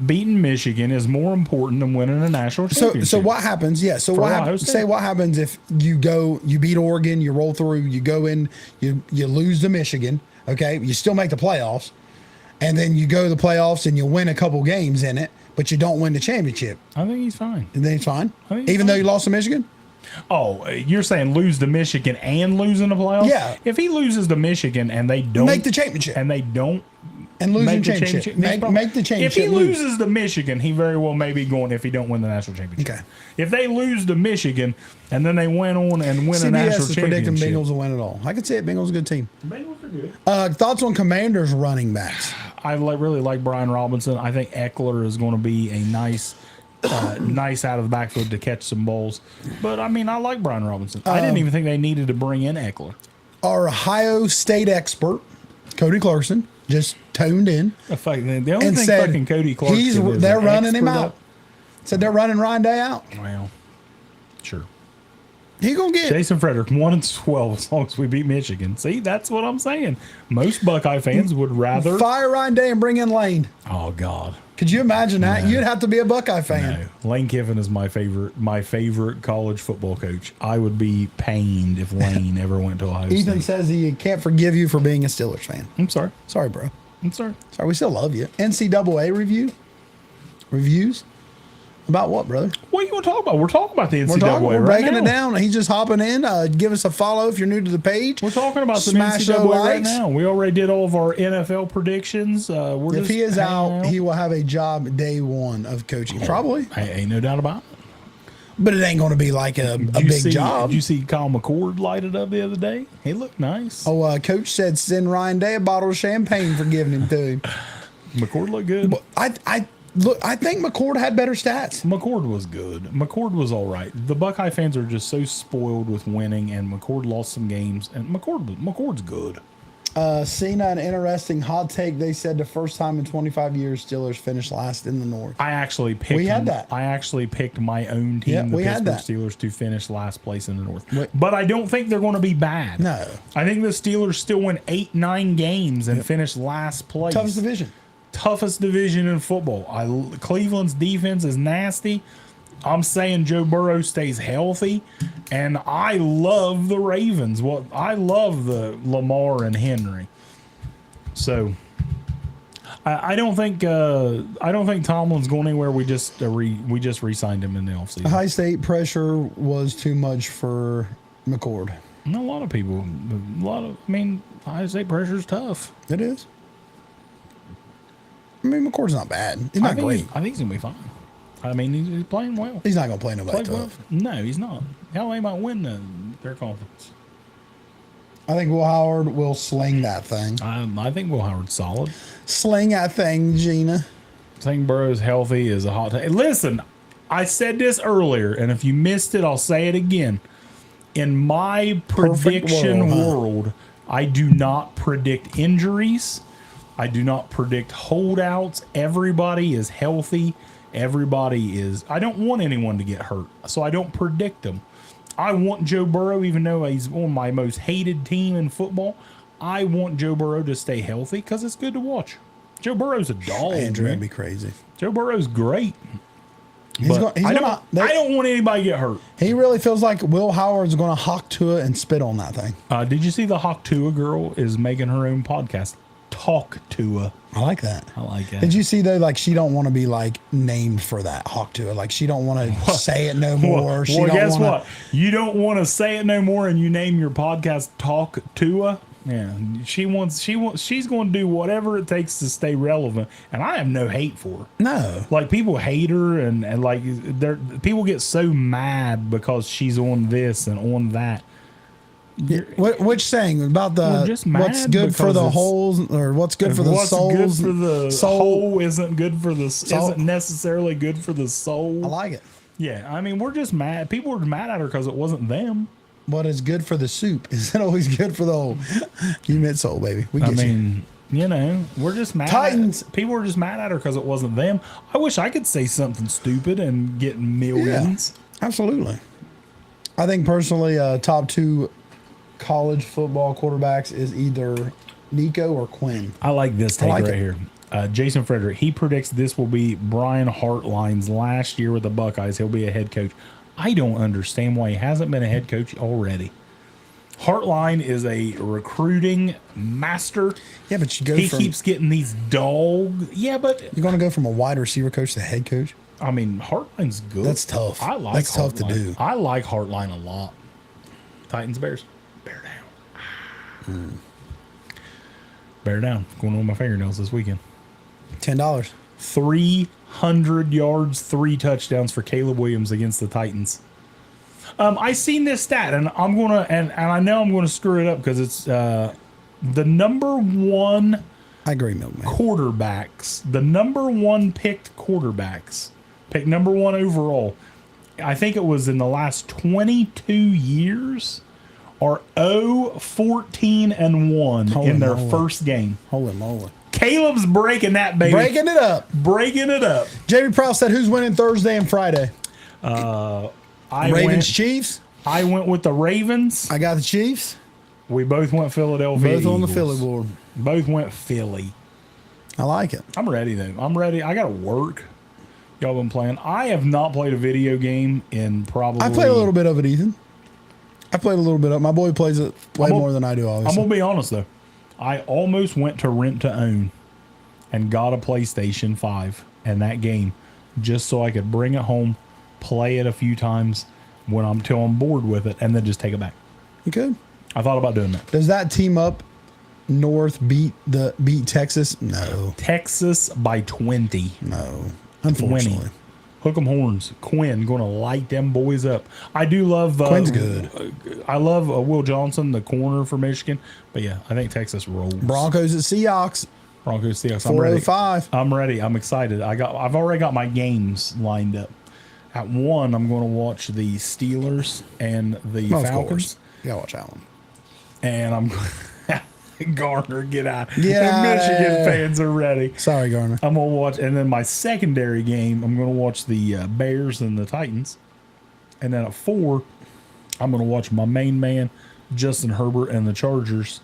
beating Michigan is more important than winning a national championship. So what happens? Yeah. So what Ohio happens? State. Say what happens if you beat Oregon, you roll through, you go in, you lose to Michigan. Okay, you still make the playoffs, and then you go to the playoffs and you win a couple games in it, but you don't win the championship. I think he's fine. And then it's fine, I think it's even though fine. you lost to Michigan. Oh, you're saying lose to Michigan and lose in the playoffs? Yeah. If he loses to Michigan and they don't Make the championship. and they don't And losing make the championship. championship, Make the If championship. he lose. loses to Michigan, he very well may be going if he don't win the national championship. Okay. If they lose to Michigan and then they went on and win a CBS national is predicting championship. Bengals will win it all. I could see it. Bengals a good team. Bengals are good. Thoughts on Commanders running backs? I really like Brian Robinson. I think Eckler is going to be a nice out of the backfield to catch some balls. But I mean, I like Brian Robinson. I didn't even think they needed to bring in Eckler. Our Ohio State expert, Cody Clarkson, just toned in The only and thing said fucking Cody Clarkson is they're an running him expert out. Said they're running Ryan Day out. Well, sure. He gonna get Jason Frederick 1-12 as long as we beat Michigan. See, that's what I'm saying. Most Buckeye fans would rather. fire Ryan Day and bring in Lane. Oh God, Could you imagine that? You'd have to be a Buckeye fan. no. Lane Kiffin is my favorite college football coach. I would be pained if Lane ever went to Ohio Ethan State. says he can't forgive you for being a Steelers fan. I'm sorry. Sorry, bro. I'm sorry. Sorry, we still love you. NCAA reviews about what, brother? What are you going to talk about? We're talking about the NCAA We're right breaking now. it down. He's just hopping in. Give us a follow if you're new to the page. We're talking about the Smash those NCAA right likes. now. We already did all of our NFL predictions. We're If just he is hanging out, he will have a job day one of coaching. Probably. ain't no doubt about it. But it ain't going to be like a big job. Did you see Kyle McCord lighted up the other day? He looked nice. Oh, Coach said send Ryan Day a bottle of champagne for giving him to him. McCord looked good. I think McCord had better stats. McCord was good. McCord was all right. The Buckeye fans are just so spoiled with winning, and McCord lost some games. And McCord's good. Cena, an interesting hot take. They said the first time in 25 years Steelers finished last in the North. I actually picked. I actually picked my own team, Yeah, the we had Pittsburgh that. Steelers, to finish last place in the North. Wait. But I don't think they're going to be bad. No. I think the Steelers still win 8-9 games and finish last place. Toughest division. Toughest division in football. Cleveland's defense is nasty. I'm saying Joe Burrow stays healthy, and I love the Ravens. Well, I love the Lamar and Henry. So I don't think Tomlin's going anywhere. We just re-signed him in the offseason. High State pressure was too much for McCord. A lot of people, Ohio State pressure is tough. It is. I mean, McCord's not bad. He's not great. I think he's gonna be fine. I mean, he's playing well. He's not going to play nobody Played well. tough. No, he's not. Hell, they might win their conference. I think Will Howard will sling that thing. I think Will Howard's solid. Sling that thing, Gina. Saying Burrow's healthy is a hot take. Listen, I said this earlier, and if you missed it, I'll say it again. In my Perfect prediction world, huh? I do not predict injuries. I do not predict holdouts. Everybody is healthy. I don't want anyone to get hurt, so I don't predict them. I want Joe Burrow, even though he's on my most hated team in football, I want Joe Burrow to stay healthy because it's good to watch. Joe Burrow's a dog. Andrew, man. that'd be crazy. Joe Burrow's great. He's But gonna, I don't want anybody to get hurt. He really feels like Will Howard's going to hawk to it and spit on that thing. Did you see the Hawk Tua girl is making her own podcast? Talk Tua. I like that. I like that. Did you see though? Like she don't want to be like named for that Hawk to it. Like she don't want to say it no more. She Well, don't guess wanna, what? You don't want to say it no more, and you name your podcast "Talk Tua." Yeah, she's going to do whatever it takes to stay relevant, and I have no hate for her. No, Like people hate her, and like people get so mad because she's on this and on that. which saying about We're the just what's mad good for because the it's- holes or what's good for the What's souls? good for the soul. whole isn't good for the Soul. isn't necessarily good for the soul. I like it. Yeah, I mean we're just mad. People were mad at her because it wasn't them. What is good for the soup isn't always good for the whole. You meant soul, baby. We I get you. mean, you know, we're just mad. Titans. People were just mad at her because it wasn't them. I wish I could say something stupid and get millions. Absolutely. I think personally, top 2 college football quarterbacks is either Nico or Quinn. I like this take like right it. here. Jason Frederick, he predicts this will be Brian Hartline's last year with the Buckeyes. He'll be a head coach. I don't understand why he hasn't been a head coach already. Hartline is a recruiting master. Yeah, but you go He from keeps getting these dogs. Yeah, but you're going to go from a wide receiver coach to head coach. I mean, Hartline's good. That's tough. I like That's tough to Hartline. do. I like Hartline a lot. Titans, Bears. Bear down. Bear down. Going on my fingernails this weekend. $10. 300 yards, 3 touchdowns for Caleb Williams against the Titans. I seen this stat, and I'm gonna and I know I'm gonna screw it up because it's the number 1 I agree, Milkman. quarterbacks, the number 1 picked quarterbacks, picked number 1 overall. I think it was in the last 22 years, are 0-14-1 Holy in their moly. first game. Holy moly. Caleb's breaking that baby. Breaking it up. Breaking it up. Jamie Prowse said, who's winning Thursday and Friday? Ravens, Chiefs. I went with the Ravens. I got the Chiefs. We both went Philadelphia. Both on the Eagles. Philly board. Both went Philly. I like it. I'm ready though. I'm ready. I gotta work. Y'all been playing. I have not played a video game in probably. I played a little bit of it, Ethan. I played a little bit of it. My boy plays it way more than I do, I'm obviously. gonna be honest though. I almost went to rent to own and got a PlayStation 5 and that game just so I could bring it home, play it a few times till I'm bored with it, and then just take it back. You could. I thought about doing that. Does that team up North beat Texas? No. Texas by 20. No. Unfortunately. 20. Hook 'em horns. Quinn going to light them boys up. I do love Quinn's good. I love Will Johnson, the corner for Michigan. But yeah, I think Texas rolls. Broncos at Seahawks. Broncos, Seahawks. I'm ready. 405. I'm ready. I'm excited. I've already got my games lined up. At 1, I'm going to watch the Steelers and the Of Falcons. course. You gotta watch that one. And I'm Garner, get out. Get The out of Michigan there. fans are ready. Sorry, Garner. I'm gonna watch, and then my secondary game, I'm gonna watch the Bears and the Titans, and then at 4, I'm gonna watch my main man Justin Herbert and the Chargers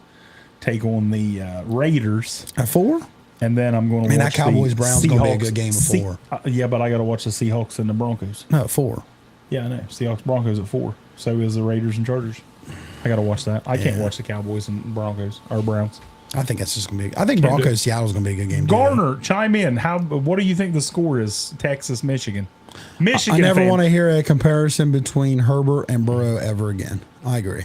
take on the Raiders, At 4? and then I'm gonna Man, watch that Cowboys the Browns gonna be a Seahawks- good game at 4. yeah, but I gotta watch the Seahawks and the Broncos. No, at 4. Yeah, I know Seahawks Broncos at 4. So is the Raiders and Chargers. I gotta watch that. I can't Yeah. watch the Cowboys and Broncos or Browns. I think that's just gonna be. I think Broncos Seattle's gonna be a good game. too. Garner, chime in. What do you think the score is? Texas, Michigan. Michigan. I never fan. want to hear a comparison between Herbert and Burrow ever again. I agree.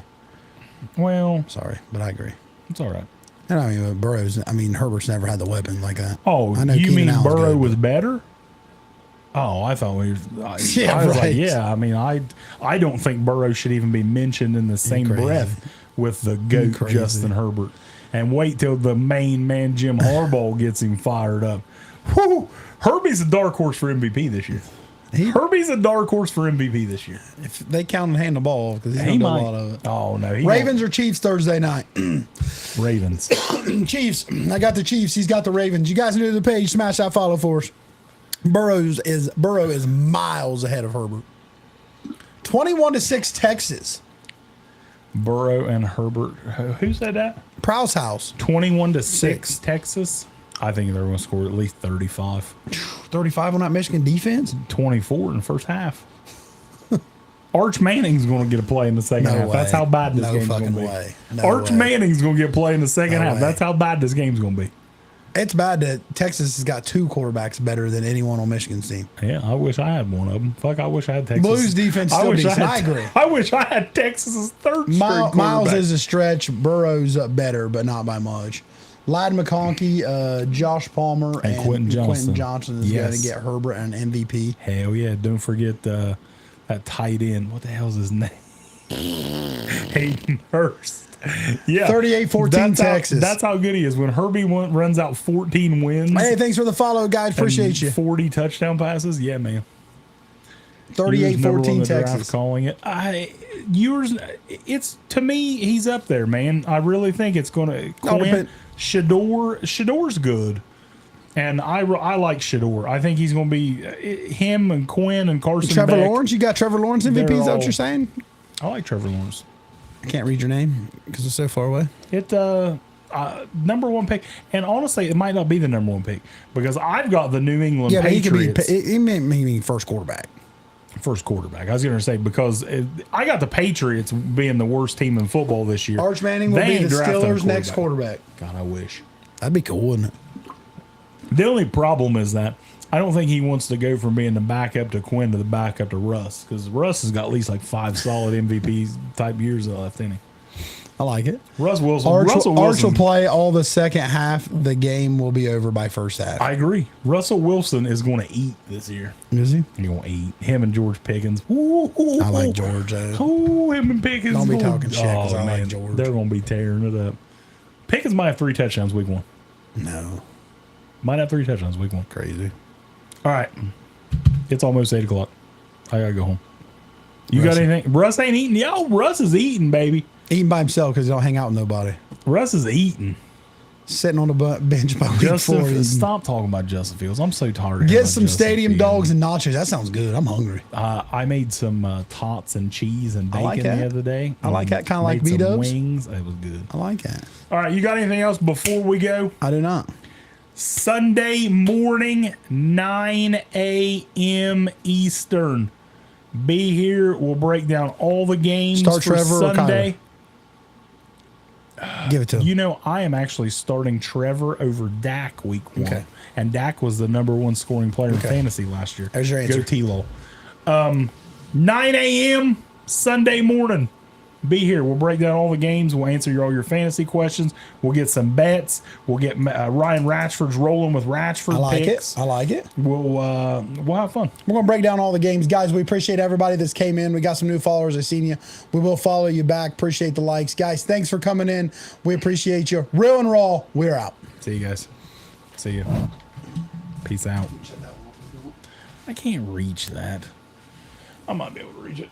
Well, Sorry, but I agree. it's all right. And I mean, Herbert's never had the weapon like that. Oh, I know you Keenan mean Allen's Burrow good, was but- better? Oh, I thought we. Yeah, I was right. like, yeah. I mean, I don't think Burrow should even be mentioned in the same crazy. breath with the goat crazy. Justin Herbert. And wait till the main man Jim Harbaugh gets him fired up. Whew, Herbie's a dark horse for MVP this year. Herbie's a dark horse for MVP this year. If they count and hand the ball, because he's He gonna do might. a lot of it. Oh no, he Ravens or Chiefs Thursday night? won't. Ravens. Chiefs. I got the Chiefs. He's got the Ravens. You guys new to the page. Smash that follow for us. Burrow is miles ahead of Herbert. 21-6 Texas. Burrow and Herbert. Who said that? Prowse house. 21-6 Texas. I think they're going to score at least 35. 35 on that Michigan defense. 24 in the first half. Arch Manning's going to get a play in the second No half. way. That's how bad this No game's going to fucking be. way. No Arch way. Manning's going to get a play in the second No half. way. That's how bad this game's going to be. It's bad that Texas has got 2 quarterbacks better than anyone on Michigan's team. Yeah, I wish I had one of them. Fuck, I wish I had Texas. Blues defense I still wish decent. had- I agree. I wish I had Texas's third string Miles quarterback. is a stretch. Burrow's better, but not by much. Ladd McConkey, Josh Palmer, And Quentin Johnson. Johnson is Yes. going to get Herbert an MVP. Hell yeah! Don't forget that tight end. What the hell's his name? Hayden Hurst. Yeah, 38-14 That's how- Texas. That's how good he is. When Herbie runs out 14 wins. Hey, thanks for the follow, guys. Appreciate and you. 40 touchdown passes. Yeah, man. Yours number one in 38-14 the draft Texas. calling it. It's to me, he's up there, man. I really think it's going to. depend- Shador's good, and I like Shador. I think he's going to be him and Quinn and Carson. Trevor Beck. Lawrence, you got Trevor Lawrence MVP? Is that all- what you're saying? I like Trevor Lawrence. I can't read your name because it's so far away. Number one pick, and honestly, it might not be the number one pick because I've got the New England Yeah, but he could Patriots. be. He may be first quarterback. First quarterback. I was going to say because I got the Patriots being the worst team in football this year. Arch Manning will They be ain't the drafting a Steelers' next quarterback. God, I wish. That'd be cool, wouldn't it? The only problem is that I don't think he wants to go from being the backup to Quinn to the backup to Russ because Russ has got at least like 5 solid MVP type years left in him. I like it. Russell Wilson. Arch will play all the second half. The game will be over by first half. I agree. Russell Wilson is going to eat this year. Is he? He's going to eat. Him and George Pickens. I like George. Oh, him and Pickens. Don't be gonna- talking shit 'cause I like George. They're going to be tearing it up. Pickens might have 3 touchdowns week 1. No, Might have 3 touchdowns week 1. crazy. All right. It's almost 8 o'clock. I got to go home. You Russ- got anything? Russ ain't eating. Yo, Russ is eating, baby. Eating by himself because he don't hang out with nobody. Russ is eating. Sitting on the bench by week 4. Justin, eating. stop talking about Justin Fields. I'm so tired of Get hearing some about Justin stadium Fields. dogs and nachos. That sounds good. I'm hungry. I made some tots and cheese and I like bacon the that. other day. I like that. Kinda like Made some B-dubs. wings. It was good. I like that. All right, you got anything else before we go? I do not. Sunday morning, 9 a.m. Eastern. Be here. We'll break down all the games Start for Trevor or Sunday. Give it to him. You know, I am actually starting Trevor over Dak week 1. Okay. And Dak was the number 1 scoring player in Okay. fantasy last year. There's your answer. Go T-Law. 9 a.m. Sunday morning. Be here. We'll break down all the games. We'll answer all your fantasy questions. We'll get some bets. We'll get Ryan Ratchford's rolling with Ratchford I like picks. it. I like it. We'll have fun. We're going to break down all the games. Guys, we appreciate everybody that's came in. We got some new followers. I've seen you. We will follow you back. Appreciate the likes. Guys, thanks for coming in. We appreciate you. Real and raw, we're out. See you guys. See you. Peace out. I can't reach that. I might be able to reach it.